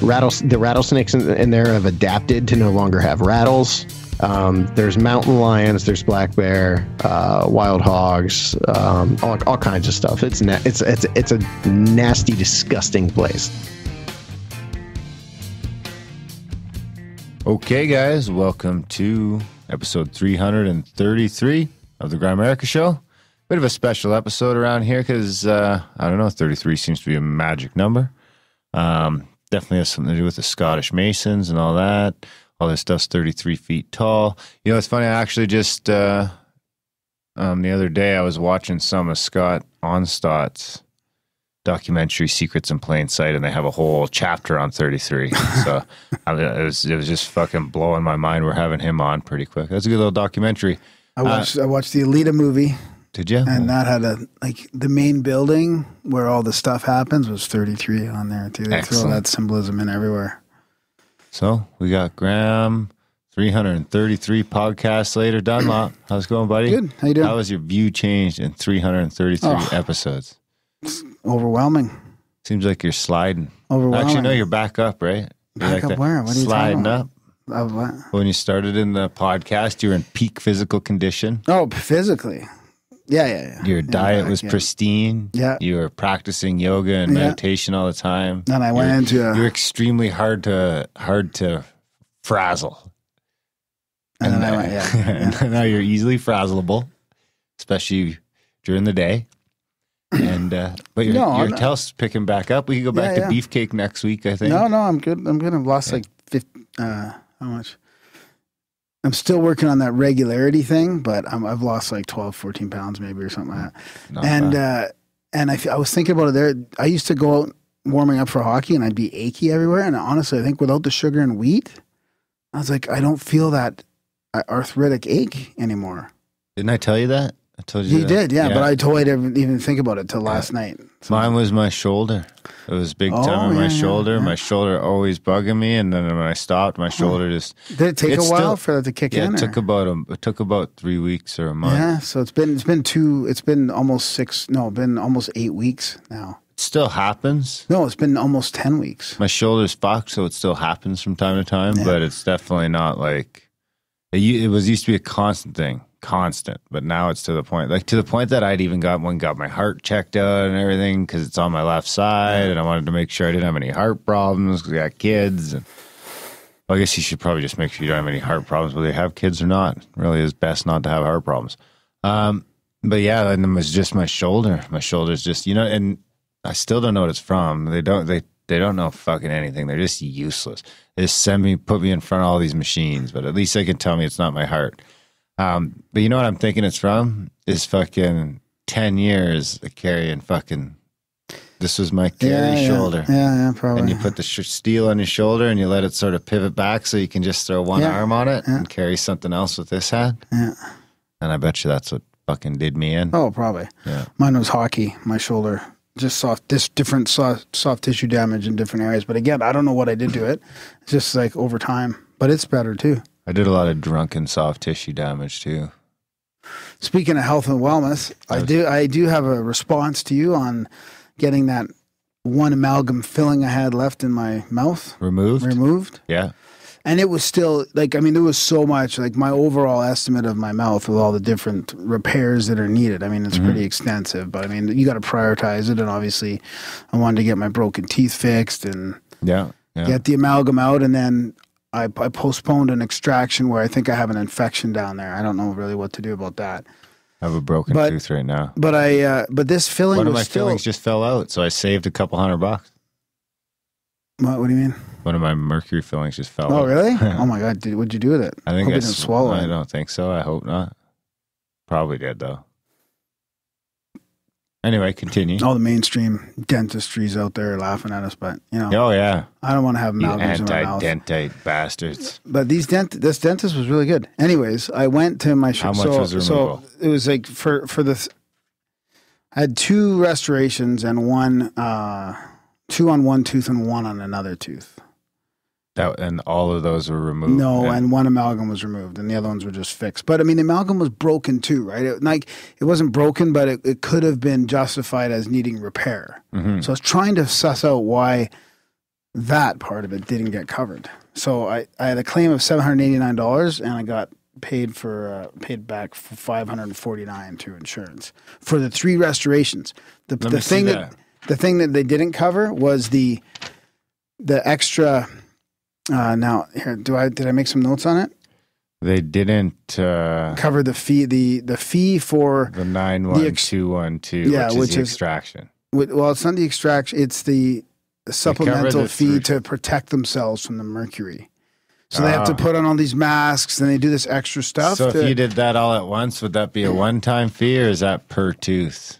The rattlesnakes in there have adapted to no longer have rattles. There's mountain lions, there's black bear, wild hogs, all kinds of stuff. It's a nasty, disgusting place. Okay, guys, welcome to episode 333 of the Grimerica Show. Bit of a special episode around here because, I don't know, 33 seems to be a magic number. Definitely has something to do with the Scottish Masons and all that. All this stuff's 33 feet tall. You know, it's funny, I actually just, the other day I was watching some of Scott Onstott's documentary Secrets in Plain Sight, and they have a whole chapter on 33. So it was just fucking blowing my mind. We're having him on pretty quick. That's a good little documentary. I watched the Alita movie. Did you? And that had the main building where all the stuff happens was 33 on there too. They throw that symbolism in everywhere. So we got Graham, 333 podcasts later. Dunlop, how's it going, buddy? Good. How you doing? How has your view changed in 333 episodes? It's overwhelming. Seems like you're sliding. Overwhelming. Actually, no, you're back up, right? Back up where? What are you sliding talking up? What? When you started in the podcast, you were in peak physical condition. Oh, physically. Yeah. Your diet was pristine. Yeah. You were practicing yoga and meditation all the time. And I went into you're extremely hard to frazzle. And then I went, and now you're easily frazzleable, especially during the day. And but your health's picking back up. We can go back to beefcake next week, I think. No, I'm good. I've lost like 50. How much? I'm still working on that regularity thing, but I've lost like 12, 14 pounds maybe or something like that. And I was thinking about it there. I used to go out warming up for hockey and I'd be achy everywhere. And honestly, I think without the sugar and wheat, I was like, I don't feel that arthritic ache anymore. Didn't I tell you that? I told you. You did, yeah. But I totally didn't even think about it till last night. So. Mine was my shoulder. It was big time on my shoulder. Yeah. My shoulder always bugging me, and then when I stopped, my shoulder just. Did it take a while for that to kick in? It took about 3 weeks or a month. Yeah, so it's been almost 8 weeks now. It still happens. No, it's been almost 10 weeks. My shoulder's fucked, so it still happens from time to time, but it's definitely not like it used to be a constant thing. But now it's to the point that I'd even got my heart checked out and everything because it's on my left side, and I wanted to make sure I didn't have any heart problems because I got kids. And I guess you should probably just make sure you don't have any heart problems, whether you have kids or not. It really is best not to have heart problems. But yeah, and it was just my shoulder. My shoulder's just and I still don't know what it's from. They don't know fucking anything. They're just useless. They just put me in front of all these machines, but at least they can tell me it's not my heart. But you know what I'm thinking it's from? Is fucking 10 years of carrying fucking, this was my carry shoulder. Yeah, probably. And you put the steel on your shoulder and you let it sort of pivot back so you can just throw one arm on it and carry something else with this hand. Yeah. And I bet you that's what fucking did me in. Oh, probably. Yeah. Mine was hockey, my shoulder. Just different soft tissue damage in different areas. But again, I don't know what I did to it. It's just like over time. But it's better too. I did a lot of drunken soft tissue damage too. Speaking of health and wellness, I do have a response to you on getting that one amalgam filling I had left in my mouth removed. Yeah. And it was still there was so much, my overall estimate of my mouth with all the different repairs that are needed. It's pretty extensive, but you got to prioritize it. And obviously I wanted to get my broken teeth fixed and get the amalgam out. And then I postponed an extraction where I think I have an infection down there. I don't know really what to do about that. I have a broken tooth right now. But this filling one of my fillings just fell out, so I saved a couple $100. What do you mean? One of my mercury fillings just fell out. Oh, really? Oh my God! What'd you do with it? I think I didn't swallow it. I don't think so. I hope not. Probably did though. Anyway, continue. All the mainstream dentistries out there laughing at us, but Oh yeah. I don't want to have amalgams in my mouth. Anti-dentite bastards. But this dentist was really good. Anyways, I went to my How much was the removal? So it was like for the. I had 2 restorations and 2 on one tooth and 1 on another tooth. And all of those were removed? No, and 1 amalgam was removed, and the other ones were just fixed. But, the amalgam was broken too, right? It wasn't broken, but it could have been justified as needing repair. Mm-hmm. So I was trying to suss out why that part of it didn't get covered. So I had a claim of $789, and I got paid back for $549 through insurance for the 3 restorations. The thing that they didn't cover was the extra. Now here, did I make some notes on it? They didn't cover the fee. The fee for the 91212, which is the extraction. Well, it's not the extraction. It's the supplemental fee to protect themselves from the mercury. So they have to put on all these masks, and they do this extra stuff. So if you did that all at once, would that be a one-time fee, or is that per tooth?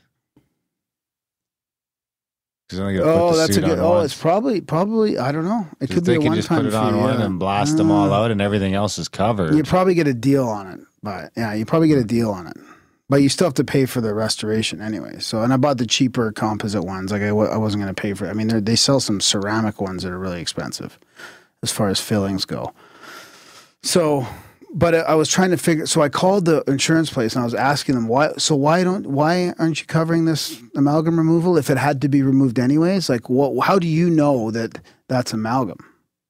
That's a good. It's probably. I don't know. It could be a one-time fee. They could just put it on one and blast them all out, and everything else is covered. You probably get a deal on it, but you probably get a deal on it. But you still have to pay for the restoration anyway. So, and I bought the cheaper composite ones. Like I wasn't going to pay for it. I mean, they sell some ceramic ones that are really expensive as far as fillings go. So, but I was trying to figure. So I called the insurance place and I was asking them why. So why aren't you covering this amalgam removal if it had to be removed anyways? Like, how do you know that that's amalgam?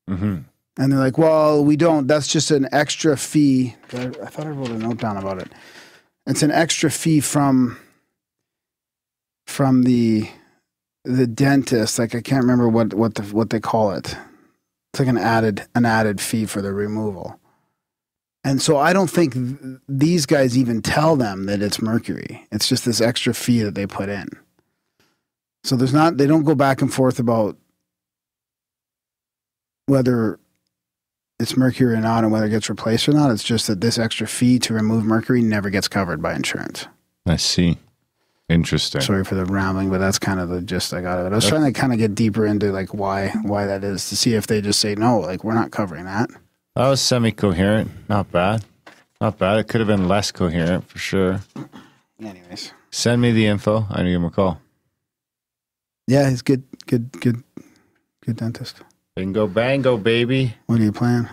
Mm-hmm. And they're like, well, we don't. That's just an extra fee. I thought I wrote a note down about it. It's an extra fee from the dentist. Like I can't remember what they call it. It's like an added fee for the removal. And so I don't think these guys even tell them that it's mercury. It's just this extra fee that they put in. So they don't go back and forth about whether it's mercury or not and whether it gets replaced or not. It's just that this extra fee to remove mercury never gets covered by insurance. I see. Interesting. Sorry for the rambling, but that's kind of the gist I got of it. I was trying to kind of get deeper into like why that is, to see if they just say, no, like we're not covering that. That was semi-coherent. Not bad. Not bad. It could have been less coherent for sure. Anyways. Send me the info. I need to give him a call. Yeah, he's good dentist. Bingo bango, baby. What are you playing?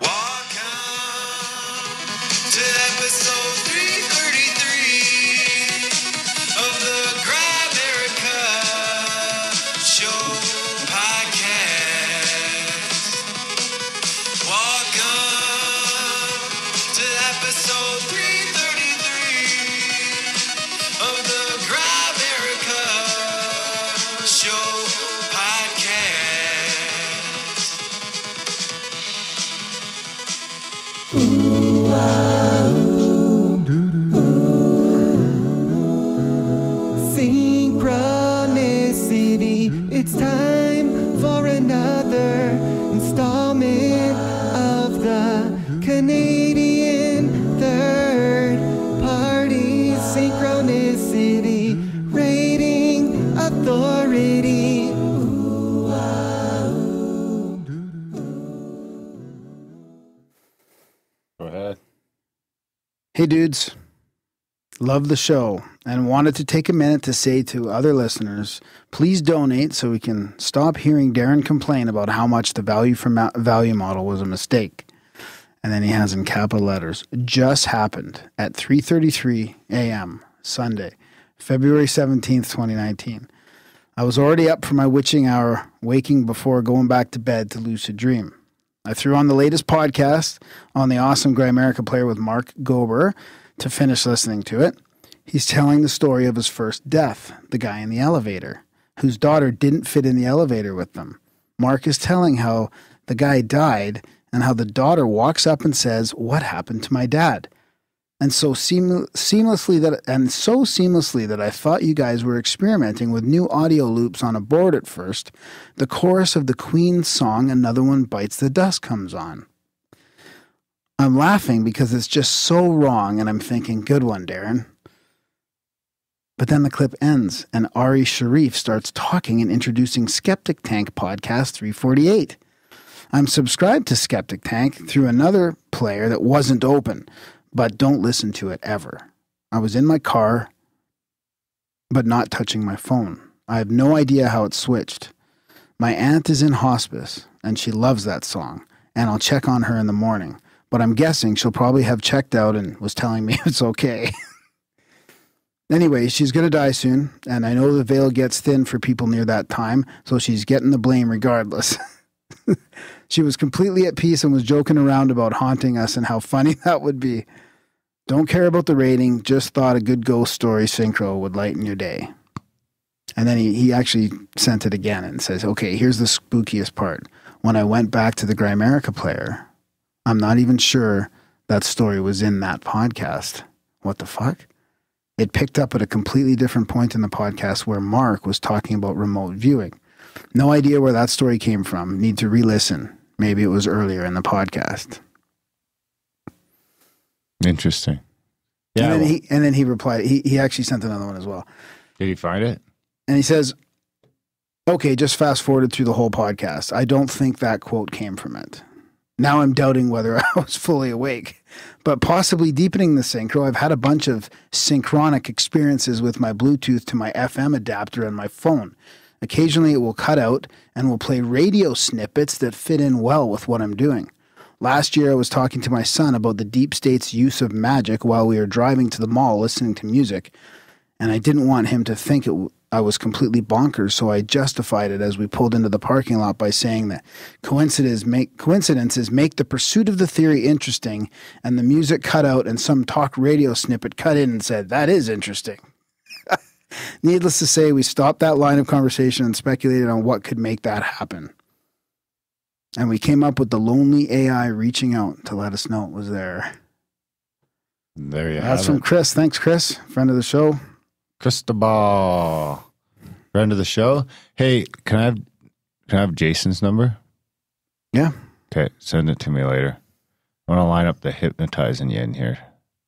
Synchronicity, it's time for another installment of the Canadian Third Party Synchronicity Rating Authority. Go ahead. Hey dudes, love the show and wanted to take a minute to say to other listeners, please donate so we can stop hearing Darren complain about how much the value for value model was a mistake. And then he has in capital letters, just happened at 3:33 a.m. Sunday, February 17th, 2019. I was already up for my witching hour, waking before going back to bed to lucid dream. I threw on the latest podcast on the awesome Grimerica player with Mark Gober to finish listening to it. He's telling the story of his first death, the guy in the elevator, whose daughter didn't fit in the elevator with them. Mark is telling how the guy died and how the daughter walks up and says, "What happened to my dad?" And so seamlessly that I thought you guys were experimenting with new audio loops on a board at first. The chorus of the Queen's song, "Another One Bites the Dust," comes on. I'm laughing because it's just so wrong, and I'm thinking, good one, Darren. But then the clip ends, and Ari Sharif starts talking and introducing Skeptic Tank Podcast 348. I'm subscribed to Skeptic Tank through another player that wasn't open, but don't listen to it ever. I was in my car, but not touching my phone. I have no idea how it switched. My aunt is in hospice, and she loves that song, and I'll check on her in the morning. But I'm guessing she'll probably have checked out and was telling me it's okay. Anyway, she's going to die soon, and I know the veil gets thin for people near that time, so she's getting the blame regardless. She was completely at peace and was joking around about haunting us and how funny that would be. Don't care about the rating, just thought a good ghost story synchro would lighten your day. And then he actually sent it again and says, okay, here's the spookiest part. When I went back to the Grimerica player, I'm not even sure that story was in that podcast. What the fuck? It picked up at a completely different point in the podcast where Mark was talking about remote viewing. No idea where that story came from. Need to re-listen. Maybe it was earlier in the podcast. Interesting. Yeah. And then he replied. He actually sent another one as well. Did he find it? And he says, okay, just fast forwarded through the whole podcast. I don't think that quote came from it. Now I'm doubting whether I was fully awake, but possibly deepening the synchro. I've had a bunch of synchronic experiences with my Bluetooth to my FM adapter and my phone. Occasionally it will cut out and will play radio snippets that fit in well with what I'm doing. Last year I was talking to my son about the deep state's use of magic while we were driving to the mall listening to music, and I didn't want him to think I was completely bonkers, so I justified it as we pulled into the parking lot by saying that coincidences make the pursuit of the theory interesting, and the music cut out and some talk radio snippet cut in and said, that is interesting. Needless to say, we stopped that line of conversation and speculated on what could make that happen. And we came up with the lonely AI reaching out to let us know it was there. There you have it. That's from Chris. Thanks, Chris. Friend of the show. Cristobal. Friend of the show. Hey, can I have Jason's number? Yeah. Okay, send it to me later. I want to line up the hypnotizing you in here.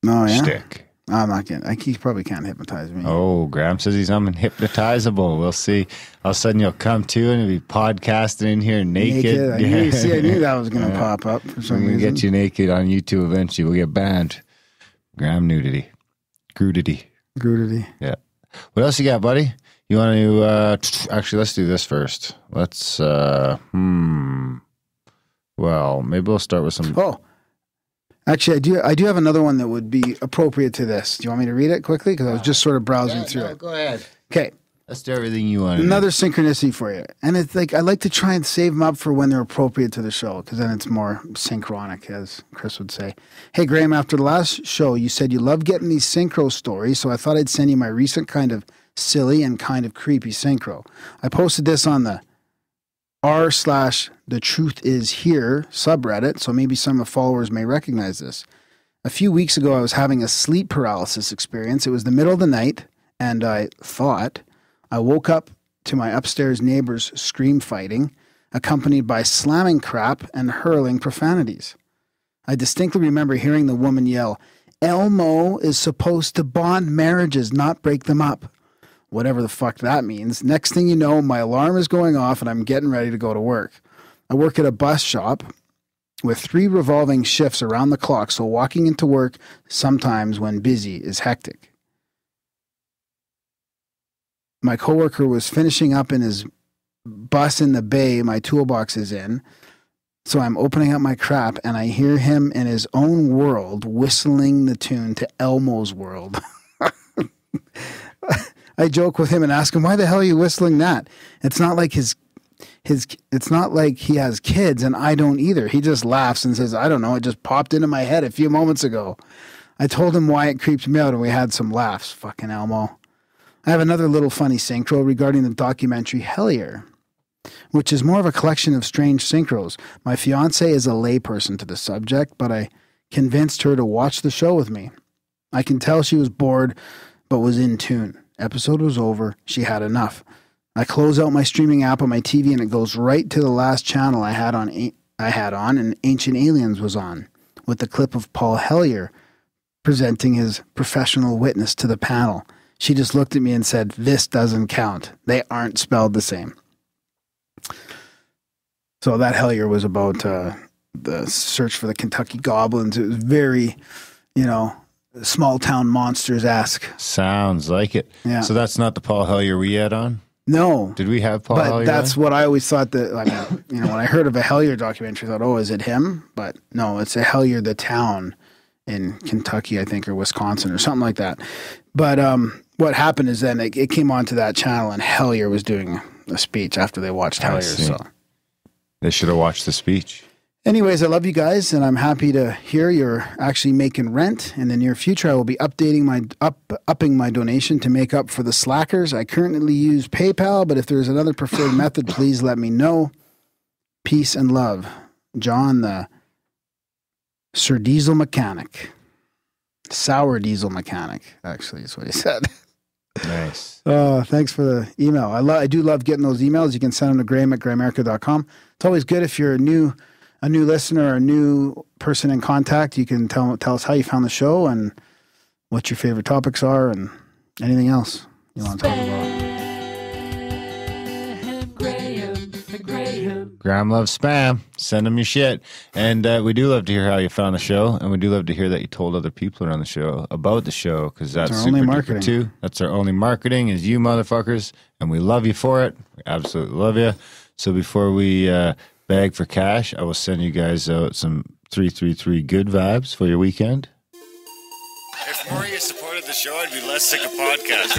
Oh, yeah? Shtick. I'm not getting. He probably can't hypnotize me. Oh, Graham says he's unhypnotizable. We'll see. All of a sudden you'll come to and you'll be podcasting in here naked. I knew that was going to pop up for some reason. We'll get you naked on YouTube eventually. We'll get banned. Graham nudity. Grudity. Yeah. What else you got, buddy? You want to, actually, let's do this first. Let's, well, maybe we'll start with some. Oh. Actually, I do have another one that would be appropriate to this. Do you want me to read it quickly? Because I was just sort of browsing through it. Go ahead. Okay. Let's do everything you want. Another synchronicity for you. And it's like, I like to try and save them up for when they're appropriate to the show, because then it's more synchronic, as Chris would say. Hey, Graham, after the last show, you said you love getting these synchro stories, so I thought I'd send you my recent kind of silly and kind of creepy synchro. I posted this on the r/The Truth Is Here subreddit, so maybe some of the followers may recognize this. A few weeks ago, I was having a sleep paralysis experience. It was the middle of the night, and I woke up to my upstairs neighbors scream fighting, accompanied by slamming crap and hurling profanities. I distinctly remember hearing the woman yell, "Elmo is supposed to bond marriages, not break them up." Whatever the fuck that means. Next thing you know, my alarm is going off and I'm getting ready to go to work. I work at a bus shop with 3 revolving shifts around the clock, so walking into work sometimes when busy is hectic. My coworker was finishing up in his bus in the bay my toolbox is in, so I'm opening up my crap and I hear him in his own world whistling the tune to Elmo's World. I joke with him and ask him, "Why the hell are you whistling that?" It's not like it's not like he has kids and I don't either. He just laughs and says, "I don't know, it just popped into my head a few moments ago." I told him why it creeped me out and we had some laughs. Fucking Elmo. I have another little funny synchro regarding the documentary Hellier, which is more of a collection of strange synchros. My fiance is a layperson to the subject, but I convinced her to watch the show with me. I can tell she was bored, but was in tune. Episode was over. She had enough. I close out my streaming app on my TV and it goes right to the last channel I had on, and Ancient Aliens was on, with the clip of Paul Hellier presenting his professional witness to the panel. She just looked at me and said, "This doesn't count. They aren't spelled the same." So that Hellier was about the search for the Kentucky Goblins. It was very, small town monsters-esque. Sounds like it. Yeah. So that's not the Paul Hellier we had on? No. Did we have Paul Hellier? But that's what I always thought that, when I heard of a Hellier documentary, I thought, oh, is it him? But no, it's a Hellier, the town in Kentucky, I think, or Wisconsin or something like that. But what happened is then it came onto that channel and Hellier was doing a speech after they watched Hellier. So They should have watched the speech. Anyways, I love you guys, and I'm happy to hear you're actually making rent. In the near future, I will be upping my donation to make up for the slackers. I currently use PayPal, but if there's another preferred method, please let me know. Peace and love. John, the Sir Diesel Mechanic. Sour Diesel Mechanic, actually, is what he said. Nice. Thanks for the email. I do love getting those emails. You can send them to graham@grahamerica.com. It's always good if you're a new listener or a new person in contact. You can tell us how you found the show and what your favorite topics are and anything else you want to talk about. Graham loves spam. Send him your shit. And we do love to hear how you found the show. And we do love to hear that you told other people around the show about the show, because that's our super only duper marketing. too. That's our only marketing, is you motherfuckers. And we love you for it. We absolutely love you. So before we beg for cash, I will send you guys out some 333 good vibes for your weekend. If more of you supported the show, I'd be less sick of podcasts.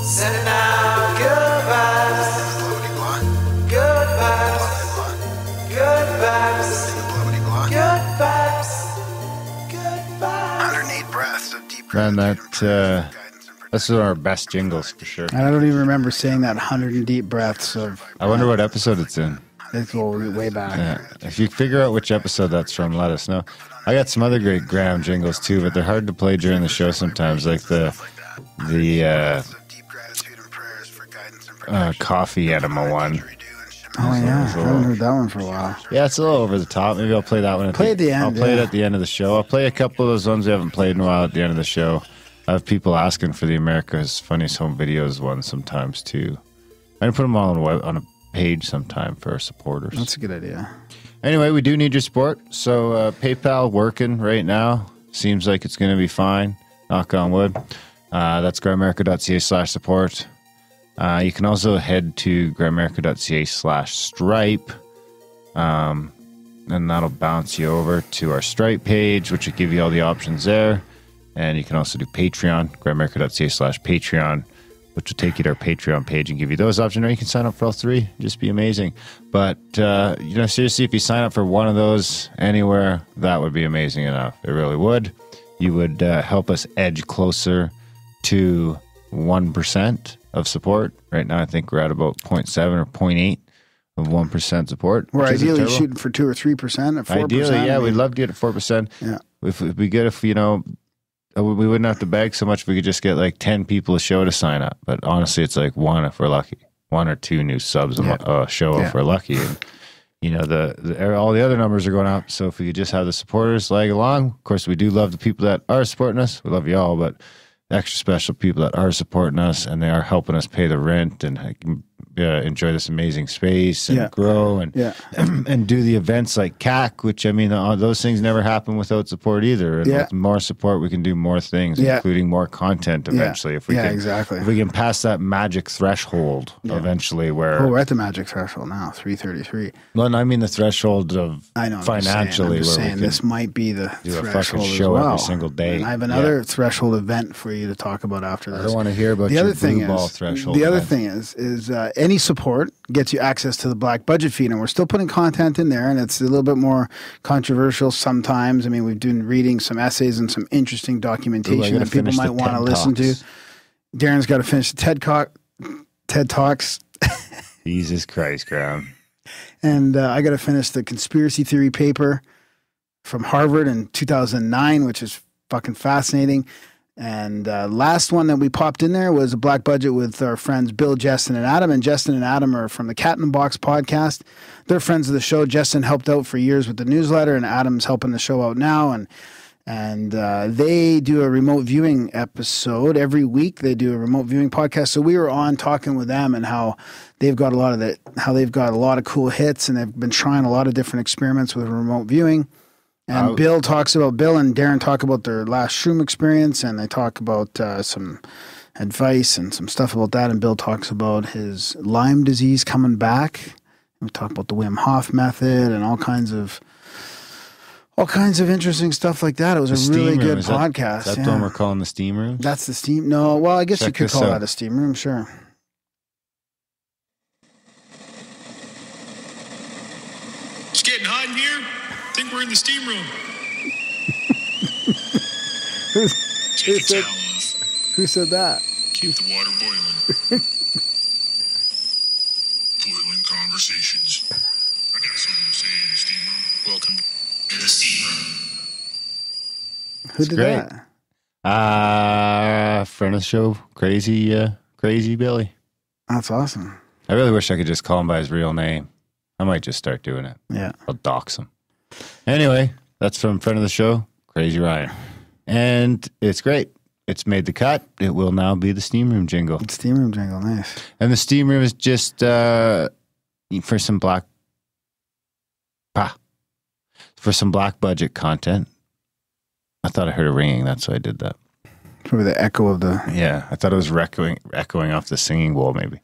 Sending out good vibes. Good vibes. Good vibes. Good vibes. Good vibes. 108 breaths of deep Man, that's one of our best jingles for sure. I don't even remember saying that 100 deep breaths of. I wonder what episode it's in. Let's go way back. Yeah. If you figure out which episode that's from, let us know. I got some other great Graham jingles too, but they're hard to play during the show sometimes, like the coffee enema one. Oh yeah, I haven't heard that one for a while. Yeah, it's a little over the top. Maybe I'll play that one. Play at the end. I'll play it at the end of the show. I'll play a couple of those ones we haven't played in a while at the end of the show. I have people asking for the America's Funniest Home Videos one sometimes too. I can put them all on a page sometime for our supporters. That's a good idea. Anyway, we do need your support. So PayPal working right now. Seems like it's going to be fine. Knock on wood. That's gramerica.ca/support. You can also head to gramerica.ca/stripe. And that'll bounce you over to our Stripe page, which will give you all the options there. And you can also do Patreon, gramerica.ca/Patreon, which will take you to our Patreon page and give you those options. Or you can sign up for all three. Just be amazing. But, seriously, if you sign up for one of those anywhere, that would be amazing enough. It really would. You would help us edge closer to 1% of support. Right now, I think we're at about 0.7 or 0.8 of 1% support. We're ideally shooting for 2 or 3% or 4%. Ideally, yeah, we'd love to get at 4%. Yeah. It'd be good if, we wouldn't have to beg so much if we could just get like 10 people a show to sign up. But honestly, it's like one if we're lucky. 1 or 2 new subs a show if we're lucky. And, all the other numbers are going up. So if we could just have the supporters lag along. Of course, we do love the people that are supporting us. We love you all, but extra special people that are supporting us, and they are helping us pay the rent and enjoy this amazing space and grow and do the events like CAC, which those things never happen without support either. And with more support, we can do more things, including more content eventually. If we can, exactly. If we can pass that magic threshold eventually, where we're at the magic threshold now, 333. Well, I mean the threshold of I'm financially. just saying this might be the do a threshold fucking show as well. every single day. And I have another threshold event for you to talk about after this. I don't want to hear about the your other thing blue ball is, threshold. The other event. thing is any support gets you access to the Black Budget feed, and we're still putting content in there, and it's a little bit more controversial sometimes. I mean, we've been reading some essays and some interesting documentation that people might want to listen to. Darren's got to finish the TED Talks. Jesus Christ, Graham. And I got to finish the conspiracy theory paper from Harvard in 2009, which is fucking fascinating. And last one that we popped in there was a Black Budget with our friends Bill, Justin, and Adam. And Justin and Adam are from the Cat in the Box podcast. They're friends of the show. Justin helped out for years with the newsletter, and Adam's helping the show out now. And they do a remote viewing episode every week. They do a remote viewing podcast. So we were on talking with them and how they've got a lot of cool hits, and they've been trying a lot of different experiments with remote viewing. And Bill and Darren talk about their last shroom experience, and they talk about some advice and some stuff about that. And Bill talks about his Lyme disease coming back. We talk about the Wim Hoff method and all kinds of interesting stuff like that. It was a really good podcast. Is that the one we're calling the steam room? That's the steam. No, well, I guess you could call that a steam room, sure. It's getting hot in here. I think we're in the steam room. Take your towel off. Who said that? Keep the water boiling. Boiling conversations. I got something to say in the steam room. Welcome to the steam room. Who did great. that? Friend of the show, Crazy Billy. That's awesome. I really wish I could just call him by his real name. I might just start doing it. Yeah. I'll dox him. Anyway, that's from friend of the show, Crazy Ryan. And it's great. It's made the cut. It will now be the steam room jingle. Steam room jingle, nice. And the steam room is just for some black budget content. I thought I heard a ringing. That's why I did that. Probably the echo of the... Yeah, I thought it was echoing off the singing bowl maybe.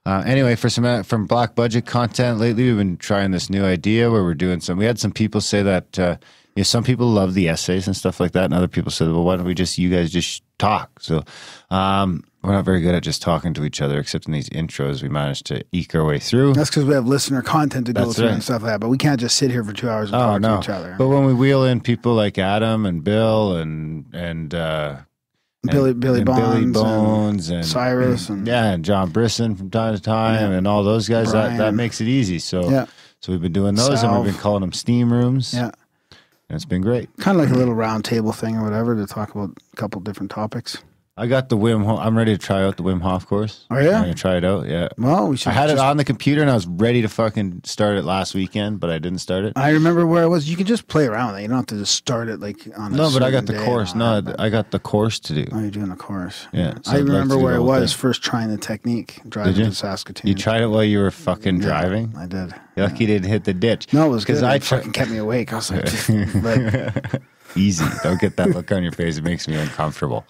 Anyway, for from black budget content lately, we've been trying this new idea where we're doing some. We had some people say that some people love the essays and stuff like that, and other people said, "Well, why don't you guys just talk?" So we're not very good at just talking to each other, except in these intros. We managed to eke our way through. That's because we have listener content to go That's through right. and stuff like that. But we can't just sit here for 2 hours and talk to each other. But when we wheel in people like Adam and Bill and Billy Bones and Cyrus and John Brisson from time to time and all those guys, that makes it easy. So we've been doing those and we've been calling them steam rooms. Yeah. And it's been great. Kind of like a little round table thing or whatever to talk about a couple different topics. I got the Wim Hof. I'm ready to try out the Wim Hof course. Oh, yeah? I'm going to try it out, yeah. Well, we should. I had it on the computer and I was ready to fucking start it last weekend, but I didn't start it. I remember where it was. You can just play around with it. You don't have to just start it like on a No, but I got the certain day course. and all No, that. I got the course to do. Oh, you're doing the course. Yeah. So I I'd like remember to do where the it whole was thing. first trying the technique, driving Did you? to Saskatoon. You tried it while you were fucking driving? I did. You're lucky you didn't hit the ditch. No, it was good. I It fucking kept me awake. I was like, Easy. Don't get that look on your face. It makes me uncomfortable.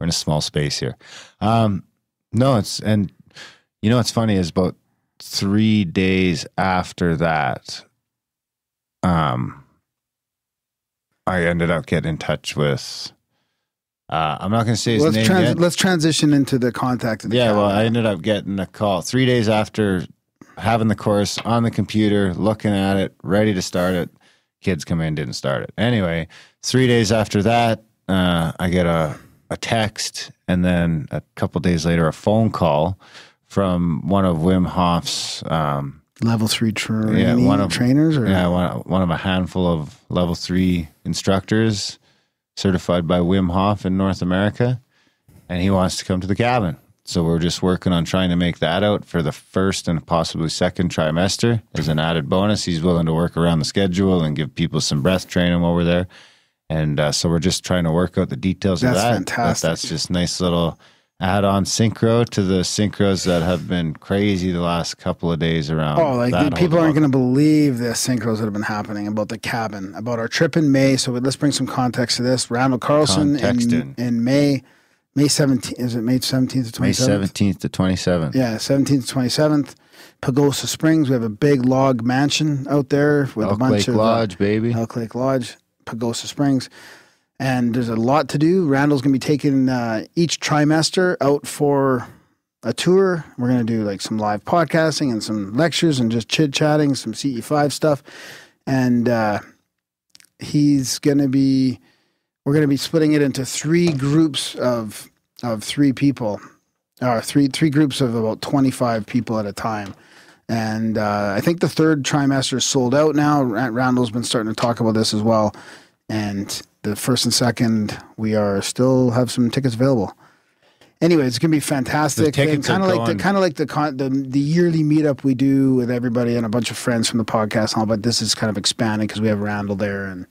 We're in a small space here. No, it's funny is about 3 days after that, I ended up getting in touch with, I'm not going to say his name yet. Let's transition into the contact. I ended up getting a call 3 days after having the course on the computer, looking at it, ready to start it. Kids come in, didn't start it. Anyway, 3 days after that, I get a text, and then a couple days later, a phone call from one of Wim Hof's level 3 trainers, or one of a handful of level 3 instructors certified by Wim Hof in North America, and he wants to come to the cabin. So we're just working on trying to make that out for the first and possibly second trimester as an added bonus. He's willing to work around the schedule and give people some breath training while we're there. And so we're just trying to work out the details of that. That's fantastic. That's just nice little add-on synchro to the synchros that have been crazy the last couple of days around. Oh, like people aren't going to believe the synchros that have been happening about the cabin, about our trip in May. So let's bring some context to this. Randall Carlson in May 17th. Is it May 17th to 27th? May 17th to 27th. Yeah, 17th to 27th. Pagosa Springs. We have a big log mansion out there with a bunch of Lodge, baby. Elk Lake Lodge. Pagosa Springs, and there's a lot to do. Randall's gonna be taking each trimester out for a tour. We're gonna do like some live podcasting and some lectures and just chit chatting, some CE5 stuff. And we're gonna be splitting it into 3 groups of 3 people, or three groups of about 25 people at a time. And I think the 3rd trimester is sold out now. Randall's been starting to talk about this as well. And the 1st and 2nd, we are still have some tickets available. Anyway, it's gonna be fantastic. Kind of like the yearly meetup we do with everybody and a bunch of friends from the podcast and all. But this is kind of expanding because we have Randall there. And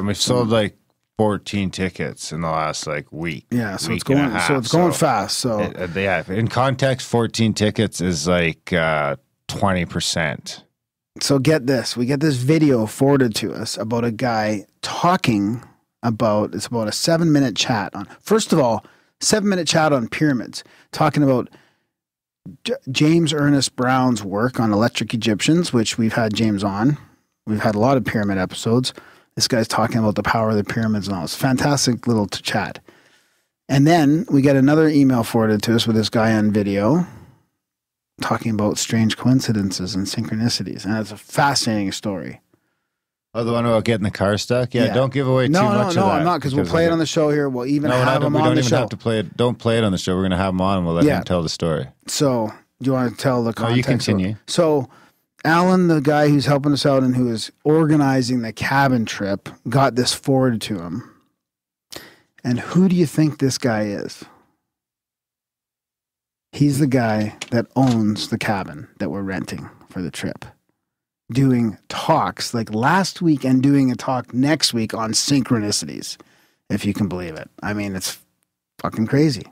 we've sold like 14 tickets in the last week. Yeah, so it's going fast. So in context, 14 tickets is like 20%. So get this. We get this video forwarded to us about a guy talking about, it's about a 7-minute chat on, first of all, 7-minute chat on pyramids, talking about James Ernest Brown's work on electric Egyptians, which we've had James on. We've had a lot of pyramid episodes. This guy's talking about the power of the pyramids and all. It's fantastic little to chat. And then we get another email forwarded to us with this guy on video talking about strange coincidences and synchronicities. And it's a fascinating story. Oh, the one about getting the car stuck? Yeah, don't give away too much of that. No, I'm not, because we'll play it on the show here. We'll even have him on the show. We don't even have to play it. Don't play it on the show. We're going to have him on and we'll let him tell the story. So, do you want to tell the context? No, you continue. So, Alan, the guy who's helping us out and who is organizing the cabin trip, got this forwarded to him. And who do you think this guy is? He's the guy that owns the cabin that we're renting for the trip. Doing talks like last week and doing a talk next week on synchronicities, if you can believe it. I mean, it's fucking crazy.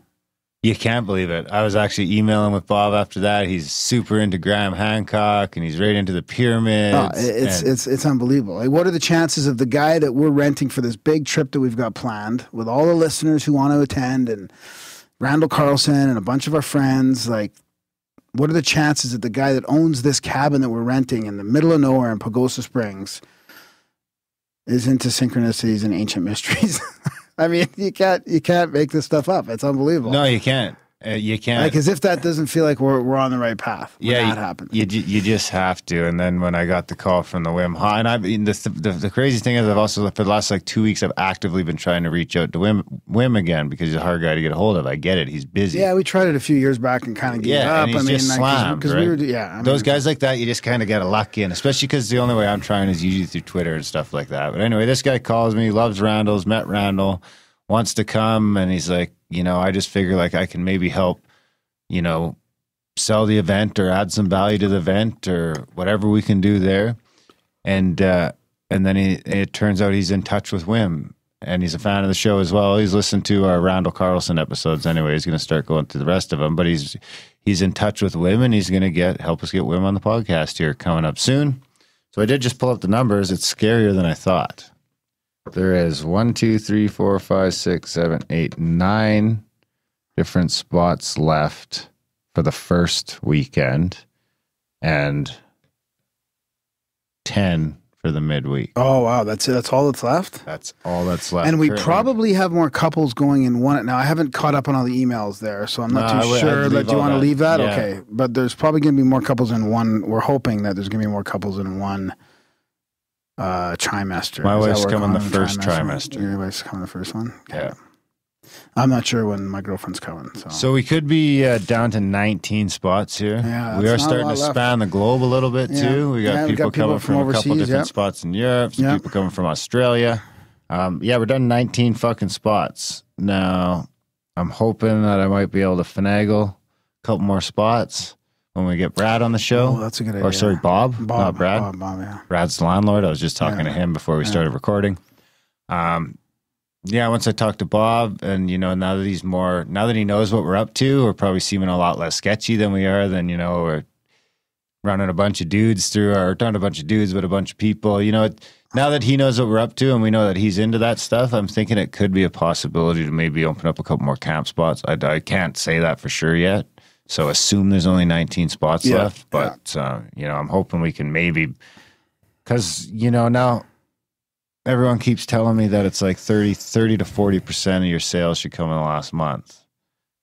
You can't believe it. I was actually emailing with Bob after that. He's super into Graham Hancock and he's right into the pyramids. Oh, it's unbelievable. Like, what are the chances of the guy that we're renting for this big trip that we've got planned with all the listeners who want to attend and Randall Carlson and a bunch of our friends? Like, what are the chances that the guy that owns this cabin that we're renting in the middle of nowhere in Pagosa Springs is into synchronicities and ancient mysteries? I mean, you can't make this stuff up. It's unbelievable. No, you can't. You can't. Like, as if that doesn't feel like we're on the right path when that happens. You just have to. And then when I got the call from the Wim Hoff, and the crazy thing is, I've also, for the last like 2 weeks, I've actively been trying to reach out to Wim again, because he's a hard guy to get a hold of. I get it. He's busy. Yeah, we tried it a few years back and kind of gave up. And he's just slammed, right? Those guys like that, you just kind of get a luck in, especially because the only way I'm trying is usually through Twitter and stuff like that. But anyway, this guy calls me, loves Randall's, met Randall, wants to come, and he's like, I just figure like I can maybe help, sell the event or add some value to the event or whatever we can do there. And then it turns out he's in touch with Wim, and he's a fan of the show as well. He's listened to our Randall Carlson episodes anyway. He's going to start going through the rest of them, but he's in touch with Wim, and he's going to help us get Wim on the podcast here coming up soon. So I did just pull up the numbers. It's scarier than I thought. There is 1, 2, 3, 4, 5, 6, 7, 8, 9 different spots left for the first weekend, and 10 for the midweek. Oh, wow. That's it. That's all that's left? That's all that's left. And we probably have more couples going in one. Now, I haven't caught up on all the emails there, so I'm not too sure. Do you want to leave that? Yeah. Okay. But there's probably going to be more couples in one. We're hoping that there's going to be more couples in one trimester. My wife's coming the first trimester. Your wife's coming the first one? Okay. Yeah. I'm not sure when my girlfriend's coming. So we could be down to 19 spots here. Yeah, we are starting to span the globe a little bit too. We got people coming from overseas, a couple different spots in Europe. Some people coming from Australia. We're done 19 fucking spots. Now, I'm hoping that I might be able to finagle a couple more spots when we get Brad on the show. Oh, that's a good idea. Or sorry, Bob, not Brad. Bob, yeah. Brad's the landlord. I was just talking to him before we started recording. Once I talk to Bob, and now that he knows what we're up to, we're probably seeming a lot less sketchy than we are. Then we're running a bunch of dudes through, or not a bunch of dudes, but a bunch of people. Now that he knows what we're up to, and we know that he's into that stuff, I'm thinking it could be a possibility to maybe open up a couple more camp spots. I can't say that for sure yet, so assume there's only 19 spots left. But I'm hoping we can maybe, because now. Everyone keeps telling me that it's like 30 to 40% of your sales should come in the last month.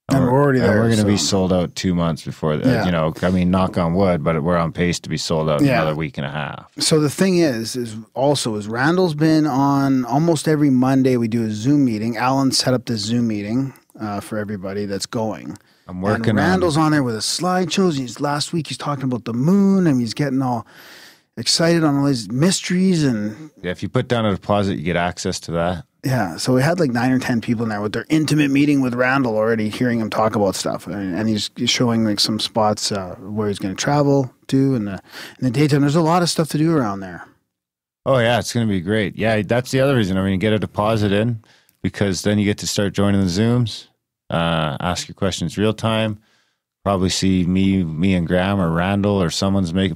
And we're already there. We're going to be sold out 2 months before that. Knock on wood, but we're on pace to be sold out in another week and a half. So the thing is Randall's been on almost every Monday. We do a Zoom meeting. Alan set up this Zoom meeting for everybody that's going. I'm working and Randall's on there with his slideshows. Last week he's talking about the moon, and he's getting all excited on all these mysteries. And if you put down a deposit, you get access to that. Yeah, so we had like 9 or 10 people in there with their intimate meeting with Randall already, hearing him talk about stuff, and he's showing like some spots where he's going to travel to in the daytime. There's a lot of stuff to do around there. Oh yeah, it's going to be great. Yeah, that's the other reason. Get a deposit in, because then you get to start joining the Zooms, ask your questions real time. Probably see me and Graham or Randall or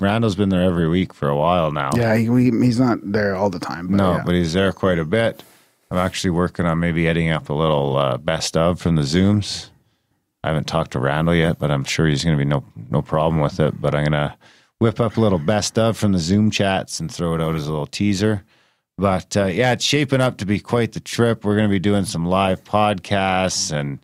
Randall's been there every week for a while now. Yeah, he's not there all the time. But he's there quite a bit. I'm actually working on maybe editing up a little best of from the Zooms. I haven't talked to Randall yet, but I'm sure he's going to be no problem with it. But I'm going to whip up a little best of from the Zoom chats and throw it out as a little teaser. But it's shaping up to be quite the trip. We're going to be doing some live podcasts, and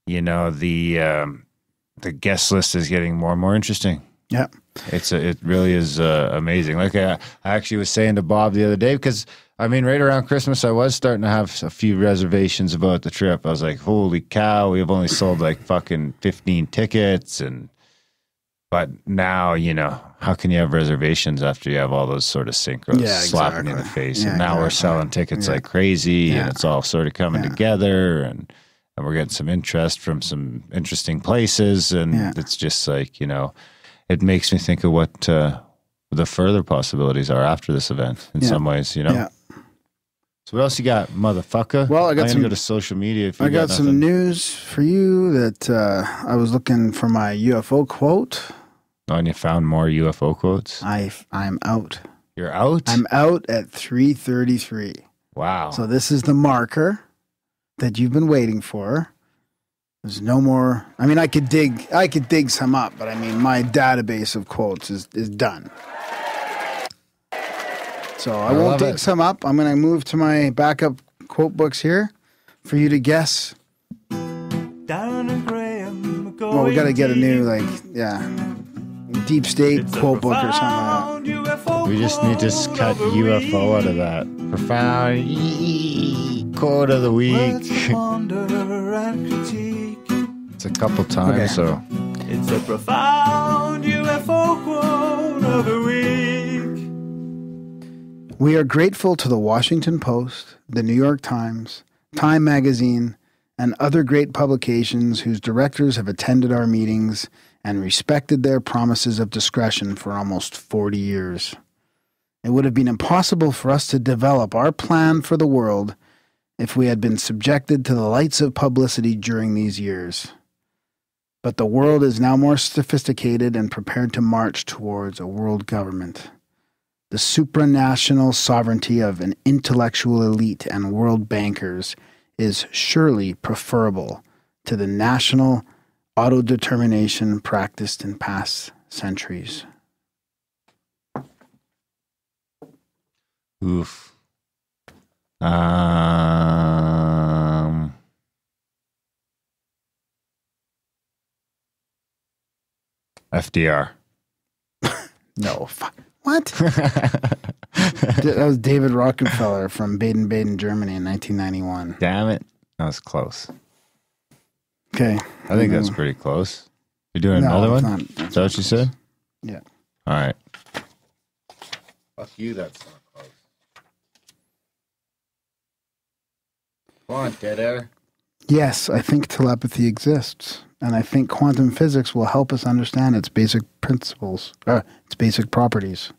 the guest list is getting more and more interesting. Yeah. It really is amazing. Like I actually was saying to Bob the other day, because I mean, right around Christmas, I was starting to have a few reservations about the trip. I was like, holy cow, we've only sold like fucking 15 tickets. But now, you know, how can you have reservations after you have all those sort of synchros slapping you in the face? And now we're selling tickets like crazy, and it's all sort of coming together, and we're getting some interest from some interesting places. And it's just like, you know, it makes me think of what the further possibilities are after this event in some ways, you know? Yeah. So what else you got, motherfucker? Well, I got some. Go to social media. If you I got some news for you that I was looking for my UFO quote. Oh, and you found more UFO quotes? I'm out. You're out? I'm out at 3:33. Wow. So this is the marker that you've been waiting for. There's no more. I mean, I could dig some up, but I mean, my database of quotes is done. So I won't dig some up. I'm going to move to my backup quote books here for you to guess. Well, we got to get a new, deep state quote book or something like that. We just need to cut UFO out of that. Profound quote of the week. It's a couple times, so. It's a profound UFO quote of the week. We are grateful to the Washington Post, the New York Times, Time Magazine, and other great publications whose directors have attended our meetings and respected their promises of discretion for almost 40 years. It would have been impossible for us to develop our plan for the world if we had been subjected to the lights of publicity during these years. But the world is now more sophisticated and prepared to march towards a world government. The supranational sovereignty of an intellectual elite and world bankers is surely preferable to the national autodetermination practiced in past centuries. Oof. FDR. No. What? That was David Rockefeller from Baden-Baden, Germany in 1991. Damn it. That was close. Okay. I think that's pretty close. You're doing another one? Is that what you said? Yeah. All right. Fuck you, that's not close. Come on, dead air. Yes, I think telepathy exists. And I think quantum physics will help us understand its basic principles, its basic properties.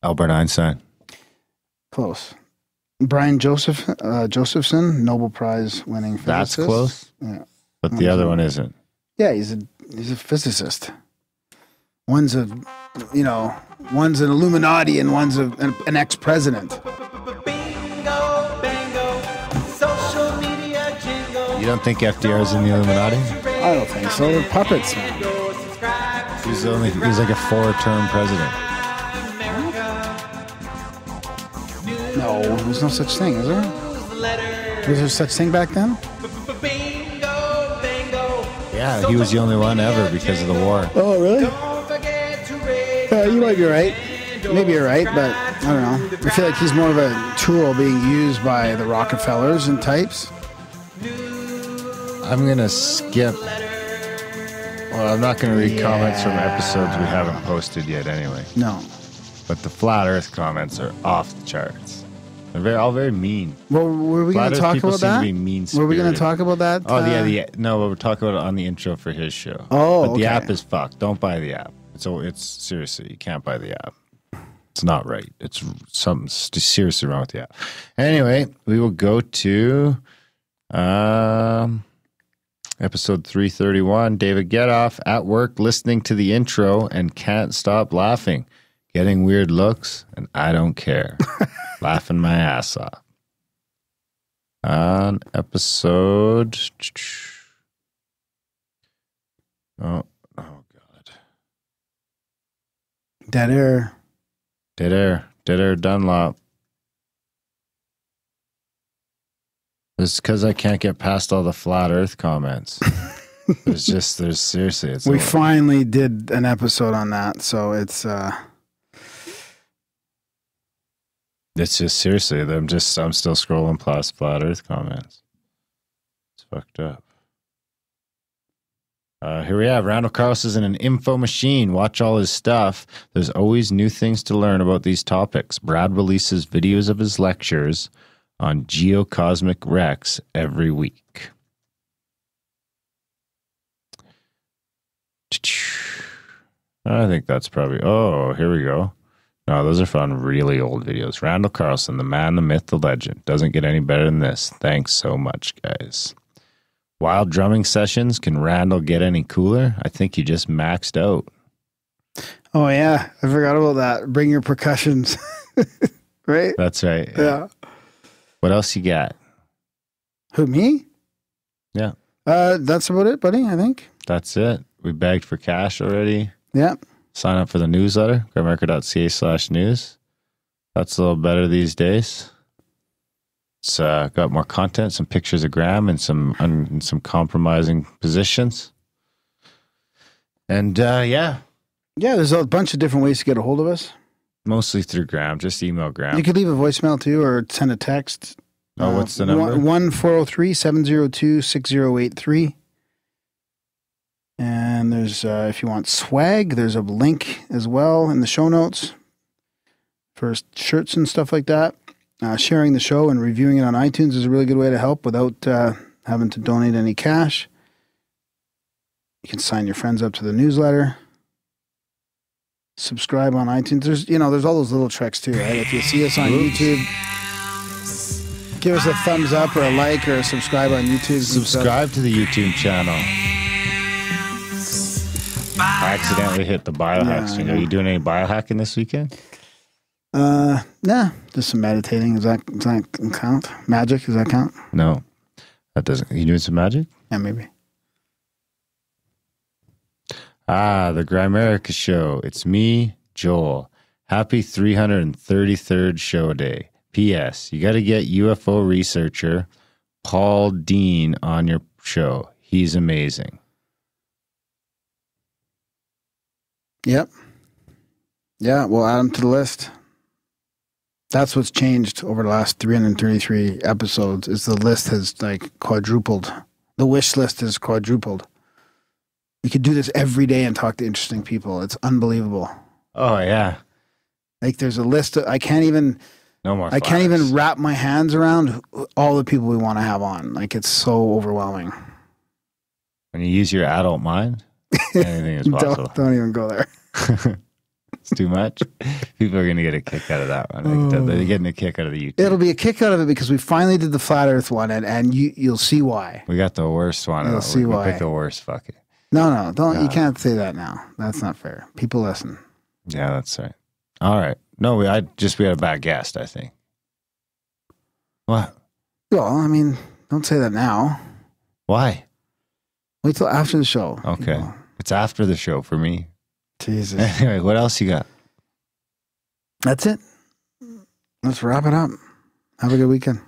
Albert Einstein. Close. Brian Josephson, Nobel Prize winning physicist. That's close? Yeah. But the other one isn't. Yeah, he's a physicist. One's an Illuminati and one's an ex-president. You don't think FDR's in the Illuminati? I don't think so. They're puppets. He's like a 4-term president. No, there's no such thing, is there? Was there such thing back then? Yeah, he was the only one ever because of the war. Oh, really? You might be right. Maybe you're right, but I don't know. I feel like he's more of a tool being used by the Rockefellers and types. I'm going to skip. Well, I'm not going to read comments from episodes we haven't posted yet anyway. No. But the Flat Earth comments are off the charts. They're all very mean. Well, were we going to talk about that? Were we going to talk about that? Oh, yeah. No, we'll talk about it on the intro for his show. Oh, but the app is fucked. Don't buy the app. It's seriously, you can't buy the app. It's not right. It's something seriously wrong with the app. Anyway, we will go to episode 331. David Getoff at work listening to the intro and can't stop laughing. Getting weird looks, and I don't care. Laughing my ass off. On episode... Oh, God. Dead Air Dunlop. It's because I can't get past all the Flat Earth comments. There's seriously, we finally did an episode on that, so it's just seriously. I'm still scrolling past flat Earth comments. It's fucked up. Here we have Randall Carlson, an info machine. Watch all his stuff. There's always new things to learn about these topics. Brad releases videos of his lectures on geocosmic wrecks every week. I think that's probably... Oh, here we go. No, those are fun, really old videos. Randall Carlson, the man, the myth, the legend. Doesn't get any better than this. Thanks so much, guys. Wild drumming sessions. Can Randall get any cooler? I think you just maxed out. Oh, yeah. I forgot about that. Bring your percussions. Right? That's right. Yeah. What else you got? Who, me? Yeah. That's about it, buddy, I think. That's it. We begged for cash already. Yeah. Sign up for the newsletter, grimerica.ca/news. That's a little better these days. It's got more content, some pictures of Graham and some compromising positions. And yeah, there's a bunch of different ways to get a hold of us. Mostly through Graham. Just email Graham. You could leave a voicemail too, or send a text. Oh, what's the number? 1-403-702-6083. And there's if you want swag, there's a link as well in the show notes for shirts and stuff like that. Sharing the show and reviewing it on iTunes is a really good way to help without having to donate any cash. You can sign your friends up to the newsletter. Subscribe on iTunes. There's all those little tricks too, right? If you see us on YouTube, give us a thumbs up or a like or a subscribe on YouTube. Subscribe to the YouTube channel. I accidentally hit the biohack string. Are you doing any biohacking this weekend? Nah, just some meditating. Does that count? Magic, does that count? No, that doesn't. You doing some magic? Yeah, maybe. The Grimerica Show. It's me, Joel. Happy 333rd show day. P.S. You got to get UFO researcher Paul Dean on your show. He's amazing. Yep. Yeah, we'll add him to the list. That's what's changed over the last 333 episodes is the list has like quadrupled. The wish list has quadrupled. We could do this every day and talk to interesting people. It's unbelievable. Oh, yeah. Like there's a list of, I can't even wrap my hands around all the people we want to have on. Like it's so overwhelming. When you use your adult mind, anything is possible. Don't even go there. It's too much. People are going to get a kick out of that one. They're getting a kick out of the YouTube. It'll be a kick out of it because we finally did the flat Earth one, and you'll see why. We got the worst one. You'll see why. We picked the worst. Fuck it. No, don't. You can't say that now. That's not fair. People listen. Yeah, that's right. All right. No, we had a bad guest, I think. What? Well, I mean, don't say that now. Why? Wait till after the show. Okay. It's after the show for me. Jesus. Anyway, what else you got? That's it. Let's wrap it up. Have a good weekend.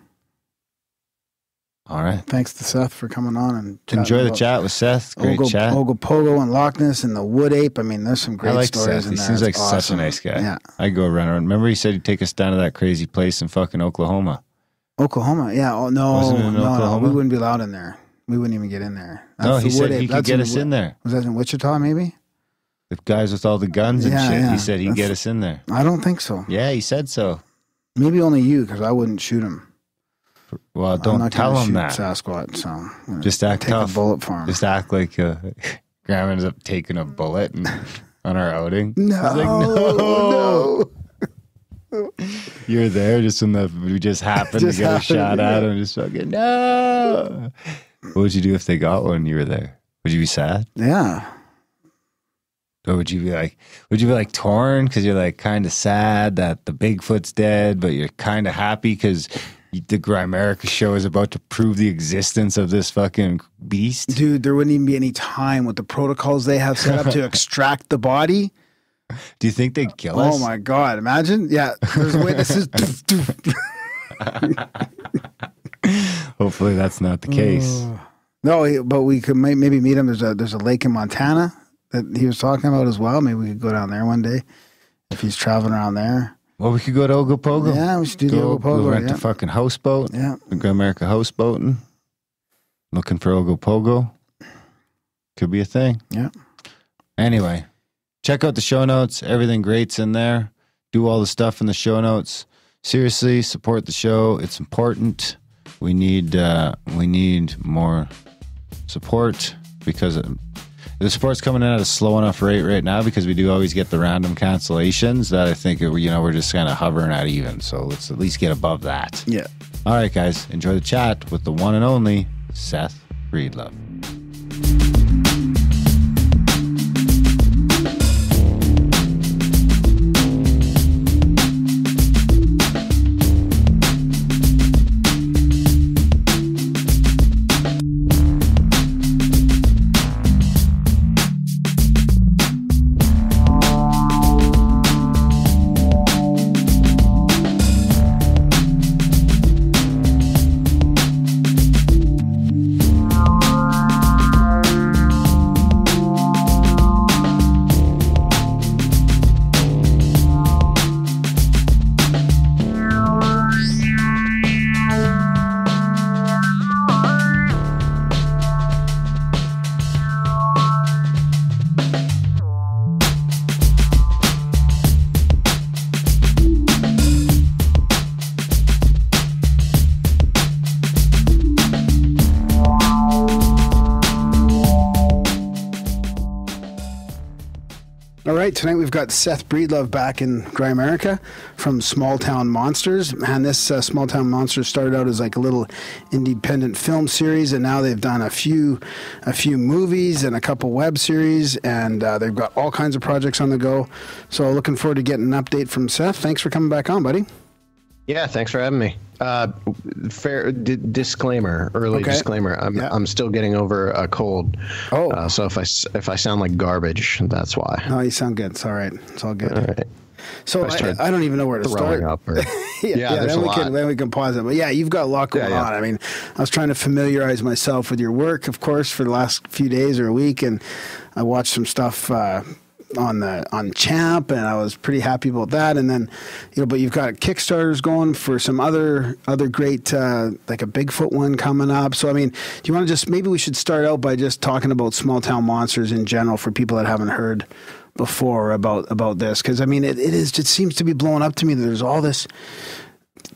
All right. Thanks to Seth for coming on and enjoy the chat with Seth. Great chat. Ogopogo and Loch Ness and the Wood Ape. I mean, there's some great stories Seth. in there. He seems like awesome. such a nice guy. Yeah. I go around. Remember he said he'd take us down to that crazy place in fucking Oklahoma. Oklahoma? Yeah. Oh, no. Wasn't it in No, Oklahoma? We wouldn't be allowed in there. We wouldn't even get in there. No, he said he could get us in there. Was that in Wichita, maybe? The guys with all the guns and shit. Yeah. He said he'd get us in there. I don't think so. Yeah, he said so. Maybe only you, because I wouldn't shoot him. Well, don't tell him that. Sasquatch, so just act tough. A bullet for him. Just act like Graham ends up taking a bullet on our outing. No, he's like, no. You're there just when we just happened to get a shot at him. Just fucking no. What would you do if they got one? You were there. Would you be sad? Yeah. Or would you be like torn because you're like kind of sad that the Bigfoot's dead, but you're kind of happy because the Grimerica show is about to prove the existence of this fucking beast? Dude, there wouldn't even be any time with the protocols they have set up to extract the body. Do you think they'd kill us? Oh my God. Imagine. Yeah. There's a way this is. Hopefully that's not the case. No, but we could maybe meet him. There's a lake in Montana that he was talking about as well. Maybe we could go down there one day if he's traveling around there. Well, we could go to Ogopogo. Yeah, we should do the Ogopogo. We'll rent a fucking houseboat. Yeah. Go America houseboating. Looking for Ogopogo. Could be a thing. Yeah. Anyway, check out the show notes. Everything great's in there. Do all the stuff in the show notes. Seriously, support the show. It's important. We need more support because the support's coming in at a slow enough rate right now because we do always get the random cancellations that I think, we're just kind of hovering at even. So let's at least get above that. Yeah. All right, guys. Enjoy the chat with the one and only Seth Breedlove. Tonight we've got Seth Breedlove back in Dry America from Small Town Monsters. Man, this Small Town Monsters started out as like a little independent film series, and now they've done a few movies and a couple web series, and they've got all kinds of projects on the go. So looking forward to getting an update from Seth. Thanks for coming back on, buddy. Yeah, thanks for having me. Disclaimer, disclaimer. I'm still getting over a cold. Oh, so if I sound like garbage, that's why. No, you sound good. It's all right. It's all good. All right. So I don't even know where to start. Then we can pause it. But yeah, you've got a lot going on. I mean, I was trying to familiarize myself with your work, of course, for the last few days or a week, and I watched some stuff on Champ, and I was pretty happy about that. And then, but you've got Kickstarters going for some other great, like a Bigfoot one coming up. So, I mean, do you want to maybe we should start out by just talking about Small Town Monsters in general for people that haven't heard before about this? Because, I mean, it seems to be blowing up to me that there's all this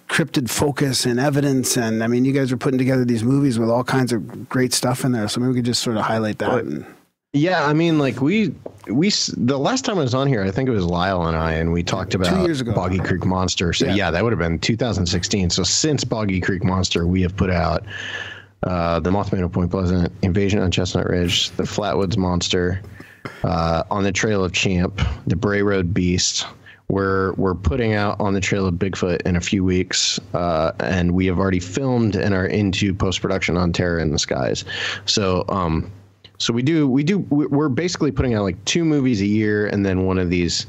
cryptid focus and evidence, and I mean, you guys are putting together these movies with all kinds of great stuff in there. So maybe we could just sort of highlight that. Yeah, I mean, like the last time I was on here, I think it was Lyle and I, and we talked about 2 years ago. Boggy Creek Monster. So yeah, that would have been 2016. So since Boggy Creek Monster, we have put out the Mothman of Point Pleasant, Invasion on Chestnut Ridge, the Flatwoods Monster, On the Trail of Champ, the Bray Road Beast. We're putting out On the Trail of Bigfoot in a few weeks, and we have already filmed and are into post-production on Terror in the Skies. So we're basically putting out like 2 movies a year and then one of these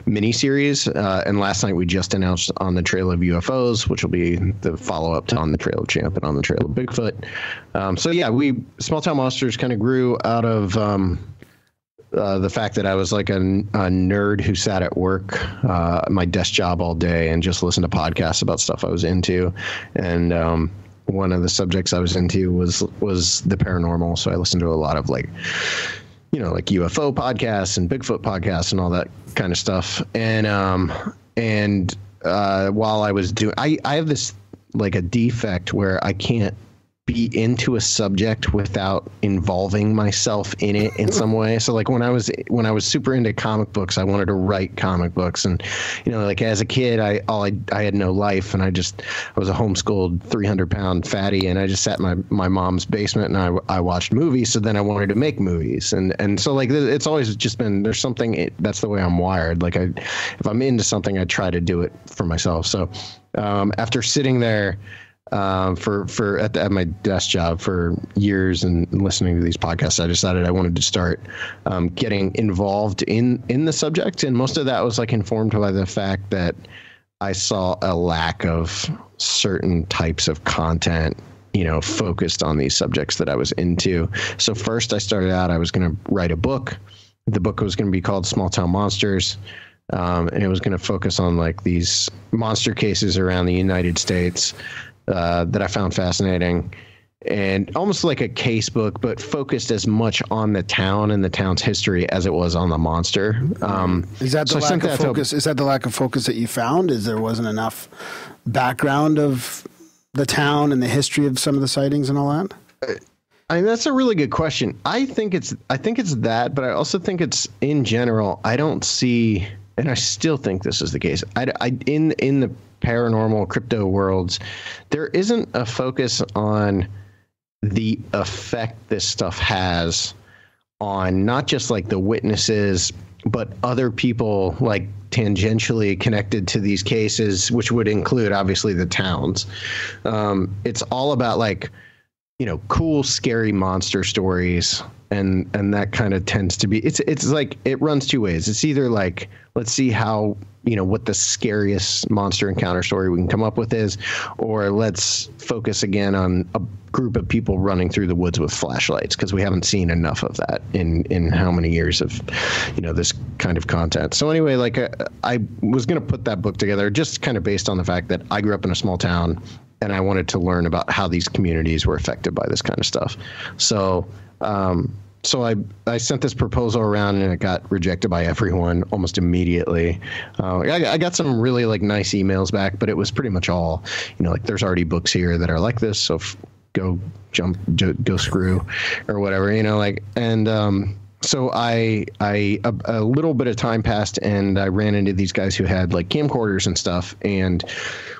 miniseries. And last night we just announced On the Trail of UFOs, which will be the follow-up to On the Trail of Champ and On the Trail of Bigfoot. So yeah, Small Town Monsters kind of grew out of the fact that I was like a nerd who sat at work, my desk job all day and just listened to podcasts about stuff I was into. And one of the subjects I was into was the paranormal. So I listened to a lot of like UFO podcasts and Bigfoot podcasts and all that kind of stuff. And while I was doing, I have this like a defect where I can't be into a subject without involving myself in it in some way. So like when I was super into comic books, I wanted to write comic books, and like as a kid, I had no life, and I was a homeschooled 300-pound fatty, and I just sat in my mom's basement and I watched movies. So then I wanted to make movies, and so like it's always just been, there's something, that's the way I'm wired. Like if I'm into something, I try to do it for myself. So after sitting there at my desk job for years and listening to these podcasts, I decided I wanted to start getting involved in the subject. And most of that was like informed by the fact that I saw a lack of certain types of content focused on these subjects that I was into. So first I started out, I was going to write a book. The book was going to be called Small Town Monsters. And it was going to focus on like these monster cases around the United States that I found fascinating, and almost like a case book, but focused as much on the town and the town's history as it was on the monster. Is that the lack of focus? Is that the lack of focus that you found? Is there wasn't enough background of the town and the history of some of the sightings and all that? I mean, that's a really good question. I think it's that, but I also think it's in general. I don't see, and I still think this is the case. In the paranormal crypto worlds, there isn't a focus on the effect this stuff has on not just like the witnesses, but other people like tangentially connected to these cases, which would include obviously the towns. It's all about like, cool, scary monster stories. And that kind of tends to be, it's like, it runs two ways. It's either like, let's see how, what the scariest monster encounter story we can come up with is, or let's focus again on a group of people running through the woods with flashlights, because we haven't seen enough of that in how many years of, this kind of content. So anyway, like I was going to put that book together just kind of based on the fact that I grew up in a small town and I wanted to learn about how these communities were affected by this kind of stuff. So I sent this proposal around and it got rejected by everyone almost immediately. I got some really like nice emails back, but it was pretty much all, like there's already books here that are like this. So go screw or whatever, so a little bit of time passed and I ran into these guys who had like camcorders and stuff. And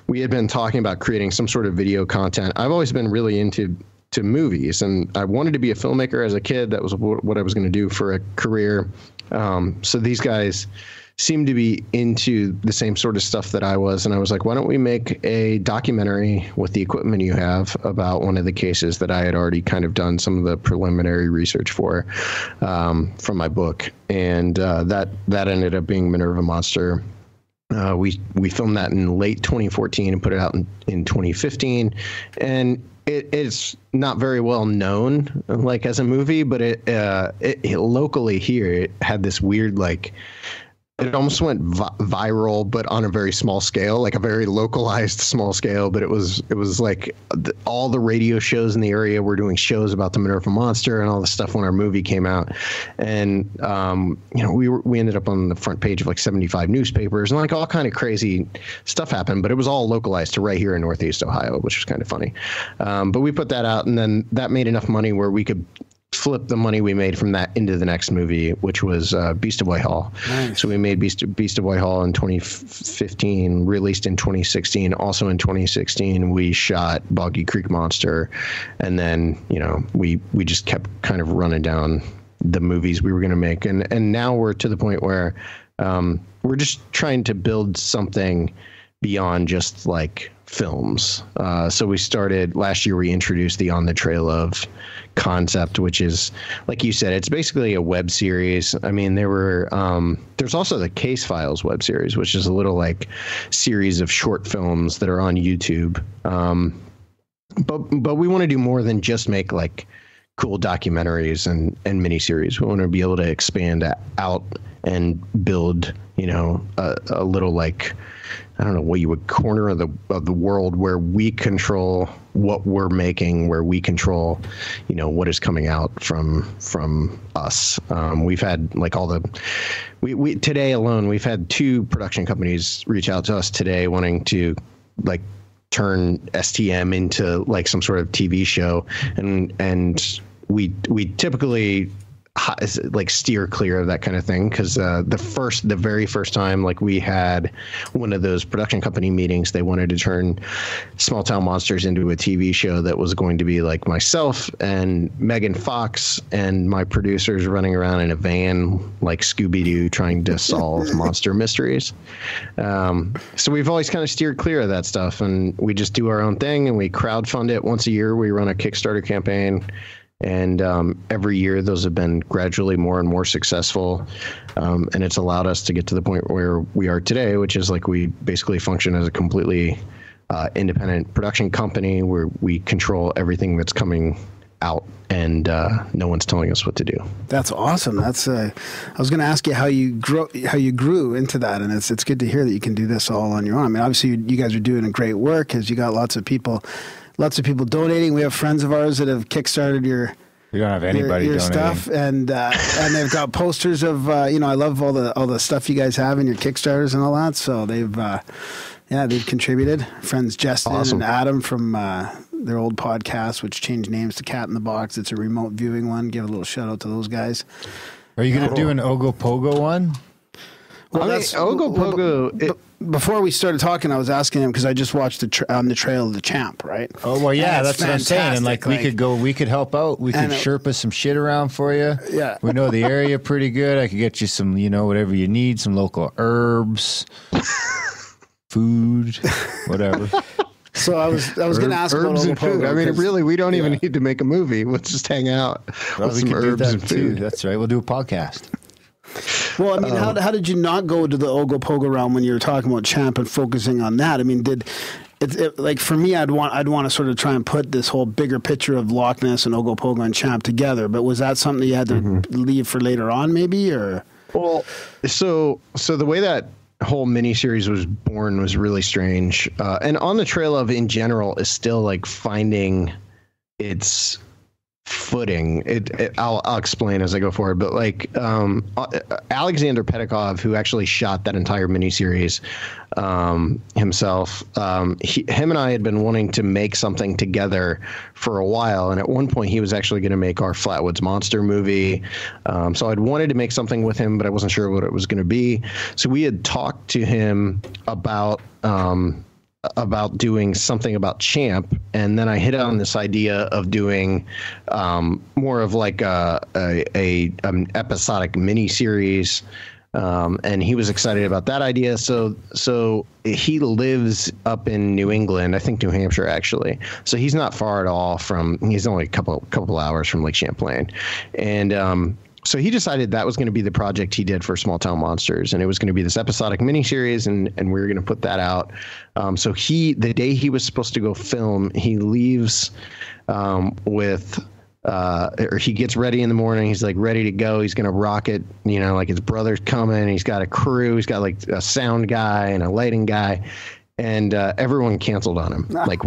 we had been talking about creating some sort of video content. I've always been really into movies, and I wanted to be a filmmaker as a kid. That was what I was going to do for a career. So these guys seemed to be into the same sort of stuff that I was. And I was like, why don't we make a documentary with the equipment you have about one of the cases that I had already kind of done some of the preliminary research for, from my book. And that ended up being Minerva Monster. We filmed that in late 2014 and put it out in 2015. And it's not very well known, like as a movie, but it locally here, it had this weird, like, it almost went viral, but on a very small scale, like a very localized small scale. But it was like all the radio shows in the area were doing shows about the Minerva Monster and all the stuff when our movie came out. And, we ended up on the front page of like 75 newspapers and like all kind of crazy stuff happened, but it was all localized to right here in Northeast Ohio, which was kind of funny. But we put that out, and then that made enough money where we could flip the money we made from that into the next movie, which was Beast of Whitehall. Nice. So we made Beast of Whitehall in 2015, released in 2016. Also in 2016, we shot Boggy Creek Monster, and then we just kept kind of running down the movies we were going to make, and now we're to the point where we're just trying to build something beyond just like films. So we started last year, we introduced the On the Trail of concept, which is, like you said, it's basically a web series. I mean, there's also the Case Files web series, which is a little like series of short films that are on YouTube. But we want to do more than just make like cool documentaries and miniseries. We want to be able to expand out and build, a little like, I don't know what you would corner of the world where we control what we're making, where we control, what is coming out from us. We've had like we today alone, we've had 2 production companies reach out to us today wanting to like turn STM into like some sort of TV show. And we typically like steer clear of that kind of thing, because the very first time like we had one of those production company meetings, they wanted to turn Small Town Monsters into a TV show that was going to be like myself and Megan Fox and my producers running around in a van like Scooby-Doo trying to solve monster mysteries. So we've always kind of steered clear of that stuff, and we just do our own thing, and we crowdfund it once a year. We run a Kickstarter campaign. And every year, those have been gradually more and more successful. And it's allowed us to get to the point where we are today, which is like we basically function as a completely independent production company where we control everything that's coming out, and no one's telling us what to do. That's awesome. That's I was going to ask you how you grew into that, and it's good to hear that you can do this all on your own. I mean, obviously you guys are doing a great work because you got lots of people donating. We have friends of ours that have kickstarted your don't have anybody your donating stuff, and they've got posters of I love all the stuff you guys have in your Kickstarters and all that. So they've contributed. Friends Justin and Adam from their old podcast, which changed names to Cat in the Box. It's a remote viewing one. Give a little shout out to those guys. Are you going to do an Ogopogo one? Well, that's Ogopogo. Before we started talking, I was asking him because I just watched On the Trail of the Champ, right? Oh well, yeah, that's what I'm saying. And fantastic. we could help out. We could Sherpa some shit around for you. Yeah, we know the area pretty good. I could get you some, whatever you need, some local herbs, food, whatever. So I was going to ask about Ogopogo. I mean, really, we don't even need to make a movie. We'll just hang out with some herbs and food. That's right. We'll do a podcast. Well, I mean, how did you not go to the Ogopogo realm when you were talking about Champ and focusing on that? I mean, like for me, I'd want to sort of try and put this whole bigger picture of Loch Ness and Ogopogo and Champ together. But was that something you had to leave for later on, maybe, or? Well, so the way that whole miniseries was born was really strange, and On the Trail of in general is still like finding its footing. I'll explain as I go forward, but like Alexander Pedikov, who actually shot that entire miniseries himself, him and I had been wanting to make something together for a while, and at one point he was actually going to make our Flatwoods Monster movie. So I'd wanted to make something with him, but I wasn't sure what it was going to be. So we had talked to him about doing something about Champ, and then I hit on this idea of doing more of like an episodic mini series, and he was excited about that idea. So he lives up in New England, I think New Hampshire actually. So he's not far at all from. He's only a couple hours from Lake Champlain, and so he decided that was going to be the project he did for Small Town Monsters, and it was going to be this episodic miniseries, and we were going to put that out. So the day he was supposed to go film, he leaves or he gets ready in the morning. He's like ready to go. He's going to rock it, like his brother's coming. He's got a crew. He's got like a sound guy and a lighting guy, and everyone canceled on him, like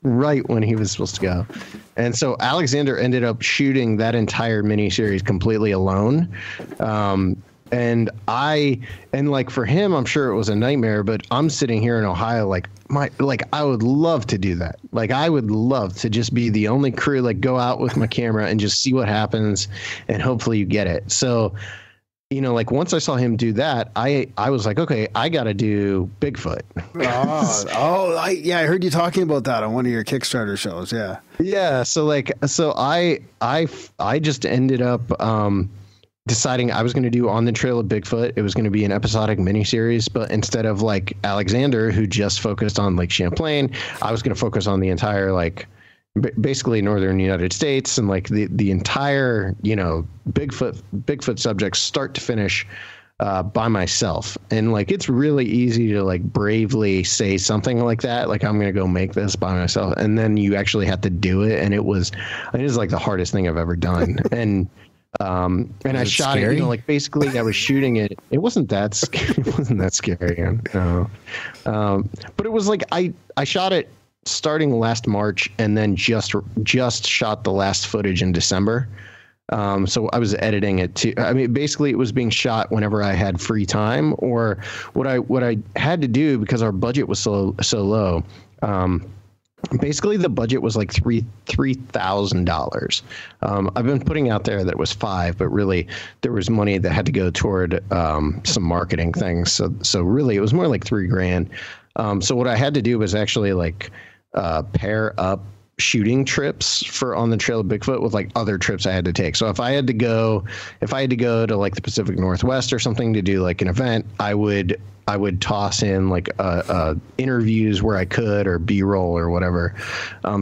right when he was supposed to go. And so Alexander ended up shooting that entire miniseries completely alone. And for him, I'm sure it was a nightmare, but I'm sitting here in Ohio, I would love to do that. Like, I would love to just be the only crew, like go out with my camera and just see what happens, and hopefully you get it. So, once I saw him do that, I was like, okay, I got to do Bigfoot. I heard you talking about that on one of your Kickstarter shows. Yeah. Yeah. So I just ended up deciding I was going to do On the Trail of Bigfoot. It was going to be an episodic miniseries, but instead of like Alexander, who just focused on Lake Champlain, I was going to focus on the entire, basically northern United States, and like the entire, Bigfoot subjects start to finish by myself. And like, it's really easy to like bravely say something like that, like I'm going to go make this by myself, and then you actually have to do it. And it was like the hardest thing I've ever done. And I shot scary? It, basically I was shooting it. It wasn't that scary. It wasn't that scary. No. But it was like, I shot it starting last March, and then just shot the last footage in December. So I was editing it too. I mean, basically it was being shot whenever I had free time, or what I had to do, because our budget was so low. Basically the budget was like $3,000. I've been putting out there that it was $5,000, but really there was money that had to go toward some marketing things. So really it was more like $3,000. So what I had to do was actually pair up shooting trips for On the Trail of Bigfoot with like other trips I had to take. So if I had to go to like the Pacific Northwest or something to do like an event, I would toss in like interviews where I could, or B-roll or whatever.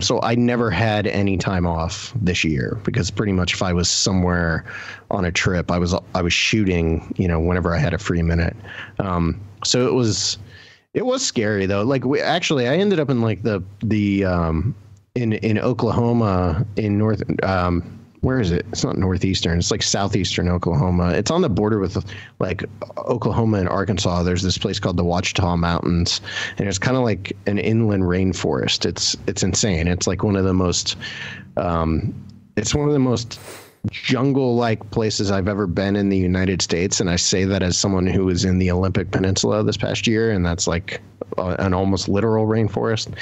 So I never had any time off this year, because pretty much if I was somewhere on a trip, I was shooting, whenever I had a free minute. So it It was scary though. Like I ended up in like in Oklahoma in north. Where is it? It's not northeastern. It's like southeastern Oklahoma. It's on the border with like Oklahoma and Arkansas. There's this place called the Wichita Mountains, and it's kind of like an inland rainforest. It's insane. It's like one of the most jungle-like places I've ever been in the United States, and I say that as someone who was in the Olympic Peninsula this past year, and that's like an almost literal rainforest.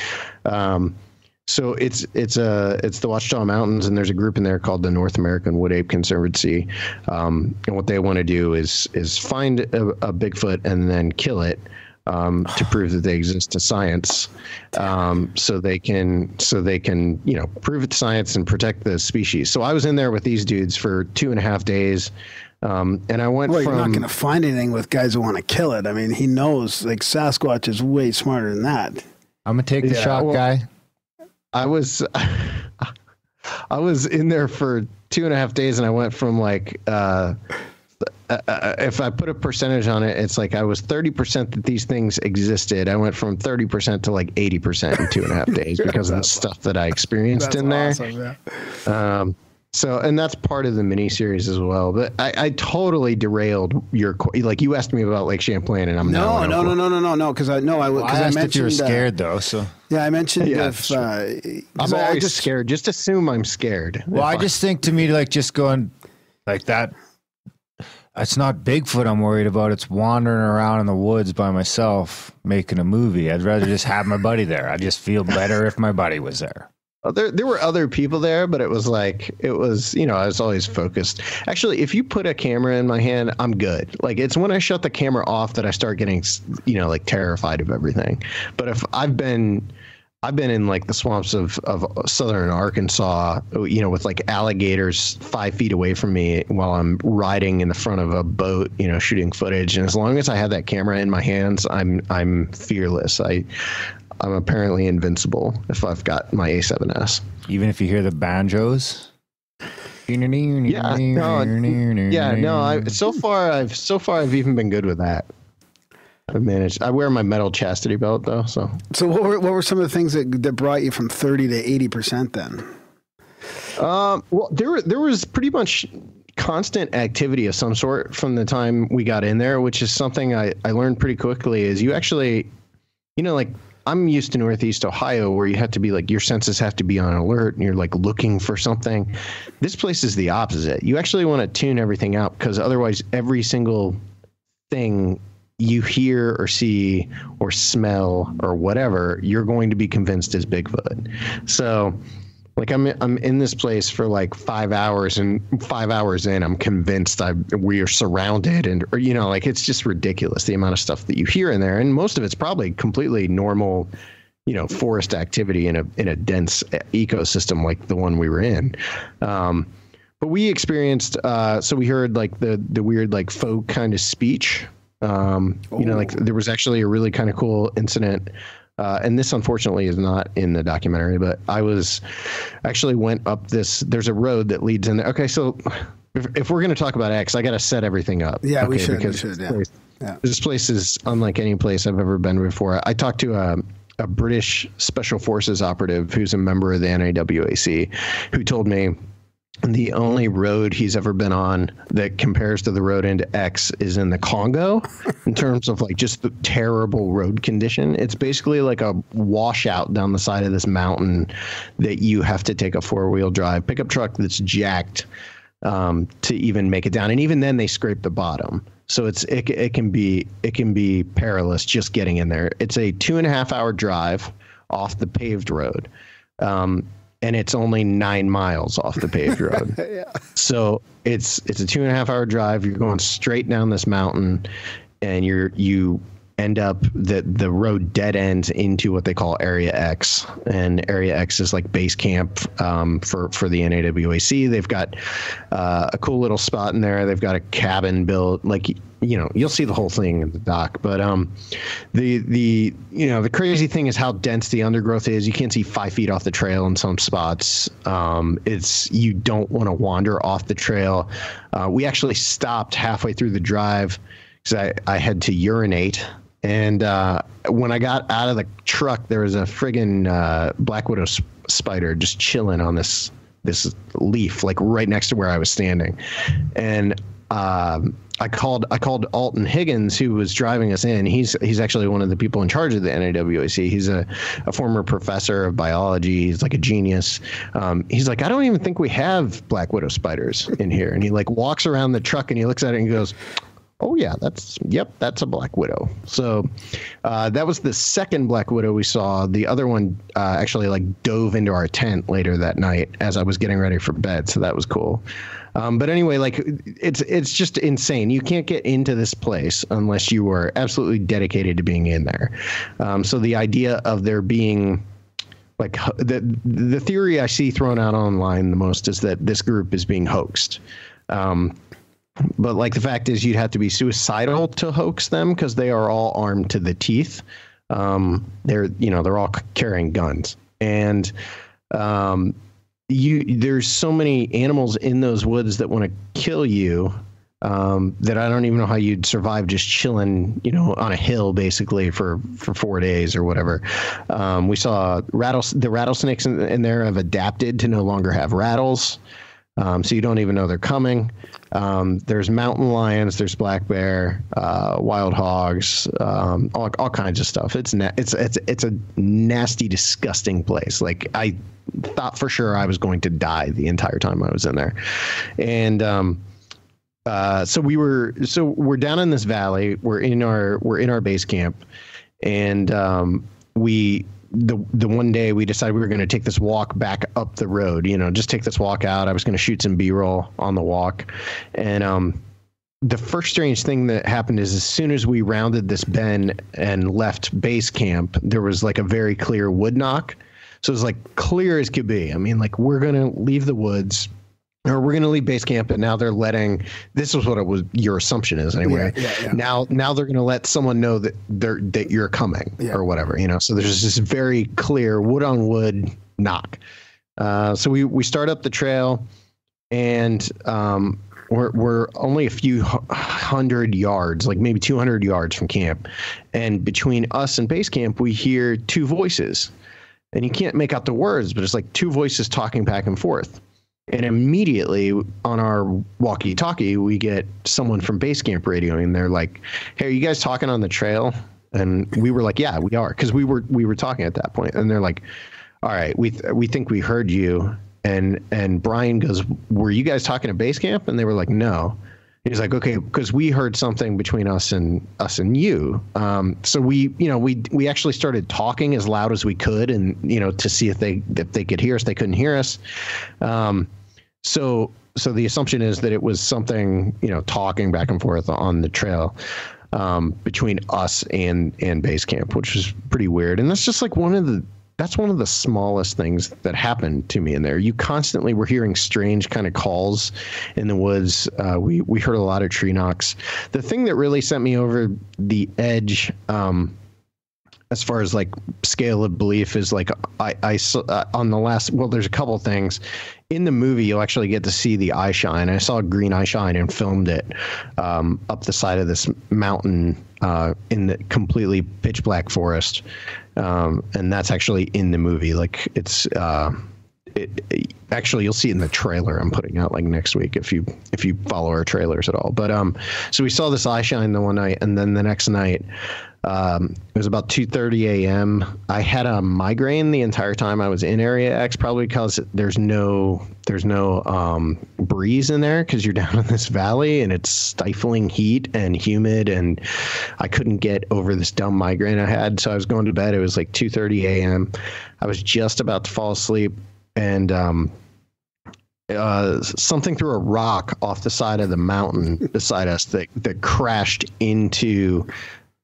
So it's the Wichita Mountains, and there's a group in there called the North American Wood Ape Conservancy, and what they want to do is find a Bigfoot and then kill it. To prove that they exist to science, so they can prove it to science and protect the species. So I was in there with these dudes for 2.5 days, and I went. Well, you're not going to find anything with guys who want to kill it. I mean, he knows like Sasquatch is way smarter than that. I'm gonna take the shot, guy. I was in there for 2.5 days, and I went from like. If I put a percentage on it, it's like I was 30% that these things existed. I went from 30% to like 80% in 2.5 days because of the stuff that I experienced in there. Awesome, yeah. So, and that's part of the mini series as well. But I totally derailed your like you asked me about Lake Champlain, and I'm no. Because I asked mentioned if you were scared though. So yeah, I mentioned I'm always scared. Just assume I'm scared. Well, I just think to me like just going like that. It's not Bigfoot I'm worried about. It's wandering around in the woods by myself making a movie. I'd rather just have my buddy there. I'd just feel better if my buddy was there. There were other people there, but I was always focused. Actually, if you put a camera in my hand, I'm good. Like it's when I shut the camera off that I start getting, like terrified of everything. But if I've been in like the swamps of southern Arkansas, with like alligators 5 feet away from me while I'm riding in the front of a boat, shooting footage. And as long as I have that camera in my hands, I'm fearless. I'm apparently invincible if I've got my A7S. Even if you hear the banjos. So far I've even been good with that. I managed. I wear my metal chastity belt though. So what were some of the things that brought you from 30 to 80% then? Well, there was pretty much constant activity of some sort from the time we got in there, which is something I learned pretty quickly. Is you actually, like I'm used to Northeast Ohio where you have to be like your senses have to be on alert and you're like looking for something. This place is the opposite. You actually want to tune everything out because otherwise every single thing you hear or see or smell or whatever, you're going to be convinced is Bigfoot. So like I'm in this place for like 5 hours, and 5 hours in, I'm convinced we are surrounded, like it's just ridiculous the amount of stuff that you hear in there, and most of it's probably completely normal, forest activity in a dense ecosystem like the one we were in. But we experienced, so we heard like the weird like folk kind of speech. Like there was actually a really kind of cool incident. And this unfortunately is not in the documentary, but I went up there's a road that leads in there. Okay. So if we're going to talk about X, I got to set everything up. Yeah, okay, we should. This place is unlike any place I've ever been before. I talked to a British Special Forces operative who's a member of the NAWAC who told me the only road he's ever been on that compares to the road into X is in the Congo in terms of like just the terrible road condition. It's basically like a washout down the side of this mountain that you have to take a 4-wheel drive pickup truck that's jacked to even make it down. And even then they scrape the bottom. So it can be perilous just getting in there. It's a 2.5 hour drive off the paved road. And it's only 9 miles off the paved road. Yeah. So it's a 2.5 hour drive. You're going straight down this mountain, and you end up the road dead ends into what they call Area X, and Area X is like base camp for the NAWAC. They've got a cool little spot in there. They've got a cabin built, like you'll see the whole thing in the doc. But the crazy thing is how dense the undergrowth is. You can't see 5 feet off the trail in some spots. You don't want to wander off the trail. We actually stopped halfway through the drive because I had to urinate. And when I got out of the truck, there was a friggin' black widow spider just chilling on this leaf, like right next to where I was standing. And I called Alton Higgins, who was driving us in. He's actually one of the people in charge of the NAWAC. He's a former professor of biology. He's like a genius. He's like, I don't even think we have black widow spiders in here. And he like walks around the truck and he looks at it and he goes, oh yeah, that's a black widow. So that was the second black widow we saw. The other one actually like dove into our tent later that night as I was getting ready for bed. So that was cool. But anyway, like it's just insane. You can't get into this place unless you are absolutely dedicated to being in there. So the idea of there being like the theory I see thrown out online the most is that this group is being hoaxed. But like the fact is you'd have to be suicidal to hoax them because they are all armed to the teeth. They're all carrying guns. And there's so many animals in those woods that want to kill you that I don't even know how you'd survive just chilling, on a hill basically for 4 days or whatever. We saw the rattlesnakes in there have adapted to no longer have rattles. So you don't even know they're coming. There's mountain lions, there's black bear, wild hogs, all kinds of stuff. It's a nasty, disgusting place. Like I thought for sure I was going to die the entire time I was in there. And so we're down in this valley. We're in our base camp, and the one day we decided we were going to take this walk back up the road, just take this walk out. I was going to shoot some B-roll on the walk. And the first strange thing that happened is as soon as we rounded this bend and left base camp, there was like a very clear wood knock. So it was like clear as could be. I mean, like we're going to leave the woods, or we're going to leave base camp, and now they're letting. This is what it was. Your assumption is anyway. Yeah. Now they're going to let someone know that you're coming or whatever. So there's this very clear wood on wood knock. So we start up the trail, and we're only a few hundred yards, like maybe 200 yards from camp, and between us and base camp, we hear two voices, and you can't make out the words, but it's like two voices talking back and forth. And immediately on our walkie-talkie, we get someone from base camp radioing, and they're like, "Hey, are you guys talking on the trail?" And we were like, "Yeah, we are," because we were talking at that point. And they're like, "All right, we think we heard you." And Brian goes, "Were you guys talking to base camp?" And they were like, "No." He's like, "Okay, because we heard something between us and you." So we actually started talking as loud as we could, and to see if they could hear us. They couldn't hear us. So the assumption is that it was something talking back and forth on the trail between us and base camp, which was pretty weird. And that's just like one of the smallest things that happened to me in there. You constantly were hearing strange kind of calls in the woods. We heard a lot of tree knocks. The thing that really sent me over the edge, as far as like scale of belief, is like I saw on the last. Well, there's a couple things in the movie. You'll actually get to see the eye shine. I saw a green eye shine and filmed it up the side of this mountain in the completely pitch black forest. And that's actually in the movie. Like it's, actually you'll see it in the trailer I'm putting out like next week if you follow our trailers at all. But so we saw this eye shine the one night, and then the next night it was about 2:30 a.m. I had a migraine the entire time I was in Area X, probably because there's no breeze in there because you're down in this valley and it's stifling heat and humid, and I couldn't get over this dumb migraine I had. So I was going to bed. It was like 2:30 a.m. I was just about to fall asleep, and something threw a rock off the side of the mountain beside us that crashed into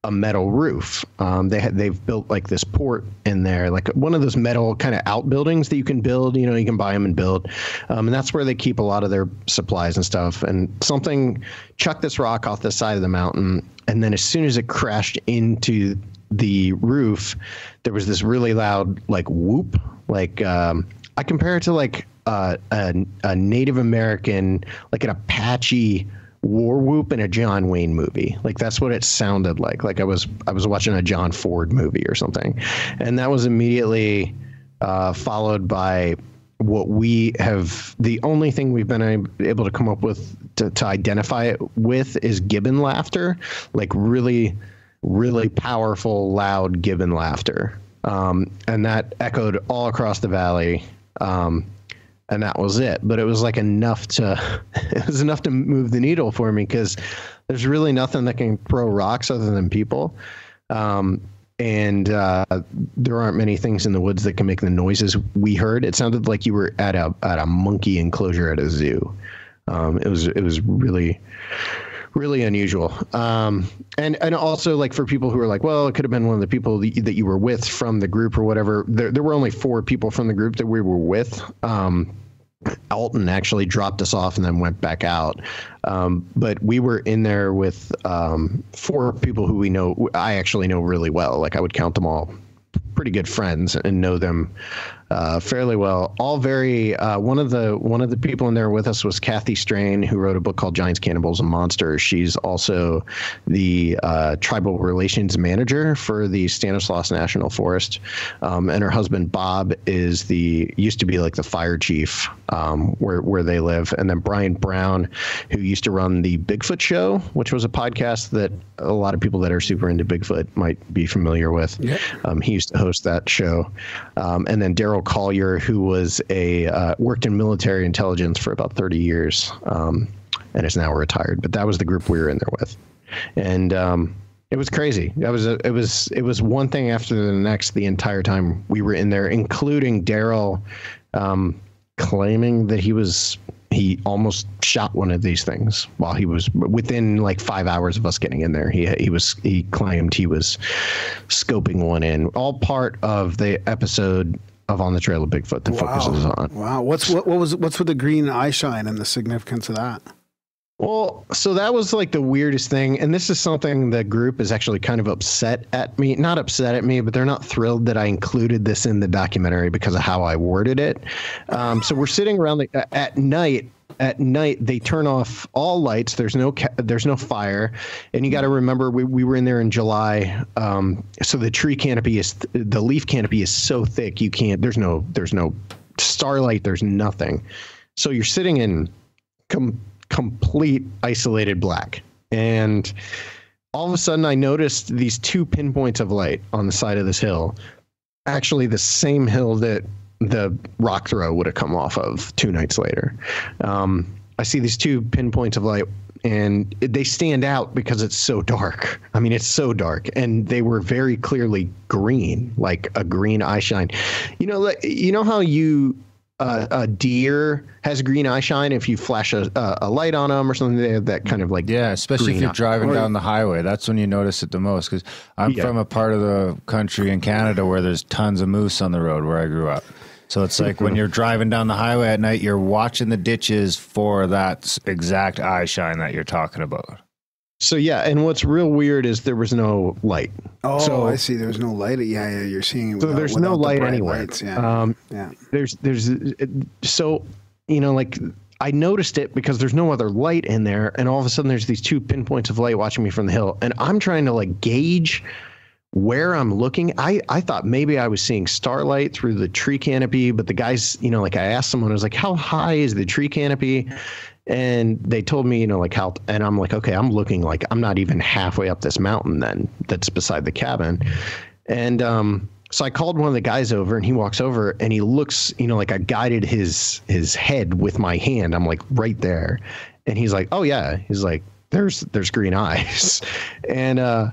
a metal roof. They've built like this port in there, like one of those metal kind of outbuildings that you can build, you can buy them and build. And that's where they keep a lot of their supplies and stuff. And something chucked this rock off the side of the mountain. And then as soon as it crashed into the roof, there was this really loud, like whoop, like, I compare it to like a Native American, like an Apache war whoop in a John Wayne movie. Like that's what it sounded like. Like I was watching a John Ford movie or something. And that was immediately followed by what we have, the only thing we've been able to come up with to identify it with is gibbon laughter, like really, really powerful, loud gibbon laughter. And that echoed all across the valley. And that was it. But it was like enough to, it was enough to move the needle for me, because there's really nothing that can throw rocks other than people. And there aren't many things in the woods that can make the noises we heard. It sounded like you were at a monkey enclosure at a zoo. It was really, really unusual. And also, like, for people who are like, well, it could have been one of the people that you were with from the group or whatever. There were only 4 people from the group that we were with. Alton actually dropped us off and then went back out. But we were in there with 4 people who I actually know really well. Like, I would count them all pretty good friends and know them fairly well. All very one of the people in there with us was Kathy Strain, who wrote a book called Giants, Cannibals, and Monsters. She's also the tribal relations manager for the Stanislaus National Forest, and her husband Bob used to be like the fire chief where they live. And then Brian Brown, who used to run the Bigfoot Show, which was a podcast that a lot of people that are super into Bigfoot might be familiar with. Yep. He used to host that show. And then Daryl Collier, who was worked in military intelligence for about 30 years, and is now retired. But that was the group we were in there with. And it was crazy. It was one thing after the next the entire time we were in there, including Daryl claiming that he almost shot one of these things while he was within like 5 hours of us getting in there. He claimed he was scoping one in, all part of the episode of On the Trail of Bigfoot that focuses on. Wow. What's with the green eye shine and the significance of that? Well, so that was like the weirdest thing. And this is something the group is actually kind of upset at me. Not upset at me, but they're not thrilled that I included this in the documentary because of how I worded it. So we're sitting around at night. At night, they turn off all lights. There's no fire. And you got to remember, we were in there in July. So the leaf canopy is so thick. There's no starlight. There's nothing. So you're sitting in complete isolated black. And all of a sudden I noticed these 2 pinpoints of light on the side of this hill, actually the same hill that the rock throw would have come off of 2 nights later. I see these 2 pinpoints of light, and they stand out because it's so dark. I mean, it's so dark, and they were very clearly green, like a green eye shine. You know how a deer has green eye shine if you flash a light on them or something. They have that kind of like, yeah, especially if you're driving down the highway. That's when you notice it the most, because I'm from a part of the country in Canada where there's tons of moose on the road where I grew up. So it's like when you're driving down the highway at night, you're watching the ditches for that exact eye shine that you're talking about. So yeah, and what's real weird is there was no light. Oh, so, I see. There's no light. Yeah, you're seeing it. So there's no light anywhere. Lights, yeah. There's so, like, I noticed it because there's no other light in there, and all of a sudden there's these 2 pinpoints of light watching me from the hill, and I'm trying to like gauge where I'm looking. I thought maybe I was seeing starlight through the tree canopy, but the guys, like I asked someone, I was like, how high is the tree canopy? And they told me, like how, and I'm like, okay, I'm looking like I'm not even halfway up this mountain then that's beside the cabin. And so I called one of the guys over, and he walks over and he looks, like I guided his head with my hand. I'm like right there. And he's like, oh yeah. He's like, there's green eyes. And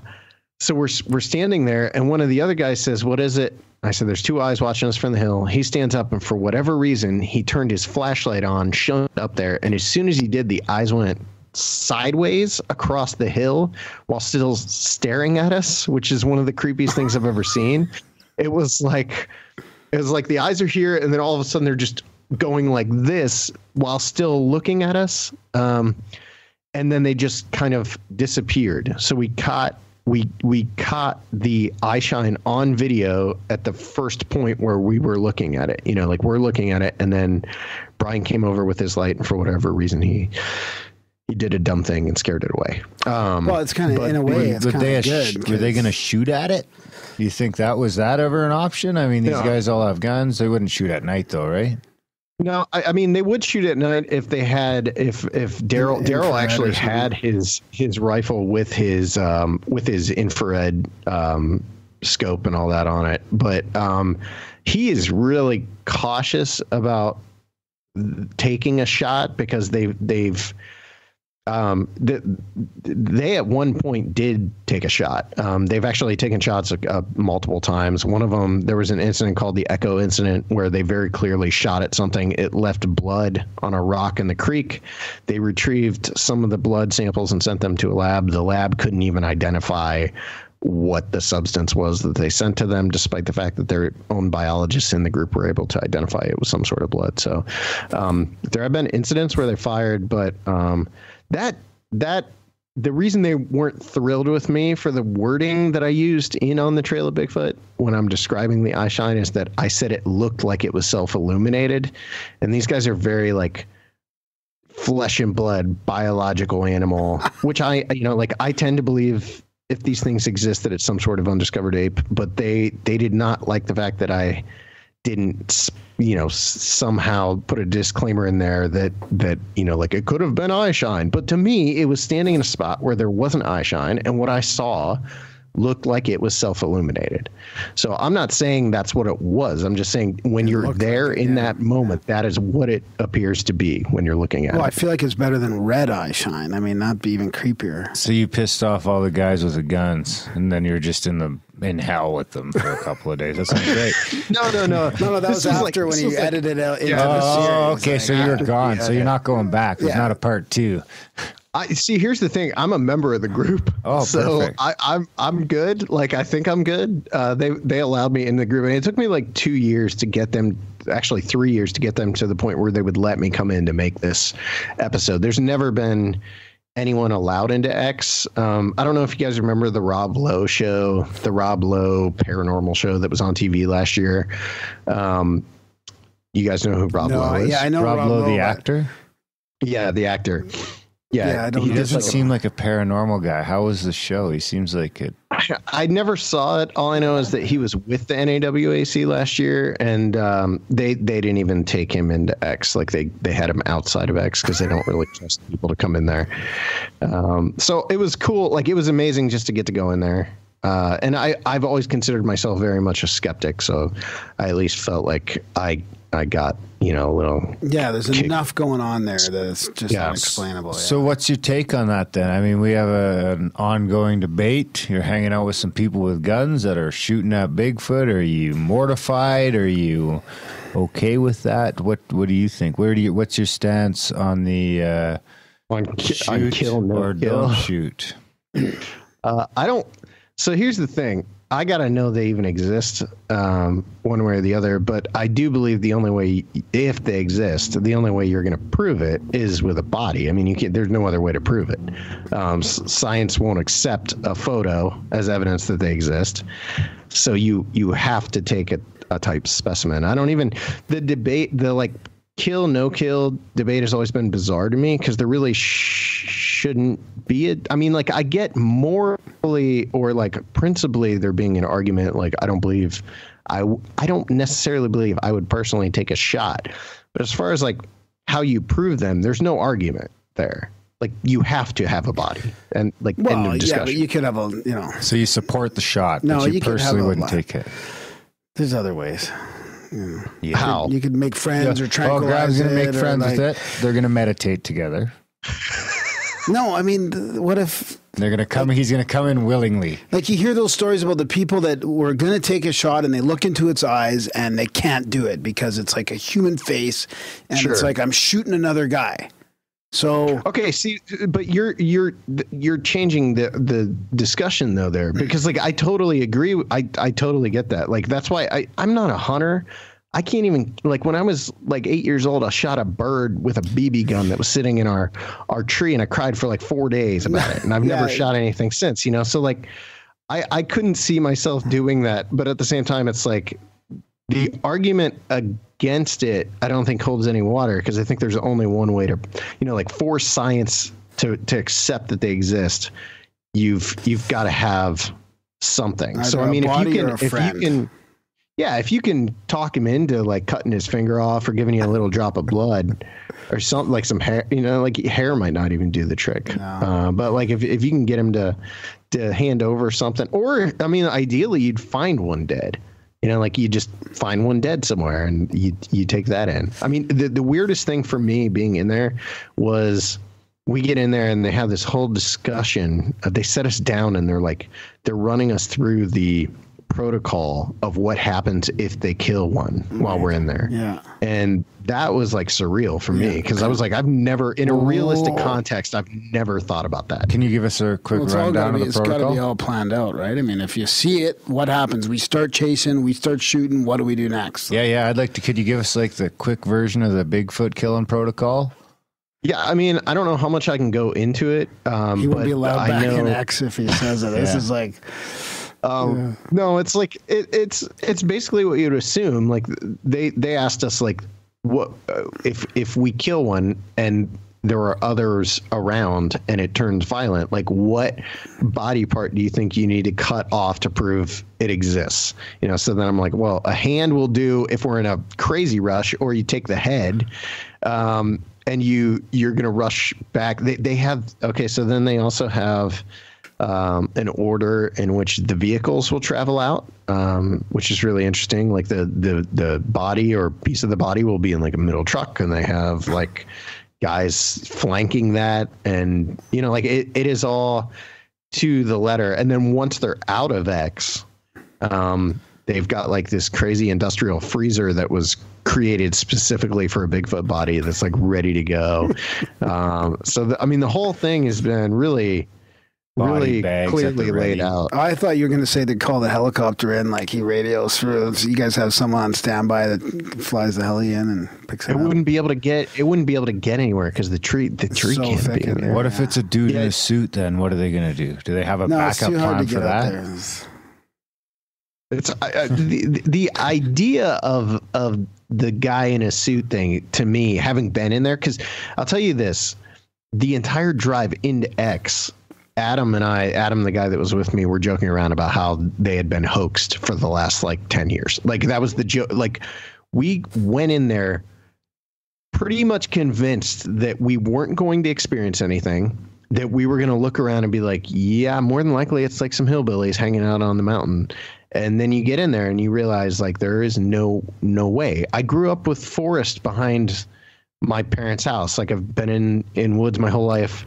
so we're standing there, and one of the other guys says, what is it? I said, there's 2 eyes watching us from the hill. He stands up, and for whatever reason, he turned his flashlight on, shone up there. And as soon as he did, the eyes went sideways across the hill while still staring at us, which is one of the creepiest things I've ever seen. It was like the eyes are here, and then all of a sudden they're just going like this while still looking at us. And then they just kind of disappeared. So we caught the eye shine on video at the first point where we were looking at it, like we're looking at it. And then Brian came over with his light, and for whatever reason, he he did a dumb thing and scared it away. Well, it's kind of, in a way, it's kind of good. Were they going to shoot at it? Do you think that ever an option? I mean, these guys all have guns. They wouldn't shoot at night, though, right? No, I mean they would shoot at night if they had if Daryl actually had his rifle with his infrared scope and all that on it. But he is really cautious about taking a shot because they at one point did take a shot. They've actually taken shots multiple times. One of them, there was an incident called the Echo incident where they very clearly shot at something. It left blood on a rock in the creek. They retrieved some of the blood samples and sent them to a lab. The lab couldn't even identify what the substance was that they sent to them, despite the fact that their own biologists in the group were able to identify it was some sort of blood. So there have been incidents where they fired, but that the reason they weren't thrilled with me for the wording that I used in On the Trail of Bigfoot when I'm describing the eye shine is that I said it looked like it was self-illuminated, and these guys are very like flesh and blood biological animal, which I tend to believe if these things exist that it's some sort of undiscovered ape, but they did not like the fact that I didn't somehow put a disclaimer in there that like it could have been eye shine. But to me, it was standing in a spot where there wasn't eye shine, and what I saw looked like it was self-illuminated. So I'm not saying that's what it was. I'm just saying when you're there in that moment, that is what it appears to be when you're looking at it. Well, I feel like it's better than red eye shine. I mean, that'd be even creepier. So you pissed off all the guys with the guns, and then you're just in hell with them for a couple of days. That sounds great. No. That was after when you edited it out into the series. Oh, okay. So you're gone. So you're not going back. There's not a part 2. I see. Here's the thing. I'm a member of the group. Oh, so perfect. I'm good. Like I think I'm good. They allowed me in the group, and it took me like 2 years to get them. Actually, 3 years to get them to the point where they would let me come in to make this episode. There's never been anyone allowed into X. I don't know if you guys remember the Rob Lowe show, the Rob Lowe paranormal show that was on TV last year. You guys know who Rob Lowe is? Yeah, I know Rob Lowe, the actor. Yeah, the actor. Yeah, he doesn't seem like a paranormal guy. How was the show? He seems like it. I never saw it. All I know is that he was with the NAWAC last year, and they didn't even take him into X. Like they had him outside of X because they don't really trust people to come in there. So it was cool. Like it was amazing just to get to go in there. And I've always considered myself very much a skeptic, so I at least felt like I got a little. Yeah, there's enough going on there that's just unexplainable. Yeah. So what's your take on that then? I mean, we have an ongoing debate. You're hanging out with some people with guns that are shooting at Bigfoot. Are you mortified? Are you okay with that? What do you think? What's your stance on the on kill, no or kill. Don't shoot? I don't. So here's the thing. I got to know they even exist one way or the other, but I do believe the only way, if they exist, the only way you're going to prove it is with a body. I mean, there's no other way to prove it. Science won't accept a photo as evidence that they exist. So you have to take a type specimen. The debate, the kill, no kill debate has always been bizarre to me because there really shouldn't be it. I mean, I get morally or principally there being an argument. I don't necessarily believe I would personally take a shot, but as far as how you prove them, there's no argument there. You have to have a body and end of discussion. Yeah, but you could have So you support the shot, no, but you personally wouldn't take it. There's other ways. Yeah. How? You could make friends or tranquilize Grav's going to make it, friends with it. They're going to meditate together. No, I mean, what if they're going to come? He's going to come in willingly. You hear those stories about the people that were going to take a shot and they look into its eyes and they can't do it because it's like a human face and it's like I'm shooting another guy. So okay, see, but you're changing the discussion though there because I totally agree. I totally get that. That's why I'm not a hunter. I can't even when I was 8 years old, I shot a bird with a BB gun that was sitting in our tree, and I cried for 4 days about it, and I've never shot anything since. So I couldn't see myself doing that, but at the same time, it's the argument against it, I don't think holds any water because I think there's only one way to, for science to accept that they exist, you've got to have something. Either so I mean, if you can talk him into like cutting his finger off or giving you a little drop of blood or something, like some hair, like hair might not even do the trick. No. But like if you can get him to hand over something, or I mean, ideally you'd find one dead. Like you just find one dead somewhere and you take that in. I mean, the weirdest thing for me being in there was we get in there and they have this whole discussion. They set us down and they're running us through the protocol of what happens if they kill one while we're in there. Yeah. And that was like surreal for me because I was like, I've never, in a realistic context, I've never thought about that. Can you give us a quick rundown of the protocol? It's got to be all planned out, right? I mean, if you see it, what happens? We start chasing, we start shooting. What do we do next? Yeah. Could you give us like the quick version of the Bigfoot killing protocol? Yeah, I mean, I don't know how much I can go into it. He won't be allowed back in X if he says it. This is like... No, it's like it's basically what you'd assume. Like they asked us like, what if we kill one and there are others around and it turns violent, like what body part do you think you need to cut off to prove it exists? So then I'm like, well, a hand will do if we're in a crazy rush, or you take the head and you're gonna rush back. They have so then they also have an order in which the vehicles will travel out, which is really interesting. Like the body or piece of the body will be in like a middle truck, and they have like guys flanking that, and like it is all to the letter. And then once they're out of X, they've got like this crazy industrial freezer that was created specifically for a Bigfoot body that's like ready to go. I mean, the whole thing has been really clearly laid out. I thought you were going to say they call the helicopter in, like he radios through. So you guys have someone on standby that flies the heli in and picks it up. It wouldn't be able to get anywhere because the tree so can't be in there. What if it's a dude in a suit? Then what are they going to do? Do they have a backup plan for that? It's the idea of the guy in a suit thing, to me, having been in there, because I'll tell you this, the entire drive into X, Adam, the guy that was with me, were joking around about how they had been hoaxed for the last like 10 years. Like that was the joke. Like we went in there pretty much convinced that we weren't going to experience anything, that we were going to look around and be like, yeah, more than likely it's like some hillbillies hanging out on the mountain. And then you get in there and you realize like there is no way. I grew up with forest behind my parents' house. Like I've been in woods my whole life.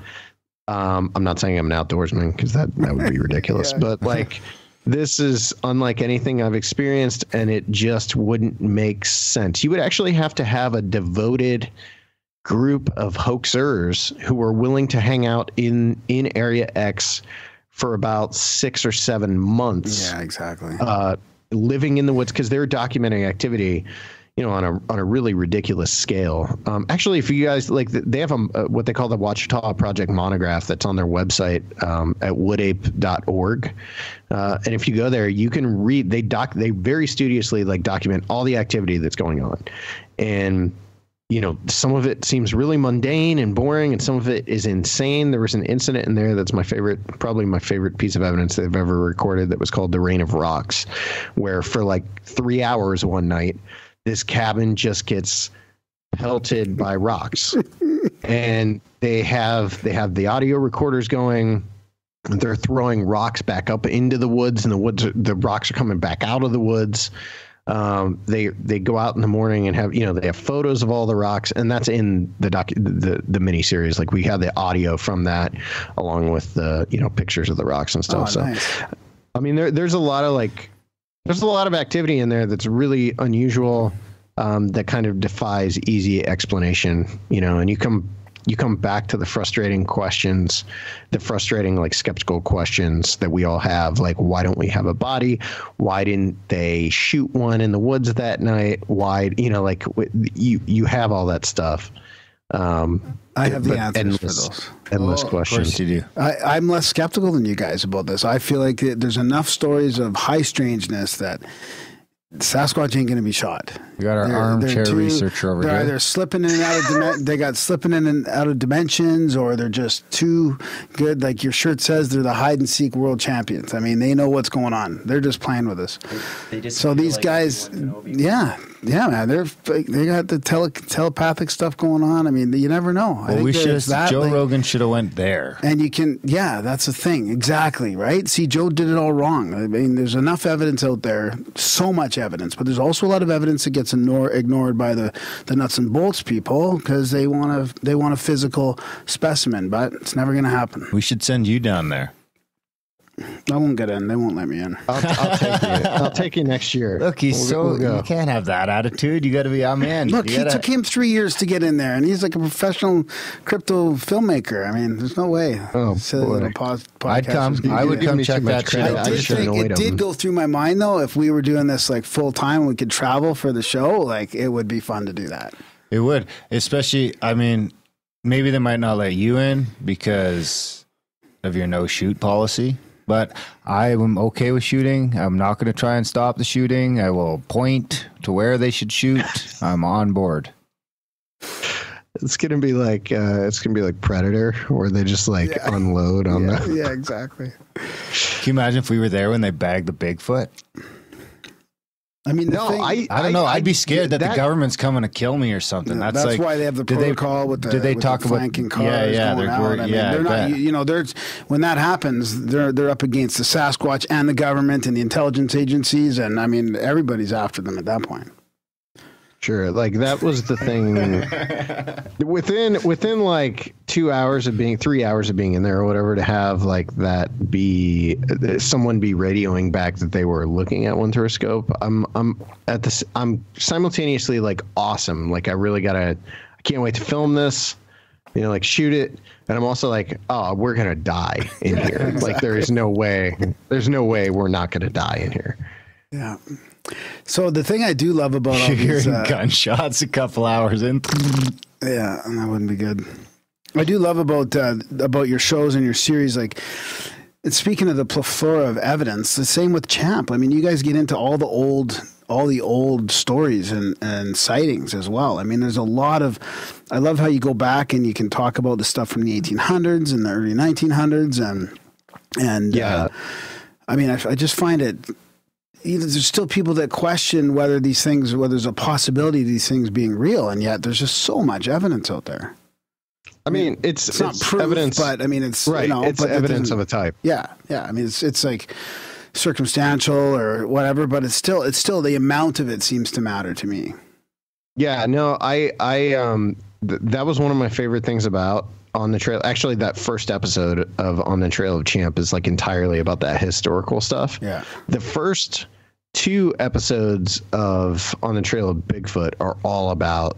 I'm not saying I'm an outdoorsman because that would be ridiculous, but like this is unlike anything I've experienced, and it just wouldn't make sense. You would actually have to have a devoted group of hoaxers who are willing to hang out in Area X for about 6 or 7 months. Yeah, exactly. Living in the woods, because they're documenting activity, on a really ridiculous scale. Actually, if you guys like, they have what they call the Wichita Project monograph that's on their website at woodape.org. And if you go there, you can read. They very studiously like document all the activity that's going on, and some of it seems really mundane and boring, and some of it is insane. There was an incident in there that's probably my favorite piece of evidence they've ever recorded, that was called the Rain of Rocks, where for like 3 hours one night, this cabin just gets pelted by rocks. And they have the audio recorders going. They're throwing rocks back up into the woods, and the rocks are coming back out of the woods. They go out in the morning and have, they have photos of all the rocks, and that's in the mini series. Like we have the audio from that along with the, pictures of the rocks and stuff. So, nice. I mean, there's a lot of activity in there that's really unusual, that kind of defies easy explanation, and you come back to the frustrating questions, the frustrating, like, skeptical questions that we all have, like, why don't we have a body? Why didn't they shoot one in the woods that night? Why, like, you have all that stuff. I have the answers for those. Endless questions. Of course you do. I'm less skeptical than you guys about this. I feel like there's enough stories of high strangeness that Sasquatch ain't going to be shot. We got our armchair researcher over they're here. Either slipping in and out of they got slipping in and out of dimensions, or they're just too good. Like your shirt says, they're the hide and seek world champions. I mean, they know what's going on. They're just playing with us. They just So these like guys, yeah, man, they got the telepathic stuff going on. I mean, you never know. Well, we should. Joe Rogan should have went there. And you can, yeah, that's the thing. Exactly, right? See, Joe did it all wrong. I mean, there's enough evidence out there, so much evidence, but there's also a lot of evidence that gets ignored by the nuts and bolts people because they want a physical specimen, but it's never going to happen. We should send you down there. I won't get in. They won't let me in. I'll take you. I'll take you next year. Look, he's you can't have that attitude. You got to be, I'm in. Look, it took him 3 years to get in there, and he's like a professional crypto filmmaker. I mean, there's no way. Oh, boy. I'd come. I would come check that shit out. It did go through my mind, though, if we were doing this like full time, we could travel for the show, like it would be fun to do that. It would, especially, I mean, maybe they might not let you in because of your no shoot policy. But I am okay with shooting. I'm not going to try and stop the shooting. I will point to where they should shoot. I'm on board. It's gonna be like Predator, where they just unload on that. Yeah, exactly. Can you imagine if we were there when they bagged the Bigfoot? I mean, I don't know. I'd be scared that the government's coming to kill me or something. Yeah, that's why they have the protocol with the flanking cars. Going out. I mean, they're not. You know, when that happens, they're up against the Sasquatch and the government and the intelligence agencies, and I mean, everybody's after them at that point. Sure, like that was the thing. within like 2 hours of being, 3 hours of being in there or whatever, to have like that be someone be radioing back that they were looking at one through a scope. I'm simultaneously like awesome. Like I can't wait to film this. You know, like shoot it. And I'm also like, oh, we're gonna die in here. Exactly. Like there's no way we're not gonna die in here. Yeah. So the thing I do love about all these gunshots a couple hours in. Yeah, that wouldn't be good. I do love about your shows and your series, like, and speaking of the plethora of evidence, the same with Champ. I mean, you guys get into all the old stories and sightings as well. I mean, there's a lot of. I love how you go back and you can talk about the stuff from the 1800s and the early 1900s and yeah. I mean, I just find it. There's still people that question whether there's a possibility of these things being real, and yet there's just so much evidence out there. I mean, it's not proof, evidence, but I mean, it's right. You know, it's evidence of a type. Yeah. I mean, it's like circumstantial or whatever, but it's still the amount of it seems to matter to me. Yeah. No, that was one of my favorite things about On the Trail. Actually, that first episode of On the Trail of Champ is like entirely about that historical stuff. Yeah. The first 2 episodes of On the Trail of Bigfoot are all about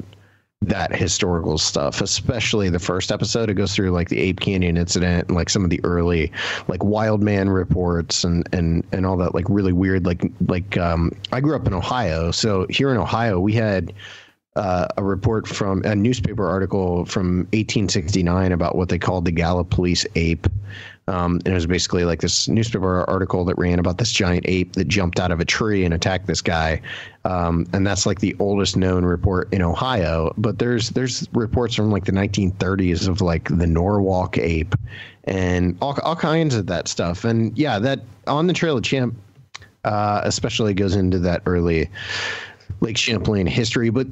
that historical stuff, especially the first episode. It goes through like the Ape Canyon incident and like some of the early like wild man reports and all that like really weird like I grew up in Ohio, so here in Ohio we had a report from a newspaper article from 1869 about what they called the Gallipolis ape. And it was basically like this newspaper article that ran about this giant ape that jumped out of a tree and attacked this guy. And that's like the oldest known report in Ohio. But there's reports from like the 1930s of like the Norwalk ape and all kinds of that stuff. And yeah, that On the Trail of Champ especially goes into that early Lake Champlain history, but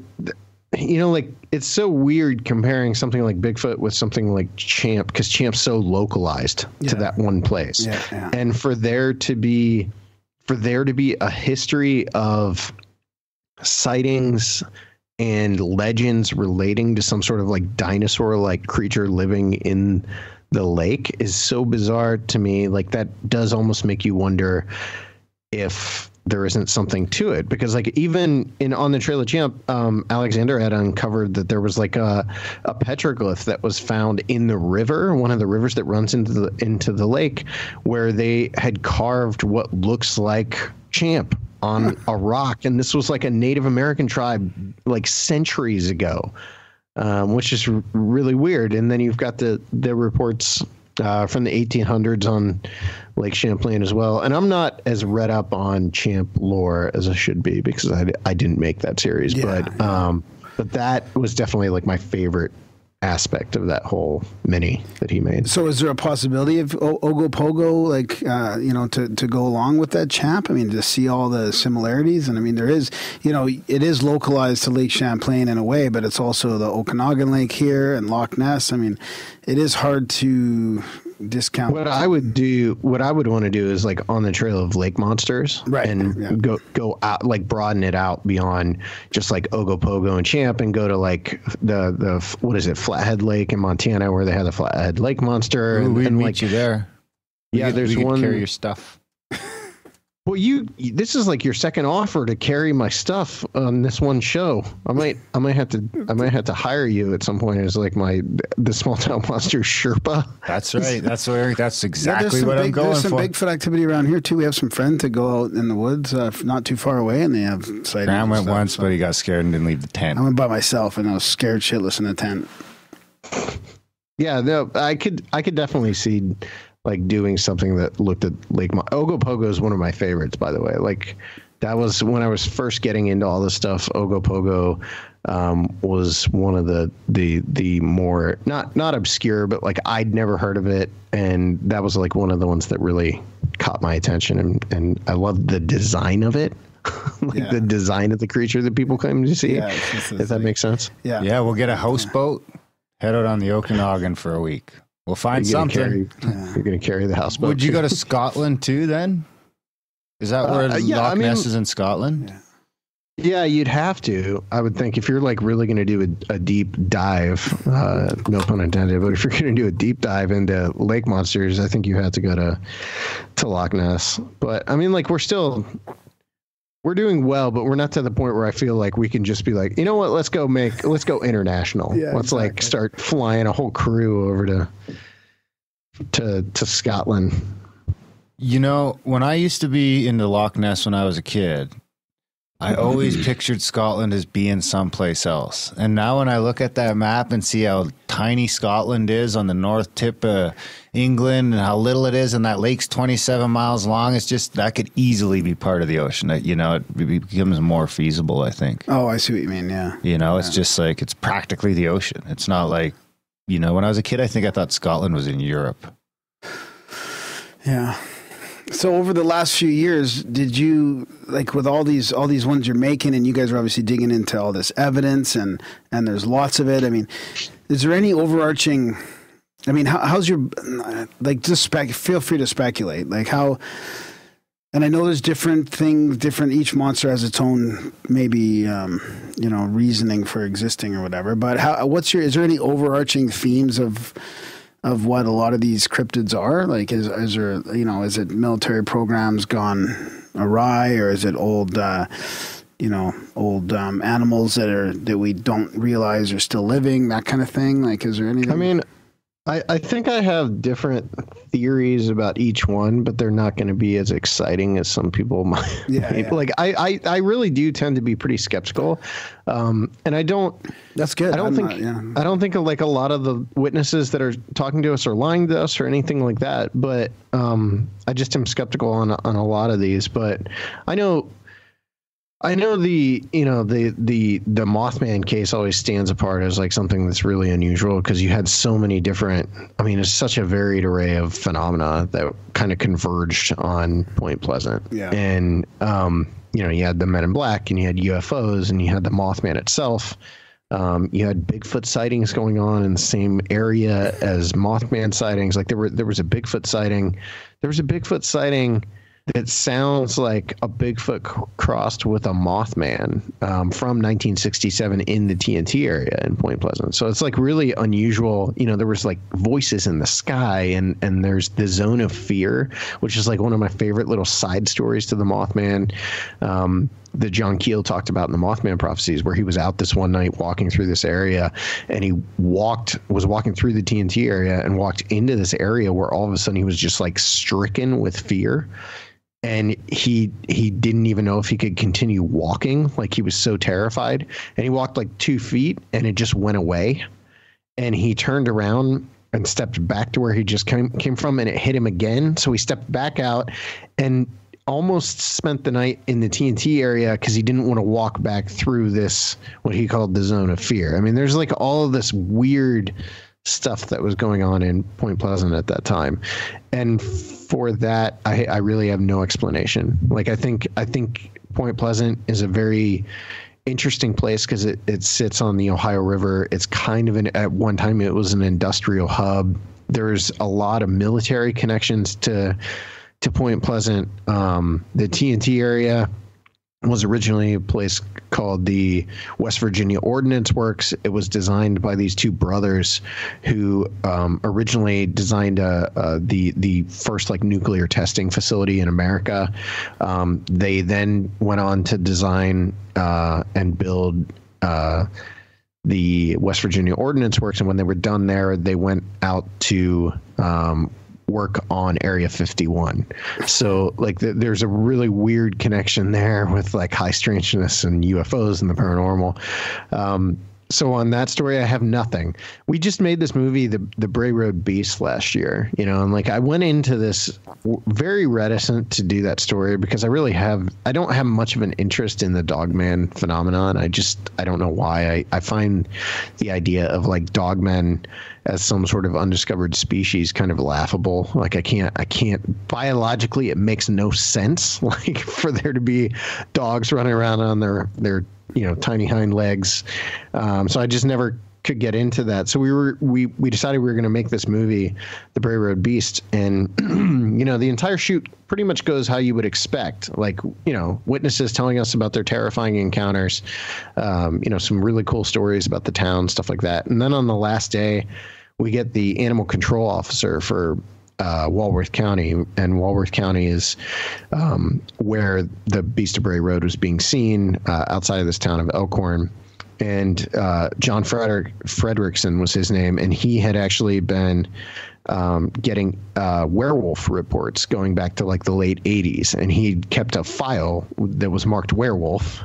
you know, like it's so weird comparing something like Bigfoot with something like Champ, because Champ's so localized to that one place. Yeah. And for there to be a history of sightings and legends relating to some sort of like dinosaur like creature living in the lake is so bizarre to me. Like that does almost make you wonder if there isn't something to it, because like even in On the Trail of Champ, Alexander had uncovered that there was like a petroglyph that was found in the river, one of the rivers that runs into the lake, where they had carved what looks like Champ on a rock, and this was like a Native American tribe like centuries ago, which is really weird. And then you've got the reports from the 1800s on Lake Champlain as well. And I'm not as read up on Champ lore as I should be because I didn't make that series. But that was definitely like my favorite aspect of that whole mini that he made. So is there a possibility of Ogopogo, like, to go along with that Champ? I mean, to see all the similarities? And I mean, there is, it is localized to Lake Champlain in a way, but it's also the Okanagan Lake here and Loch Ness. I mean, it is hard to discount. What I would want to do is like on the trail of lake monsters, right? And go out, like broaden it out beyond just like Ogopogo and Champ, and go to like the what is it, Flathead Lake in Montana, where they have the Flathead Lake monster. Ooh, and meet like you there. There's we one. Carry your stuff. Well, this is like your second offer to carry my stuff on this one show. I might have to hire you at some point as like the small town monster Sherpa. That's right. That's exactly what I'm going for. There's some for. Bigfoot activity around here too. We have some friends that go out in the woods, not too far away, and they have sightings. Graham went once, but he got scared and didn't leave the tent. I went by myself, and I was scared shitless in the tent. Yeah, no, I could definitely see like doing something that looked at Lake Ogopogo is one of my favorites, by the way. Like that was when I was first getting into all this stuff. Ogopogo was one of the more not obscure, but like I'd never heard of it, and that was like one of the ones that really caught my attention, and I loved the design of it. The design of the creature that people come to see. If that makes sense. Yeah, we'll get a houseboat, head out on the Okanagan for a week. We'll find something. You're going to carry the houseboat. Would you go to Scotland too then? Is that where Loch Ness is in Scotland? Yeah, you'd have to. I would think if you're like really going to do a deep dive, no pun intended, but if you're going to do a deep dive into lake monsters, I think you have to go to Loch Ness. But I mean, like we're doing well, but we're not to the point where I feel like we can just be like, you know what, let's go international. Let's like start flying a whole crew over to Scotland. When I used to be into Loch Ness when I was a kid, I always pictured Scotland as being someplace else. And now when I look at that map and see how tiny Scotland is on the north tip of England and how little it is, and that lake's 27 miles long, it's just that could easily be part of the ocean. It becomes more feasible, I think. Oh, I see what you mean, yeah. It's just like it's practically the ocean. It's not like, when I was a kid, I think I thought Scotland was in Europe. Yeah. So over the last few years, did you, like with all these ones you're making, and you guys are obviously digging into all this evidence and there's lots of it. I mean, is there any overarching, I mean, how's your, like, just feel free to speculate, like how, and I know there's different things, each monster has its own maybe, reasoning for existing or whatever, but is there any overarching themes of what a lot of these cryptids are? Like, is there, is it military programs gone awry, or is it old animals that we don't realize are still living, that kind of thing? Like, is there anything? I mean, I think I have different theories about each one, but they're not going to be as exciting as some people might. Yeah. Like I really do tend to be pretty skeptical, and I don't. That's good. I don't think like a lot of the witnesses that are talking to us are lying to us or anything like that. But I just am skeptical on a lot of these. But I know the Mothman case always stands apart as like something that's really unusual because you had so many different, I mean, it's such a varied array of phenomena that kind of converged on Point Pleasant. Yeah. And, you had the Men in Black, and you had UFOs, and you had the Mothman itself. You had Bigfoot sightings going on in the same area as Mothman sightings. Like there was a Bigfoot sighting. There was a Bigfoot sighting that sounds like a Bigfoot crossed with a Mothman from 1967 in the TNT area in Point Pleasant. So it's like really unusual. There was like voices in the sky, and there's the zone of fear, which is like one of my favorite little side stories to the Mothman. That John Keel talked about in the Mothman prophecies, where he was out this one night walking through this area, and he was walking through the TNT area and walked into this area where all of a sudden he was just like stricken with fear. And he didn't even know if he could continue walking. Like he was so terrified, and he walked like 2 feet and it just went away. And he turned around and stepped back to where he just came from, and it hit him again. So he stepped back out and almost spent the night in the TNT area because he didn't want to walk back through this, what he called the zone of fear. I mean, there's like all of this weird stuff that was going on in Point Pleasant at that time. And for that, I really have no explanation. Like, I think Point Pleasant is a very interesting place because it sits on the Ohio River. It's kind of at one time it was an industrial hub. There's a lot of military connections to Point Pleasant. The TNT area was originally a place called the West Virginia Ordnance Works. It was designed by these two brothers who originally designed the first like nuclear testing facility in America. They then went on to design and build the West Virginia Ordnance Works, and when they were done there, they went out to work on Area 51. So like there's a really weird connection there with like high strangeness and UFOs and the paranormal. So on that story, I have nothing. We just made this movie, the Bray Road Beast, last year, you know, and like I went into this very reticent to do that story because I don't have much of an interest in the dogman phenomenon. I don't know why. I find the idea of like dogmen as some sort of undiscovered species kind of laughable. Like I can't biologically, it makes no sense like for there to be dogs running around on their tiny hind legs. So I just never could get into that. So we decided we were going to make this movie, The Bray Road Beast, and the entire shoot pretty much goes how you would expect. Like, witnesses telling us about their terrifying encounters, some really cool stories about the town, stuff like that. And then on the last day, we get the animal control officer for Walworth County, and Walworth County is where the Beast of Bray Road was being seen, outside of this town of Elkhorn. And John Frederickson was his name, and he had actually been getting werewolf reports going back to like the late 80s, and he kept a file that was marked werewolf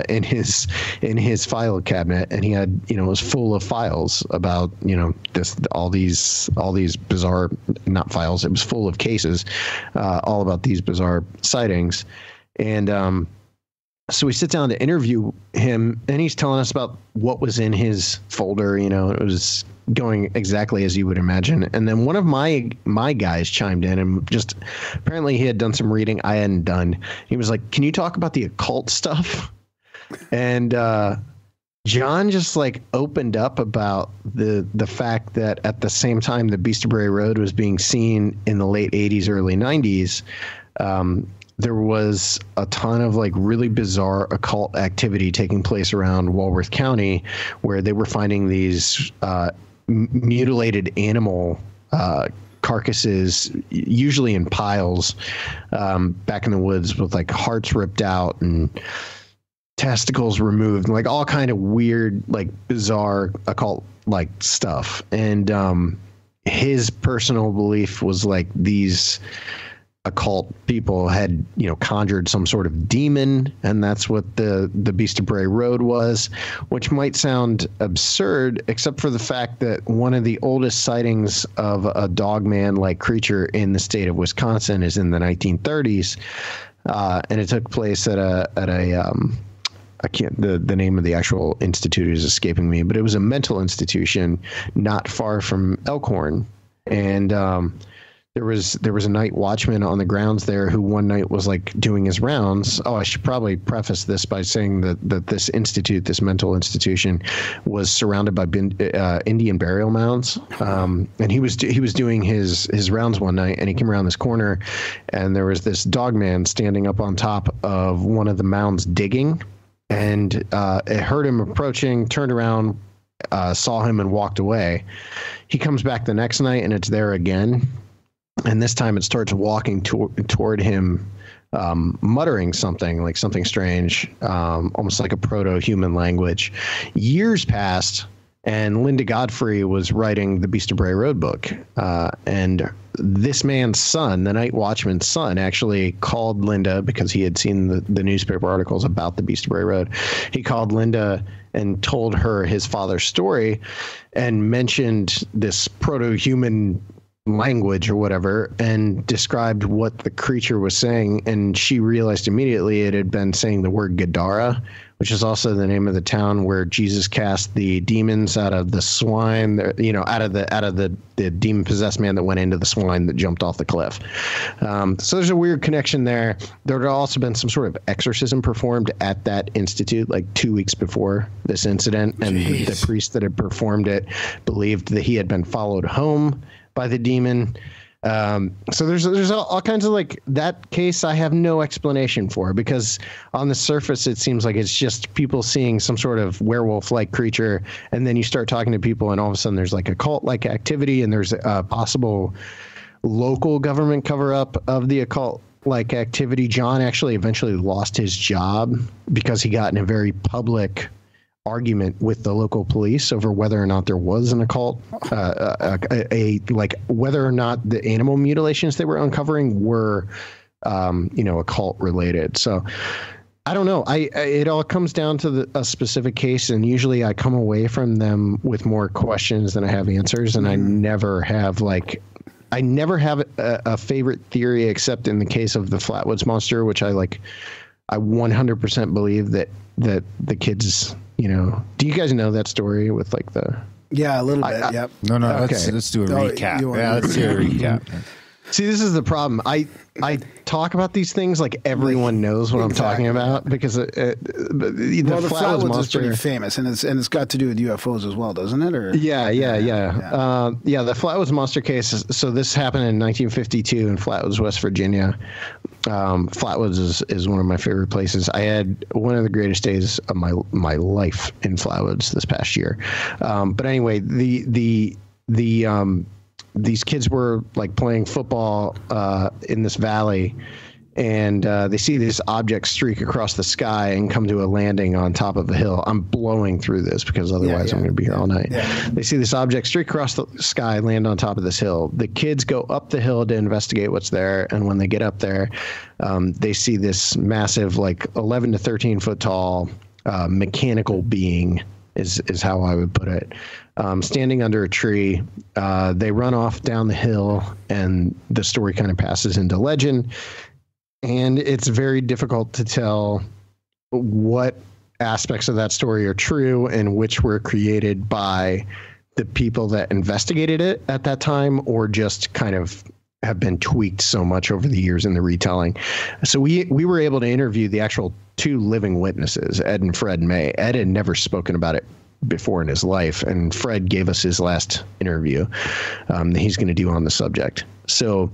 in his file cabinet, and he had it was full of files about all these bizarre, not files, it was full of cases all about these bizarre sightings. And so we sit down to interview him, and he's telling us about what was in his folder. It was going exactly as you would imagine. And then one of my guys chimed in, and just apparently he had done some reading I hadn't done. He was like, "Can you talk about the occult stuff?" And John just like opened up about the fact that at the same time the Beast of Bray Road was being seen in the late 80s, early 90s, there was a ton of like really bizarre occult activity taking place around Walworth County, where they were finding these mutilated animal carcasses, usually in piles, back in the woods, with like hearts ripped out and testicles removed, like all kind of weird, like bizarre occult like stuff. And his personal belief was like these occult people had conjured some sort of demon, and that's what the Beast of Bray Road was, which might sound absurd, except for the fact that one of the oldest sightings of a dogman like creature in the state of Wisconsin is in the 1930s, and it took place at a I can't, the name of the actual institute is escaping me, but it was a mental institution not far from Elkhorn. And there was a night watchman on the grounds there who one night was like doing his rounds. Oh, I should probably preface this by saying that this institute, this mental institution, was surrounded by Indian burial mounds. And he was doing his rounds one night, and he came around this corner, and there was this dog man standing up on top of one of the mounds digging, and it heard him approaching, turned around, saw him, and walked away. He comes back the next night, and it's there again. And this time it starts walking toward him, muttering something, like something strange, almost like a proto-human language. Years passed, and Linda Godfrey was writing the Beast of Bray Road book. And this man's son, the night watchman's son, actually called Linda because he had seen the newspaper articles about the Beast of Bray Road. He called Linda and told her his father's story and mentioned this proto-human language or whatever and described what the creature was saying. And she realized immediately it had been saying the word Gadara, which is also the name of the town where Jesus cast the demons out of the swine, out of the demon possessed man that went into the swine that jumped off the cliff. So there's a weird connection there. There had also been some sort of exorcism performed at that institute like 2 weeks before this incident. And the priest that had performed it believed that he had been followed home by the demon. So there's all kinds of like that case I have no explanation for, because on the surface it seems like it's just people seeing some sort of werewolf-like creature, and then you start talking to people and all of a sudden there's like a cult-like activity and there's a possible local government cover-up of the occult-like activity. John actually eventually lost his job because he got in a very public argument with the local police over whether or not there was an occult, like whether or not the animal mutilations they were uncovering were, occult related. So I don't know. It all comes down to a specific case, and usually I come away from them with more questions than I have answers, and I never have a favorite theory except in the case of the Flatwoods Monster, which I 100% believe that the kids. Do you guys know that story with like the? Yeah, a little bit. Yep. No. Okay. Let's do a recap. Let's do a recap. See, this is the problem. I talk about these things like everyone knows what I'm talking about, because the Flatwoods Monster is pretty famous, and it's got to do with UFOs as well, doesn't it? Or yeah. The Flatwoods Monster case. So this happened in 1952 in Flatwoods, West Virginia. Flatwoods is one of my favorite places. I had one of the greatest days of my life in Flatwoods this past year. But anyway, these kids were like playing football in this valley, and they see this object streak across the sky and come to a landing on top of a hill. I'm blowing through this because otherwise I'm going to be here all night. Yeah. They see this object streak across the sky, land on top of this hill. The kids go up the hill to investigate what's there, and when they get up there, they see this massive, like 11 to 13 foot tall mechanical being, is how I would put it. Standing under a tree. They run off down the hill, and the story kind of passes into legend. And it's very difficult to tell what aspects of that story are true and which were created by the people that investigated it at that time, or just kind of have been tweaked so much over the years in the retelling. So we were able to interview the actual two living witnesses, Ed and Fred May. Ed had never spoken about it before in his life, and Fred gave us his last interview that he's going to do on the subject. So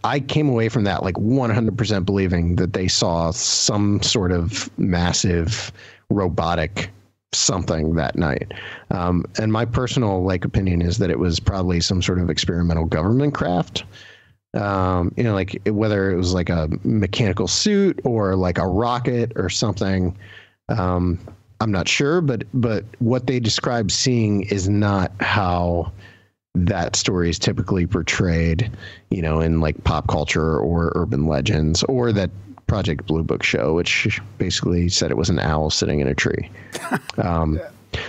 I came away from that like 100% believing that they saw some sort of massive robotic something that night. And my personal opinion is that it was probably some sort of experimental government craft. Like whether it was like a mechanical suit or like a rocket or something. I'm not sure, but what they describe seeing is not how that story is typically portrayed, in like pop culture or urban legends, or that Project Blue Book show, which basically said it was an owl sitting in a tree.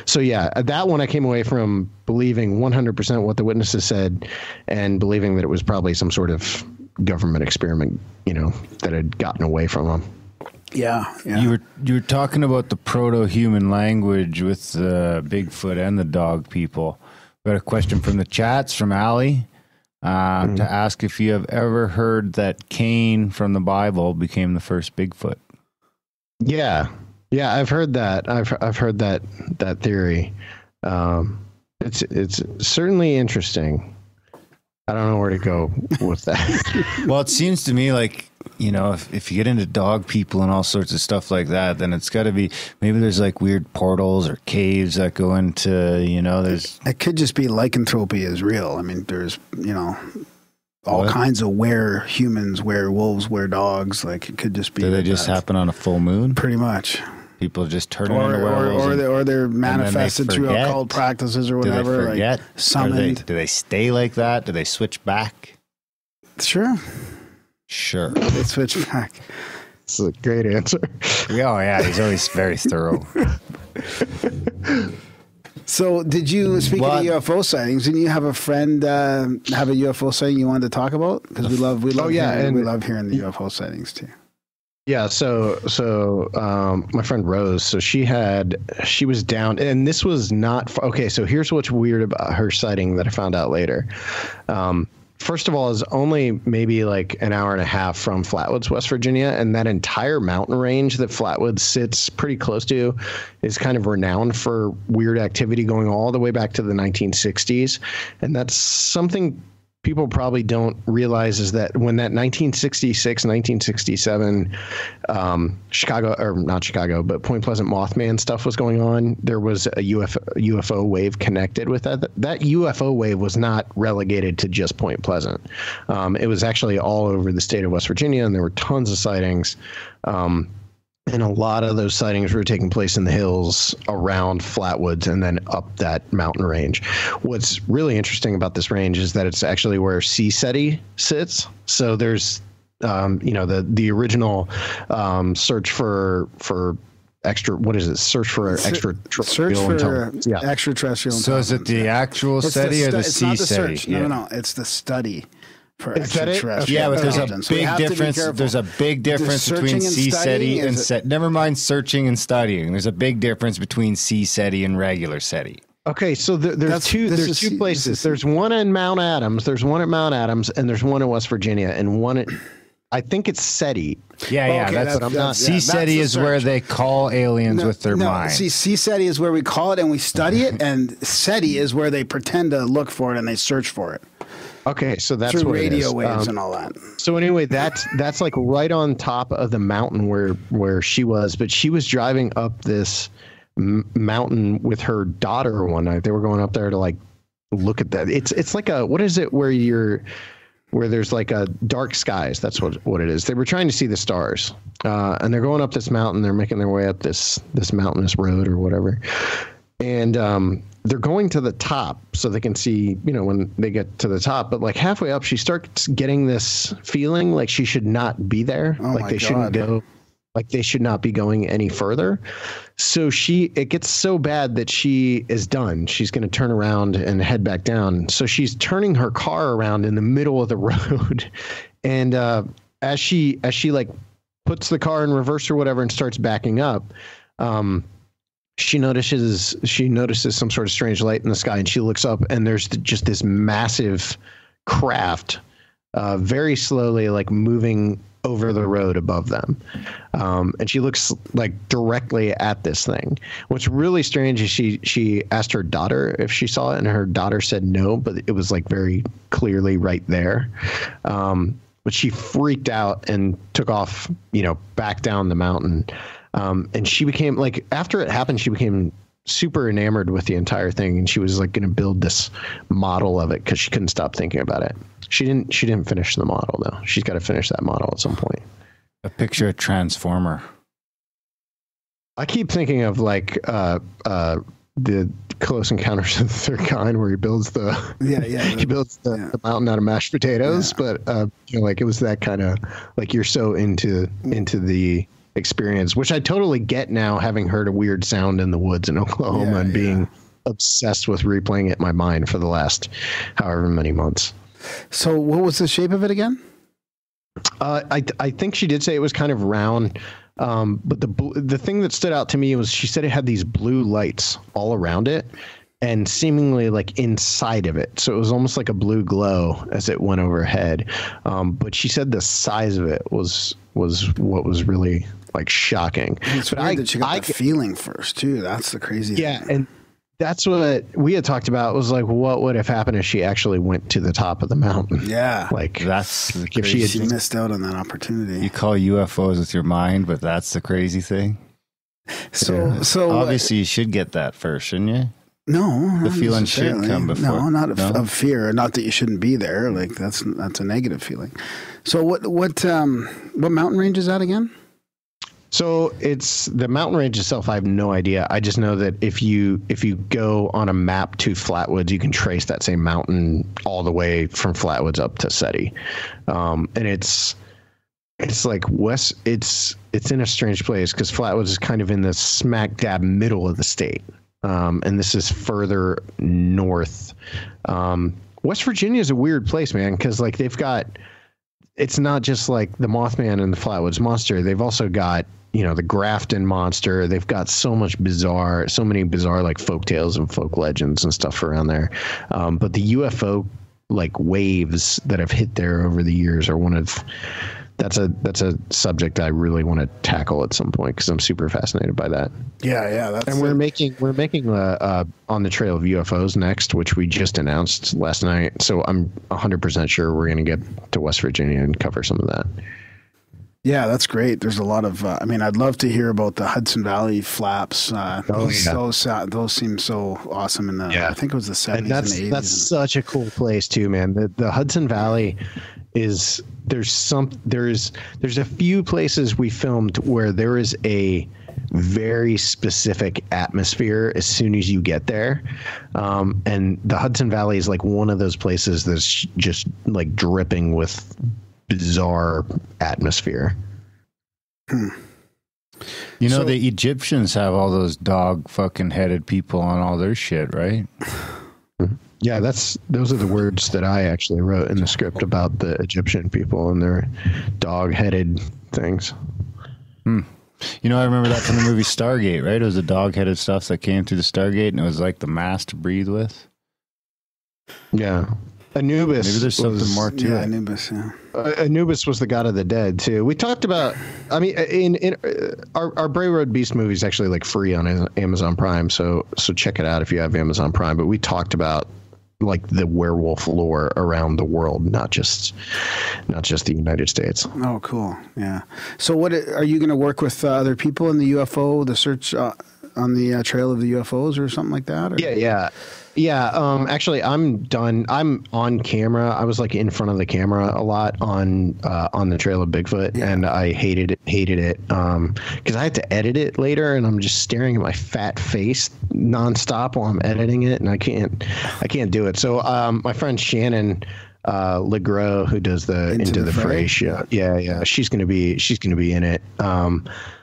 So yeah, that one I came away from believing 100% what the witnesses said, and believing that it was probably some sort of government experiment, that had gotten away from them. Yeah. You were talking about the proto-human language with the Bigfoot and the dog people. We got a question from the chats from Allie to ask if you have ever heard that Cain from the Bible became the first Bigfoot. Yeah, I've heard that. I've heard that theory. It's certainly interesting. I don't know where to go with that. Well, it seems to me like, if you get into dog people and all sorts of stuff like that, then it's got to be, maybe there's like weird portals or caves that go into, there's... It could just be lycanthropy is real. I mean, there's, all kinds of humans, wolves, dogs. Like, it could just be... Do they just happen on a full moon? Pretty much. People just turn into werewolves. Or they're manifested through occult practices or whatever. Do they forget? Like summoned. Do they stay like that? Do they switch back? Sure. They switch back. That's a great answer. Oh, yeah. He's always very thorough. So, did you, speaking of UFO sightings, didn't you have a friend have a UFO sighting you wanted to talk about? Because we love hearing the UFO sightings too. Yeah, so my friend Rose, so she was down, and this was not okay. So here's what's weird about her sighting that I found out later. First of all, is only maybe like an hour and a half from Flatwoods, West Virginia, and that entire mountain range that Flatwoods sits pretty close to is kind of renowned for weird activity going all the way back to the 1960s, and that's something people probably don't realize is that when that 1966, 1967 Chicago, or not Chicago, but Point Pleasant Mothman stuff was going on, there was a UFO wave connected with that. That UFO wave was not relegated to just Point Pleasant. It was actually all over the state of West Virginia, and there were tons of sightings. And a lot of those sightings were taking place in the hills around Flatwoods and then up that mountain range. What's really interesting about this range is that it's actually where Sea sits. So there's, the original search for extra. What is it? Search for extraterrestrial intelligence. Yeah. Extraterrestrial. So is it the actual SETI or the Sea SETI? No. It's the study. Yeah, but there's a big difference. There's a big difference between Sea SETI and SETI. Never mind searching and studying. There's a big difference between Sea SETI and regular SETI. Okay, so there's two places. There's one in Mount Adams. There's one at Mount Adams, and there's one in West Virginia, and one at, I think it's SETI. Yeah, that's what I'm not. Sea SETI is where they call aliens with their mind. See, Sea SETI is where we call it and we study it, and SETI is where they pretend to look for it and they search for it. Okay, so that's through what radio it is. waves and all that. So anyway, that's like right on top of the mountain where she was, but she was driving up this mountain with her daughter one night. They were going up there to like look at that. It's like a, what is it where there's like a dark skies. That's what it is. They were trying to see the stars, and they're going up this mountain. They're making their way up this mountainous road or whatever, and they're going to the top so they can see, when they get to the top. But like halfway up, she starts getting this feeling like she should not be there. Like they shouldn't go. Like they should not be going any further. So it gets so bad that she is done. She's going to turn around and head back down. So she's turning her car around in the middle of the road. And as she like puts the car in reverse or whatever and starts backing up, she notices some sort of strange light in the sky, and she looks up, and there's just this massive craft very slowly like moving over the road above them. And she looks like directly at this thing. What's really strange is she asked her daughter if she saw it, and her daughter said no, but it was like very clearly right there. But she freaked out and took off, back down the mountain. And she became like, after it happened, she became super enamored with the entire thing. And she was like going to build this model of it because she couldn't stop thinking about it. She didn't finish the model though. She's got to finish that model at some point. A picture of Transformer. I keep thinking of like, the Close Encounters of the Third Kind, where he builds the mountain out of mashed potatoes. Yeah. But like it was that kind of like, you're so into the experience, which I totally get now, having heard a weird sound in the woods in Oklahoma and being obsessed with replaying it in my mind for the last however many months. So what was the shape of it again? I think she did say it was kind of round. But the thing that stood out to me was she said it had these blue lights all around it and seemingly like inside of it. So it was almost like a blue glow as it went overhead. But she said the size of it was what was really like shocking. It's weird that she got the feeling first too. That's the crazy thing. Yeah. And that's what we had talked about. It was like, what would have happened if she actually went to the top of the mountain? Yeah. Like that's if she missed out on that opportunity. You call UFOs with your mind, but that's the crazy thing. So obviously you should get that first, shouldn't you? No, the feeling should come before. No, not of fear. Not that you shouldn't be there. Like that's a negative feeling. So what mountain range is that again? So it's the mountain range itself. I have no idea. I just know that if you go on a map to Flatwoods, you can trace that same mountain all the way from Flatwoods up to SETI. And it's like west. It's in a strange place because Flatwoods is kind of in the smack dab middle of the state, and this is further north. West Virginia is a weird place, man, because like they've got. It's not just like the Mothman and the Flatwoods Monster. They've also got, you know, the Grafton Monster. They've got so many bizarre like folk tales and folk legends and stuff around there. But the UFO like waves that have hit there over the years are that's a subject I really want to tackle at some point because I'm super fascinated by that. Yeah. And we're making On the Trail of UFOs next, which we just announced last night. So I'm 100% sure we're going to get to West Virginia and cover some of that. Yeah, that's great. There's a lot of. I'd love to hear about the Hudson Valley flaps. Those seem so awesome I think it was the 70s and 80s. That's such a cool place too, man. The Hudson Valley is there's a few places we filmed where there is a very specific atmosphere as soon as you get there, and the Hudson Valley is like one of those places that's just like dripping with bizarre atmosphere. You know, the Egyptians have all those dog fucking headed people on all their shit, right? Yeah, those are the words that I actually wrote in the script about the Egyptian people and their dog-headed things. You know, I remember that from the movie Stargate, right? It was the dog-headed stuff that came through the Stargate, and it was like the mask to breathe with. Yeah. Anubis. Maybe there's something more to it. Anubis, yeah. Anubis was the god of the dead, too. We talked about, I mean, in our Bray Road Beast movie is actually like free on Amazon Prime, so check it out if you have Amazon Prime. But we talked about like the werewolf lore around the world, not just the United States. Oh, cool. Yeah. So what are you going to work with other people in the UFO, the search on the trail of the UFOs or something like that? Or? Yeah. Actually, I'm done. I'm on camera. I was like in front of the camera a lot on the trail of Bigfoot, and I hated it because I had to edit it later, and I'm just staring at my fat face nonstop while I'm editing it, and I can't do it. So my friend Shannon Legros, who does the Into the Fray show, she's gonna be in it.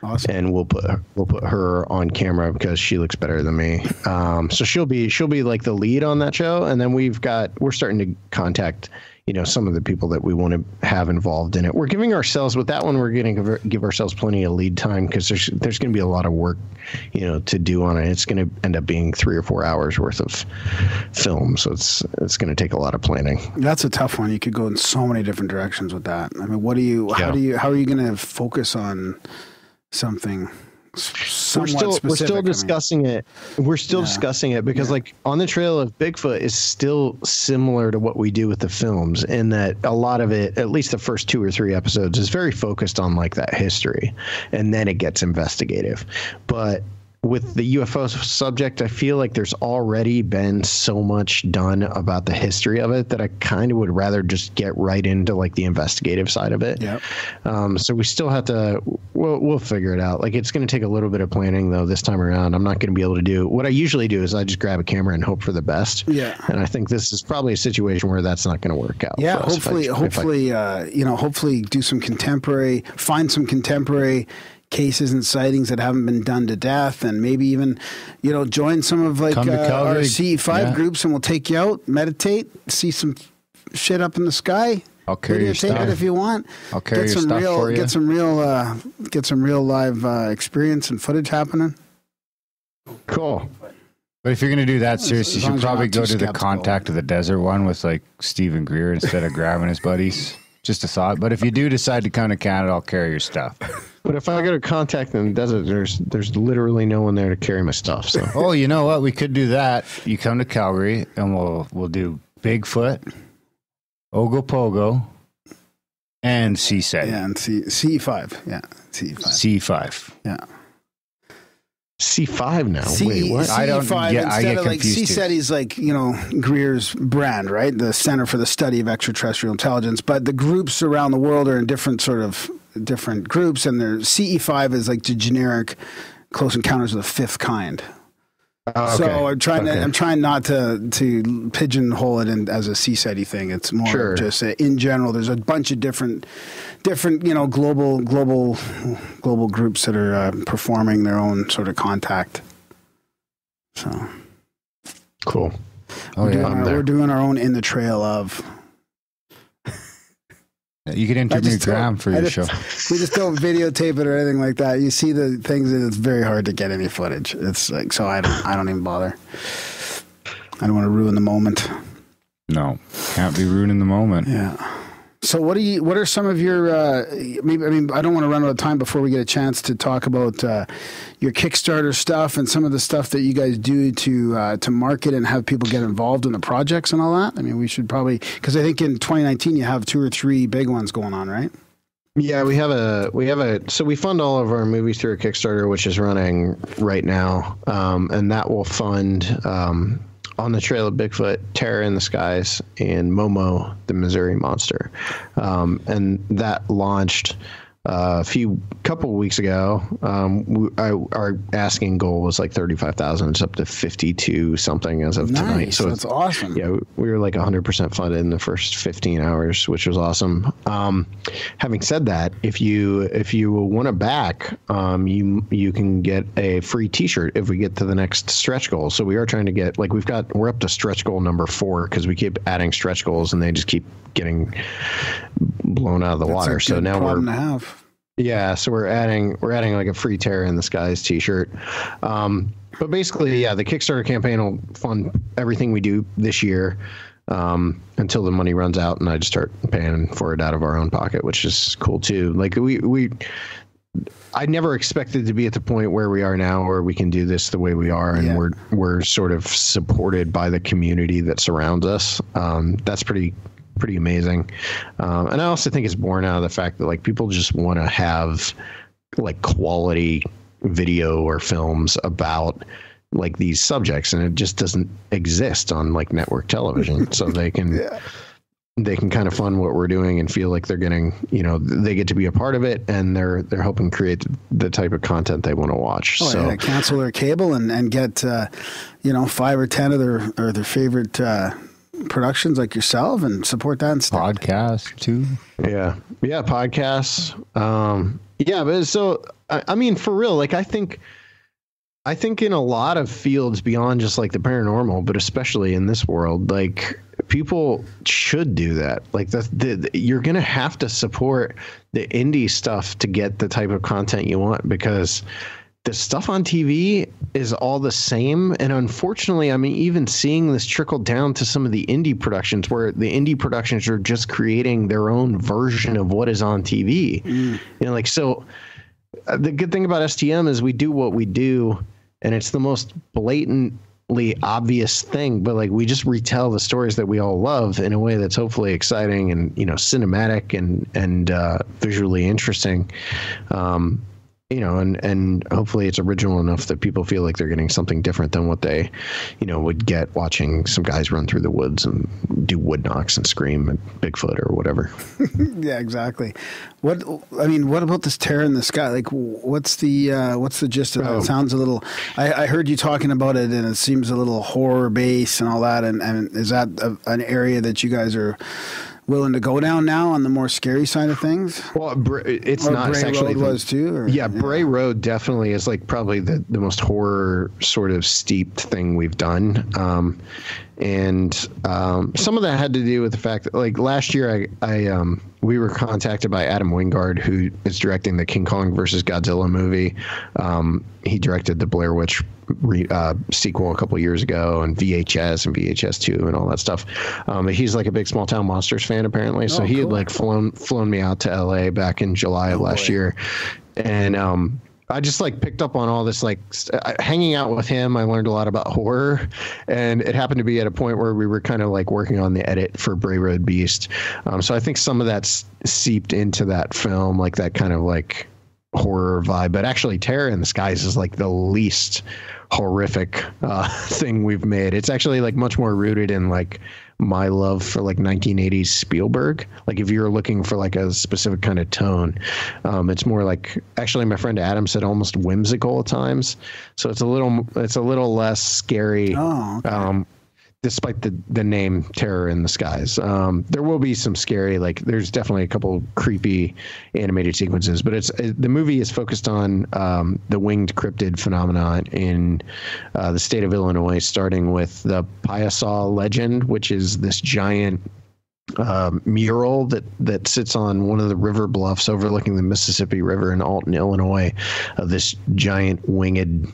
Awesome. And we'll put her on camera because she looks better than me. So she'll be like the lead on that show, and then we're starting to contact, you know, some of the people that we want to have involved in it. We're giving ourselves with that one. We're going to give ourselves plenty of lead time because there's going to be a lot of work, you know, to do on it. It's going to end up being 3 or 4 hours worth of film, so it's going to take a lot of planning. That's a tough one. You could go in so many different directions with that. I mean, how are you going to focus on something? We're still discussing it. We're still discussing it because like On the Trail of Bigfoot is still similar to what we do with the films in that a lot of it, at least the first 2 or 3 episodes, is very focused on like that history, and then it gets investigative. But with the UFO subject, I feel like there's already been so much done about the history of it that I kind of would rather just get right into like the investigative side of it. Yep. So we still have to, we'll figure it out. Like it's going to take a little bit of planning though this time around. I'm not going to be able to do what I usually do is I just grab a camera and hope for the best. Yeah. And I think this is probably a situation where that's not going to work out. Yeah. Hopefully, hopefully do some find some contemporary cases and sightings that haven't been done to death, and maybe even, you know, join some of like our C5 groups, and we'll take you out, meditate, see some shit up in the sky. I'll carry your stuff. It if you want. I'll carry your stuff for you. Get some real live experience and footage happening. Cool. But if you're going to do that, seriously, you should probably go to the Contact of the Desert one with like Stephen Greer instead of grabbing his buddies. Just a thought. But if you do decide to come to Canada, I'll carry your stuff. But if I go to Contact in the Desert, there's literally no one there to carry my stuff. So. Oh, you know what? We could do that. You come to Calgary, and we'll do Bigfoot, Ogopogo, and C-SETI. Yeah, and C5. Yeah, C5. C5. Yeah. C5 now. Wait, what? C5 instead of like C-SETI is like, you know, Greer's brand, right? The Center for the Study of Extraterrestrial Intelligence. But the groups around the world are in different sort of different groups, and there's CE5 is like the generic Close Encounters of the Fifth Kind. Oh, okay. So I'm trying not to pigeonhole it in as a CSETI thing. It's more just in general. There's a bunch of different global groups that are performing their own sort of contact. So cool. We're doing our own In the Trail of. You can enter me Graham for your show. We just don't videotape it or anything like that. You see the things, and it's very hard to get any footage. It's like, so I don't even bother. I don't want to ruin the moment. No, can't be ruining the moment. Yeah. So what are some of your? I mean, I don't want to run out of time before we get a chance to talk about your Kickstarter stuff and some of the stuff that you guys do to market and have people get involved in the projects and all that. I mean, we should probably, because I think in 2019 you have 2 or 3 big ones going on, right? Yeah, so we fund all of our movies through a Kickstarter, which is running right now, and that will fund. On the Trail of Bigfoot, Terror in the Skies, and Momo, the Missouri Monster. And that launched a couple of weeks ago. Our asking goal was like 35,000. It's up to 52 something as of tonight. So that's awesome. Yeah, we were like 100% funded in the first 15 hours, which was awesome. Having said that, if you want to back, you can get a free T-shirt if we get to the next stretch goal. So we are trying to get we're up to stretch goal number 4 because we keep adding stretch goals and they just keep getting blown out of the water. So now so we're adding like a free Terror in the Skies T-shirt. But basically, the Kickstarter campaign will fund everything we do this year until the money runs out, and I just start paying for it out of our own pocket, which is cool too. Like I never expected to be at the point where we are now, where we can do this the way we are, and we're sort of supported by the community that surrounds us. That's pretty amazing. And I also think it's born out of the fact that like people just want to have like quality video or films about like these subjects, and it just doesn't exist on like network television. So they can kind of fund what we're doing and feel like they're getting, they get to be a part of it, and they're helping create the type of content they want to watch. Cancel their cable and get 5 or 10 of their favorite productions like yourself and support that and stuff. Podcasts too. Yeah, podcasts. But so I mean, for real, like I think in a lot of fields beyond just like the paranormal, but especially in this world, like people should do that. Like you're going to have to support the indie stuff to get the type of content you want, because the stuff on TV is all the same. And unfortunately, I mean, even seeing this trickle down to some of the indie productions, where the indie productions are just creating their own version of what is on TV. So the good thing about STM is we do what we do, and it's the most blatantly obvious thing, but like we just retell the stories that we all love in a way that's hopefully exciting and, cinematic and visually interesting. And hopefully it's original enough that people feel like they're getting something different than what they, would get watching some guys run through the woods and do wood knocks and scream at Bigfoot or whatever. Yeah, exactly. What about this Terror in the Sky? Like, what's the gist of that? It sounds a little. I heard you talking about it, and it seems a little horror based and all that. And is that an area that you guys are willing to go down now on the more scary side of things? Well, it's not. Bray actually Road was too. Bray Road definitely is like probably the most horror sort of steeped thing we've done. And some of that had to do with the fact that like last year we were contacted by Adam Wingard, who is directing the King Kong versus Godzilla movie. He directed the Blair Witch sequel a couple years ago, and VHS and VHS 2 and all that stuff. He's like a big Small Town Monsters fan apparently. So he had like flown me out to LA back in July of last year. And I just like picked up on all this, like hanging out with him. I learned a lot about horror, and it happened to be at a point where we were kind of like working on the edit for Bray Road Beast. So I think some of that's seeped into that film, like that kind of like horror vibe, but actually Terror in the Skies is like the least horrific thing we've made. It's actually like much more rooted in like my love for like 1980s Spielberg. Like if you're looking for like a specific kind of tone, it's more like, actually my friend Adam said almost whimsical at times. So it's a little less scary. Oh, okay. Despite the name Terror in the Skies. There will be some scary, like there's definitely a couple creepy animated sequences, but the movie is focused on the winged cryptid phenomenon in the state of Illinois, starting with the Piasaw legend, which is this giant mural that sits on one of the river bluffs overlooking the Mississippi River in Alton, Illinois, of this giant winged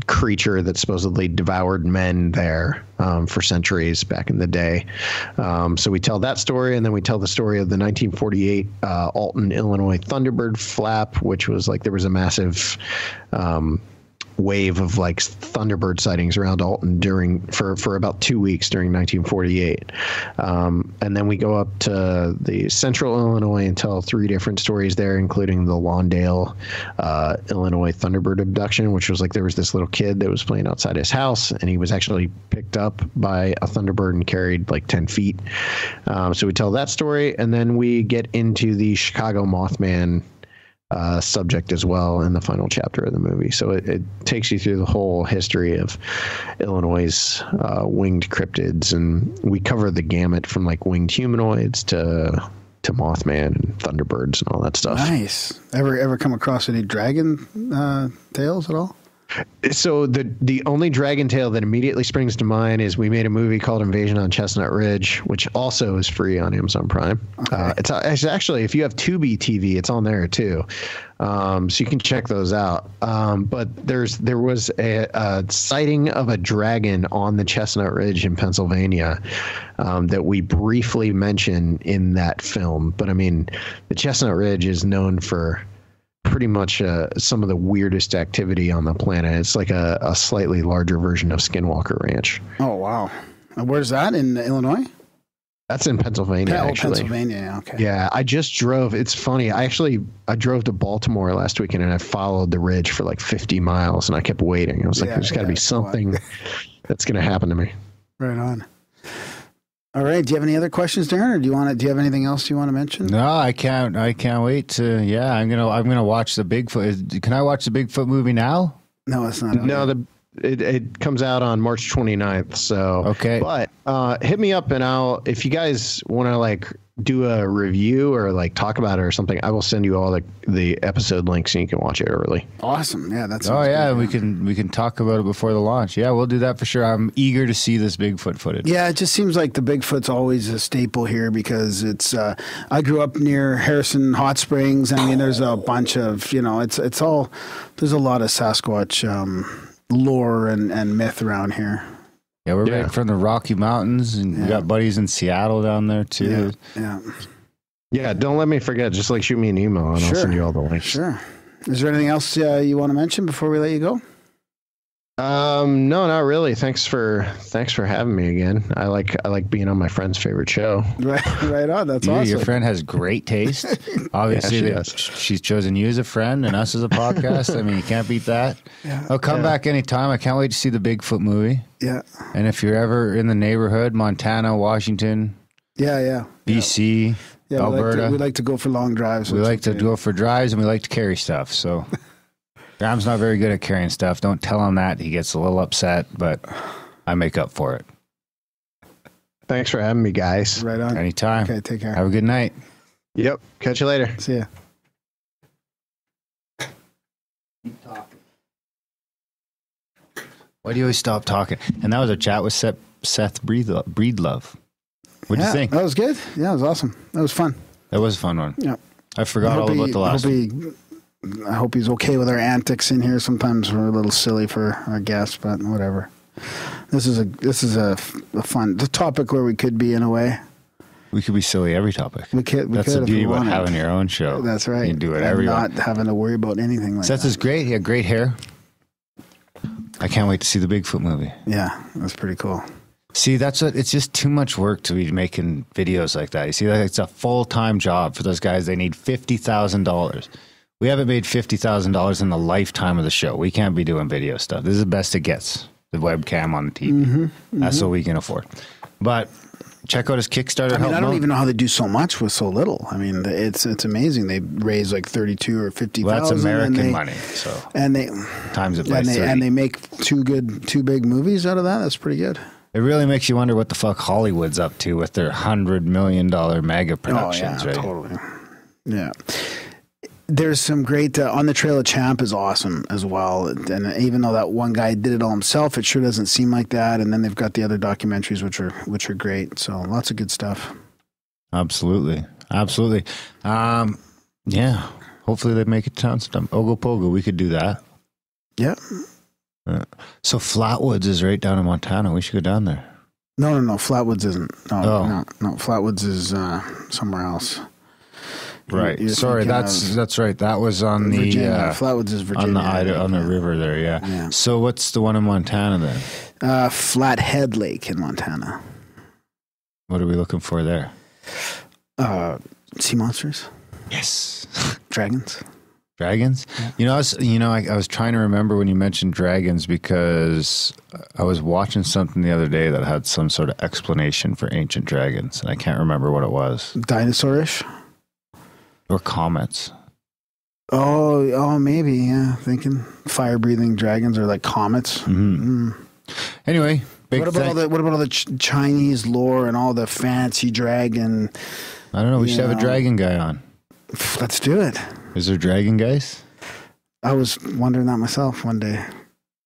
creature that supposedly devoured men there for centuries back in the day. So we tell that story, and then we tell the story of the 1948 Alton, Illinois Thunderbird flap, which was like there was a massive wave of like Thunderbird sightings around Alton for about 2 weeks during 1948. And then we go up to the central Illinois and tell 3 different stories there, including the Lawndale, Illinois Thunderbird abduction, which was like there was this little kid that was playing outside his house and he was actually picked up by a Thunderbird and carried like 10 feet. So we tell that story, and then we get into the Chicago Mothman subject as well in the final chapter of the movie. So it takes you through the whole history of Illinois' winged cryptids, and we cover the gamut from like winged humanoids to Mothman and Thunderbirds and all that stuff. Nice. Ever come across any dragon tales at all? So the only dragon tale that immediately springs to mind is we made a movie called Invasion on Chestnut Ridge, which also is free on Amazon Prime. Okay. It's actually, if you have Tubi TV, it's on there too. So you can check those out. But there was a sighting of a dragon on the Chestnut Ridge in Pennsylvania that we briefly mention in that film. But I mean, the Chestnut Ridge is known for pretty much some of the weirdest activity on the planet. It's like a slightly larger version of Skinwalker Ranch. Oh, wow. Where's that? In Illinois? That's in Pennsylvania, actually. Pennsylvania, okay. Yeah, I just drove. It's funny. I drove to Baltimore last weekend, and I followed the ridge for like 50 miles, and I kept waiting. I was like, there's got to be something that's going to happen to me. Right on. All right. Do you have any other questions, Darren, or do you have anything else you want to mention? No, I can't wait to. Yeah, I'm gonna watch the Bigfoot. Can I watch the Bigfoot movie now? No, it's not. No, it comes out on March 29th. So okay, but hit me up, and if you guys want to like do a review or like talk about it or something, I will send you all the episode links and you can watch it early. Awesome. Yeah, that's. Oh yeah, good. We can talk about it before the launch. Yeah, we'll do that for sure. I'm eager to see this Bigfoot footage. Yeah, it just seems like the Bigfoot's always a staple here because it's. I grew up near Harrison Hot Springs. I mean, there's a bunch of it's all. There's a lot of Sasquatch lore and myth around here. Yeah, we're right from the Rocky Mountains, and we got buddies in Seattle down there too. Yeah, don't let me forget. Just like shoot me an email, and I'll send you all the links. Sure. Is there anything else you want to mention before we let you go? No, not really. Thanks for having me again. I like being on my friend's favorite show. Right on. That's awesome. Your friend has great taste. Obviously, she's chosen you as a friend and us as a podcast. I mean, you can't beat that. Yeah. I'll come back anytime. I can't wait to see the Bigfoot movie. Yeah. And if you're ever in the neighborhood, Montana, Washington, BC, Alberta, we like to go for long drives. We like to go for drives, and we like to carry stuff. So. Graham's not very good at carrying stuff. Don't tell him that. He gets a little upset, but I make up for it. Thanks for having me, guys. Right on. Anytime. Okay, take care. Have a good night. Yep. Catch you later. See ya. Keep talking. Why do you always stop talking? And that was a chat with Seth Breedlove. What do you think? That was good. Yeah, it was awesome. That was fun. That was a fun one. Yeah. I forgot all about the last one. I hope he's okay with our antics in here. Sometimes we're a little silly for our guests, but whatever. This is a fun topic where we could be in a way. We could be silly every topic. That's the beauty about having your own show. That's right. You can do whatever you want. Not having to worry about anything like Seth that. is great. He had great hair. I can't wait to see the Bigfoot movie. Yeah, that's pretty cool. See, it's just too much work to be making videos like that. You see, it's a full-time job for those guys. They need $50,000. We haven't made $50,000 in the lifetime of the show. We can't be doing video stuff. This is the best it gets. The webcam on the TV. That's what we can afford. But check out his Kickstarter. I don't even know how they do so much with so little. I mean, it's amazing. They raise like 32 or 50,000. Well, that's American money. So and they times it by 30. And they make two big movies out of that. That's pretty good. It really makes you wonder what the fuck Hollywood's up to with their $100 million mega productions, right? Totally. Yeah. There's some great On the Trail of Champ is awesome as well, and even though that one guy did it all himself, it sure doesn't seem like that. And then they've got the other documentaries which are great. So lots of good stuff. Absolutely. Yeah. Hopefully they make it to town sometime. Ogopogo, we could do that. Yeah. So Flatwoods is right down in Montana. We should go down there. No. Flatwoods isn't. No. Flatwoods is somewhere else. Right. Sorry, that's right. That was on Virginia. Flatwoods is Virginia. On the river there, yeah. So what's the one in Montana then? Flathead Lake in Montana. What are we looking for there? Sea monsters. Yes. Dragons. Yeah. I was trying to remember when you mentioned dragons because I was watching something the other day that had some sort of explanation for ancient dragons, and I can't remember what it was. Dinosaurish. Or comets. Oh, maybe, yeah. Thinking fire-breathing dragons are like comets. Anyway, what about all the Chinese lore and all the fancy dragon? I don't know. We should have a dragon guy on. Let's do it. Is there dragon guys? I was wondering that myself one day.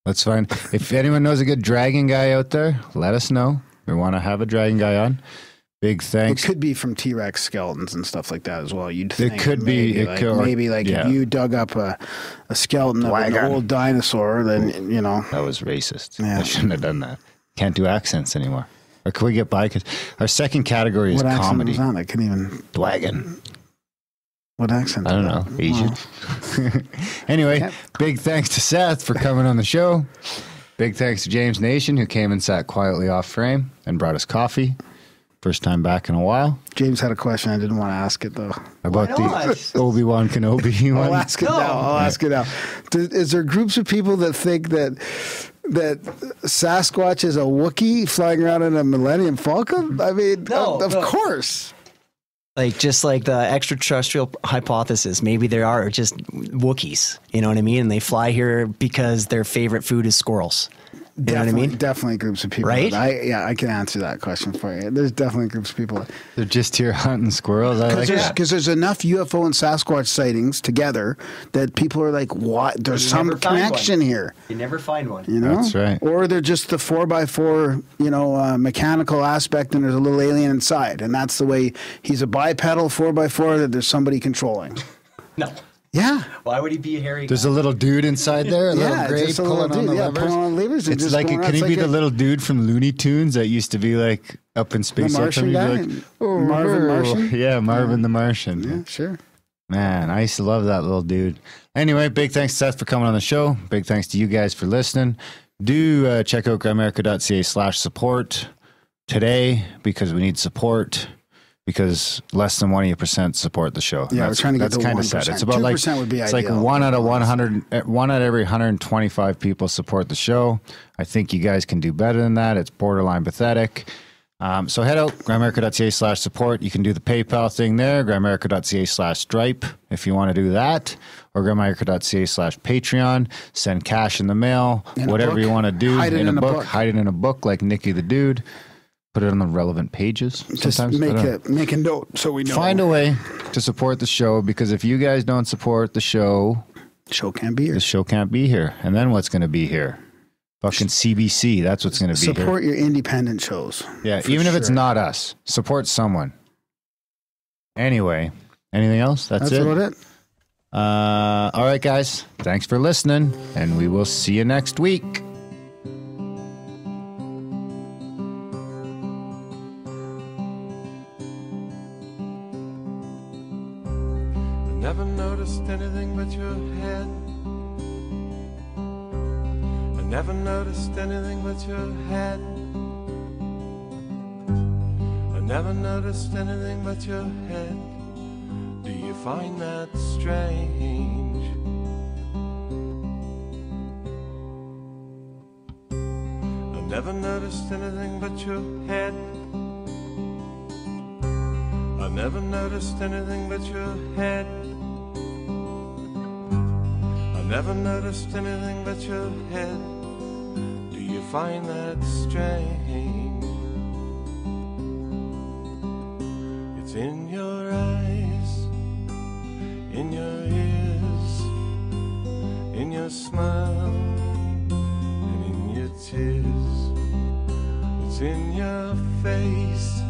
That's fine. If anyone knows a good dragon guy out there, let us know. We want to have a dragon guy on. Big thanks. It could be from T-Rex skeletons and stuff like that as well. You'd think it could be. If you dug up a skeleton of an old dinosaur, then that was racist. Yeah. I shouldn't have done that. Can't do accents anymore. Or can we get by? Because our second category is comedy. What accent was that? I couldn't even. Dwagon. What accent? I don't know. Asian. Anyway, big thanks to Seth for coming on the show. Big thanks to James Nation, who came and sat quietly off frame and brought us coffee. First time back in a while. James had a question. I didn't want to ask it, though. About the Obi-Wan Kenobi one? I'll ask it now. Is there groups of people that think that Sasquatch is a Wookiee flying around in a Millennium Falcon? I mean, of course. Just like the extraterrestrial hypothesis, maybe there are just Wookiees, you know what I mean? And they fly here because their favorite food is squirrels. You know what I mean? Definitely groups of people. Right? I can answer that question for you. There's definitely groups of people. They're just here hunting squirrels. Because there's enough UFO and Sasquatch sightings together that people are like, what? There's some connection here. You never find one. You know? That's right. Or they're just the 4x4, mechanical aspect and there's a little alien inside. And that's the way he's a bipedal 4x4 that there's somebody controlling. No. Yeah. Why would he be a hairy guy? There's a little dude inside there, a little gray pulling on the levers. Pulling on levers. It's like, can he be the little dude from Looney Tunes that used to be like up in space? The Martian guy? Marvin Martian? Yeah, Marvin the Martian. Yeah, sure. Man, I used to love that little dude. Anyway, big thanks to Seth for coming on the show. Big thanks to you guys for listening. Do check out grimerica.ca/support today because we need support. Because less than 1% support the show. Yeah, we're trying to get to 1%. Sad. It's about 2% would be it's ideal. Like one out of every 125 people support the show. I think you guys can do better than that. It's borderline pathetic. So head out, grimerica.ca/support. You can do the PayPal thing there, grimerica.ca/Stripe if you want to do that, or grimerica.ca/Patreon. Send cash in the mail, whatever you want to do. Hide it in a book. Hide it in a book like Nicky the Dude. Put it on the relevant pages. Just make a note so we know. Find a way to support the show because if you guys don't support the show can't be here. The show can't be here. And then what's going to be here? Fucking CBC. That's what's going to be here. Support your independent shows. Yeah, even if it's not us. Support someone. Anyway, anything else? That's it? About it. All right, guys. Thanks for listening, and we will see you next week. Never noticed anything but your head. I never noticed anything but your head. I never noticed anything but your head. Do you find that strange? I never noticed anything but your head. I never noticed anything but your head. I never noticed anything but your head. Do you find that strange? It's in your eyes, in your ears, in your smile, and in your tears. It's in your face,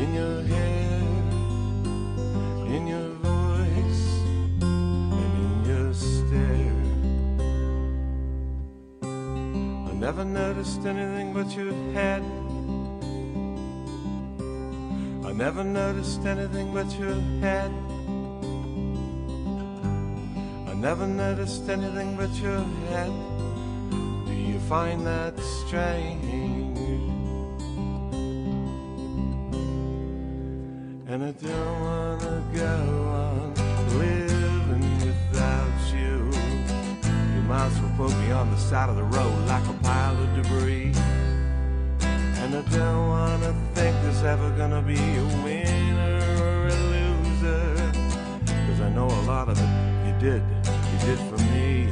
in your hair, in your voice, and in your stare. I never noticed anything but your head. I never noticed anything but your head. I never noticed anything but your head. Do you find that strange? And I don't wanna go on living without you. You might as well put me on the side of the road like a pile of debris. And I don't wanna think there's ever gonna be a winner or a loser, 'cause I know a lot of it you did for me.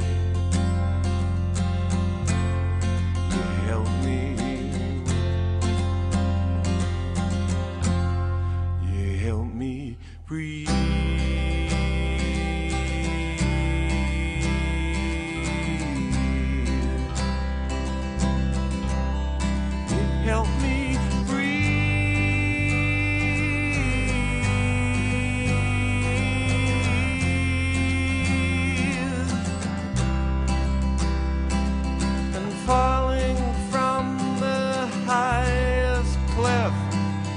You helped me. You helped me breathe. Help me breathe. And falling from the highest cliff,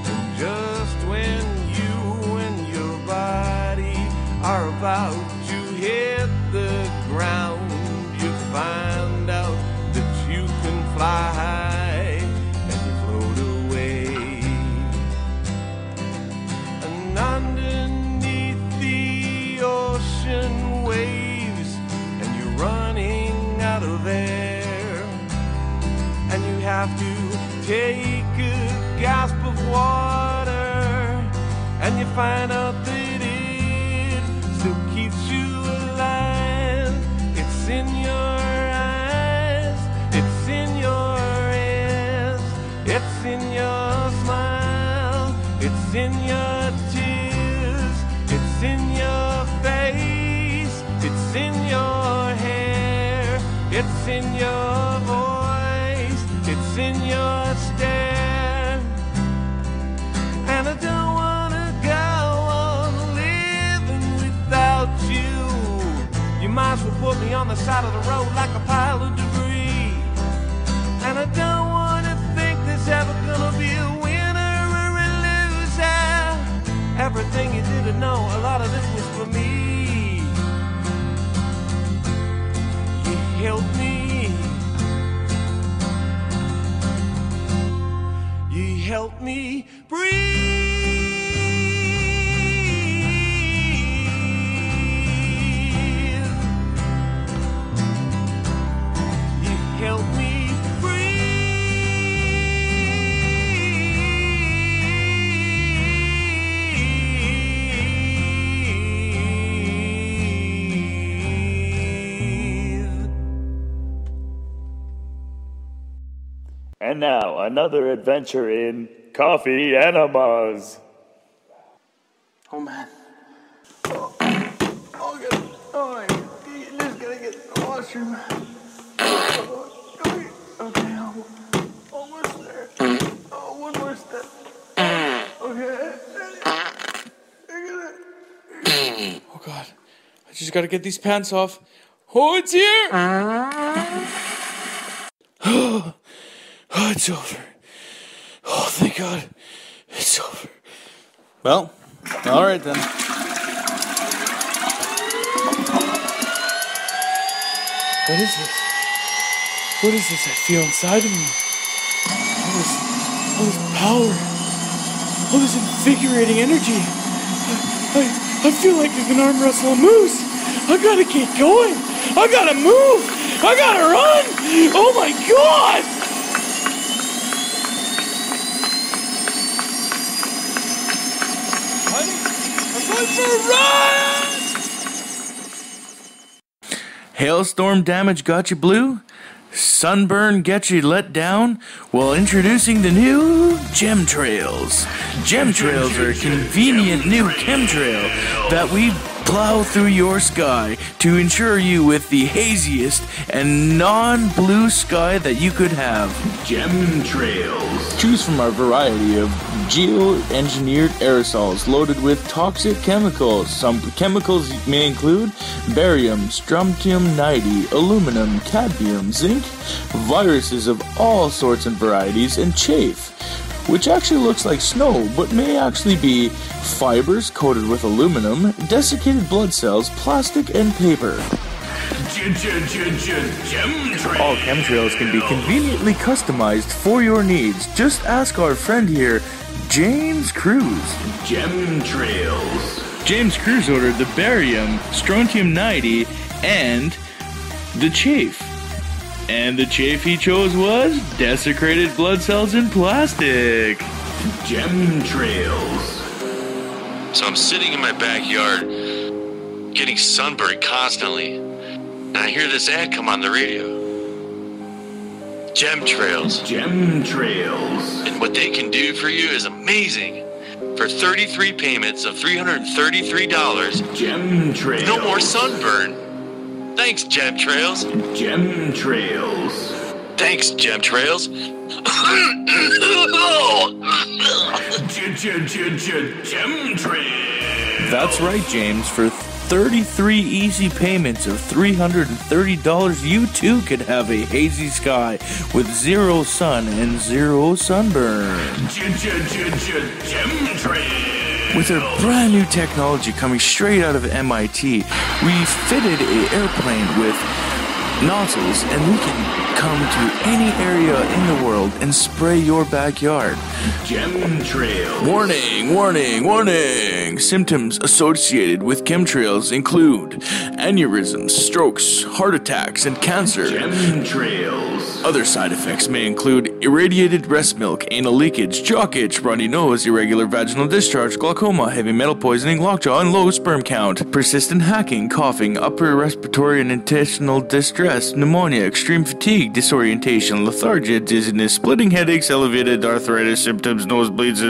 and just when you and your body are about to hit the ground, you find out that you can fly high. Underneath the ocean waves, and you're running out of air, and you have to take a gasp of water, and you find out that it still keeps you alive. It's in your eyes, it's in your ears, it's in your smile, it's in your it's in your face, it's in your hair, it's in your voice, it's in your stare. And I don't wanna go on living without you. You might as well put me on the side of the road like a pile of debris. And I don't wanna think there's ever gonna be a winner or a loser. Everything you didn't know, a lot of it was for me. You helped me. You helped me breathe. You helped me. And now, another adventure in Coffee Enemas. Oh, man. Oh, God. Oh, you just gotta get in the washroom. Okay, almost there. Oh, one more step. Okay. Oh, God. I just gotta get these pants off. Oh, it's here! Oh, it's over. Oh, thank God. It's over. Well, all right then. What is this? What is this I feel inside of me? All this power. All this invigorating energy. I I feel like I can arm wrestle a moose. I gotta get going. I gotta move. I gotta run. Oh my God. Hailstorm damage got you blue? Sunburn get you let down? Well, introducing the new Chemtrails. Chemtrails are a convenient new chemtrail that we plow through your sky to ensure you with the haziest and non-blue sky that you could have. Chemtrails. Choose from our variety of geo-engineered aerosols loaded with toxic chemicals. Some chemicals may include barium, strontium-90, aluminum, cadmium, zinc, viruses of all sorts and varieties, and chaff, which actually looks like snow, but may actually be fibers coated with aluminum, desiccated blood cells, plastic, and paper. All chemtrails can be conveniently customized for your needs. Just ask our friend here, James Cruz. Chemtrails. James Cruz ordered the barium, strontium-90, and the chaff. And the chaff he chose was desecrated blood cells in plastic. Chemtrails. So I'm sitting in my backyard, getting sunburned constantly, and I hear this ad come on the radio. Chemtrails. Chemtrails. And what they can do for you is amazing. For 33 payments of $333, Chemtrails. No more sunburn. Thanks, Chemtrails. Chemtrails. Thanks, Chemtrails. Chemtrails. That's right, James. For 33 easy payments of $330, you too could have a hazy sky with zero sun and zero sunburn. With our brand new technology coming straight out of MIT, we fitted an airplane with nozzles, and we can come to any area in the world and spray your backyard. Chemtrails. Warning, warning, warning! Symptoms associated with chemtrails include aneurysms, strokes, heart attacks, and cancer. Chemtrails. Other side effects may include irradiated breast milk, anal leakage, jock itch, runny nose, irregular vaginal discharge, glaucoma, heavy metal poisoning, lockjaw, and low sperm count, persistent hacking, coughing, upper respiratory and intestinal distress, pneumonia, extreme fatigue, disorientation, lethargia, dizziness, splitting headaches, elevated arthritis symptoms, nosebleeds,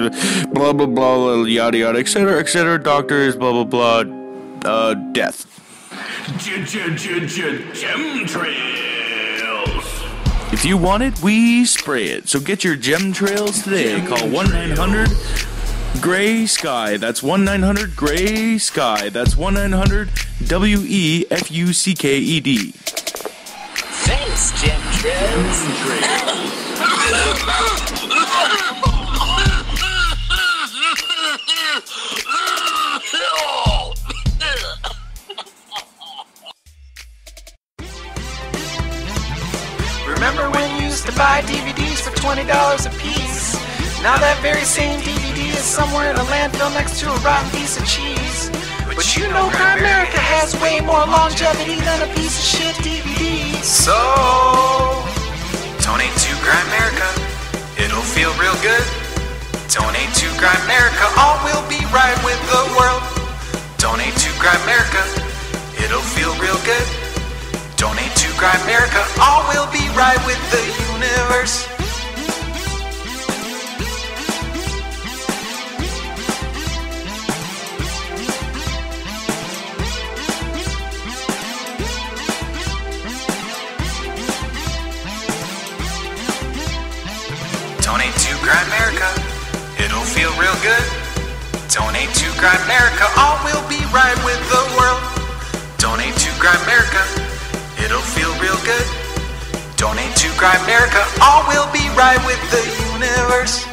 blah blah blah, yada yada, etc., doctors, blah blah blah, death. Chemtrails. If you want it, we spray it. So get your Chemtrails today. Call 1-900-GRAY-SKY. That's 1-900-GRAY-SKY. That's 1-900-WEFUCKED. Thanks, Chemtrails. Remember when you used to buy DVDs for $20 a piece? Now that very same DVD is somewhere in a landfill next to a rotten piece of cheese. But you know Grimerica has way more longevity than a piece of shit DVD. So, donate to Grimerica. It'll feel real good. Donate to Grimerica. All will be right with the world. Donate to Grimerica. It'll feel real good. Donate to Grimerica. All will be right with the universe. Donate to Grimerica. It'll feel real good. Donate to Grimerica. All will be right with the world. Donate to Grimerica. It'll feel real good. Donate to Grimerica. All will be right with the universe.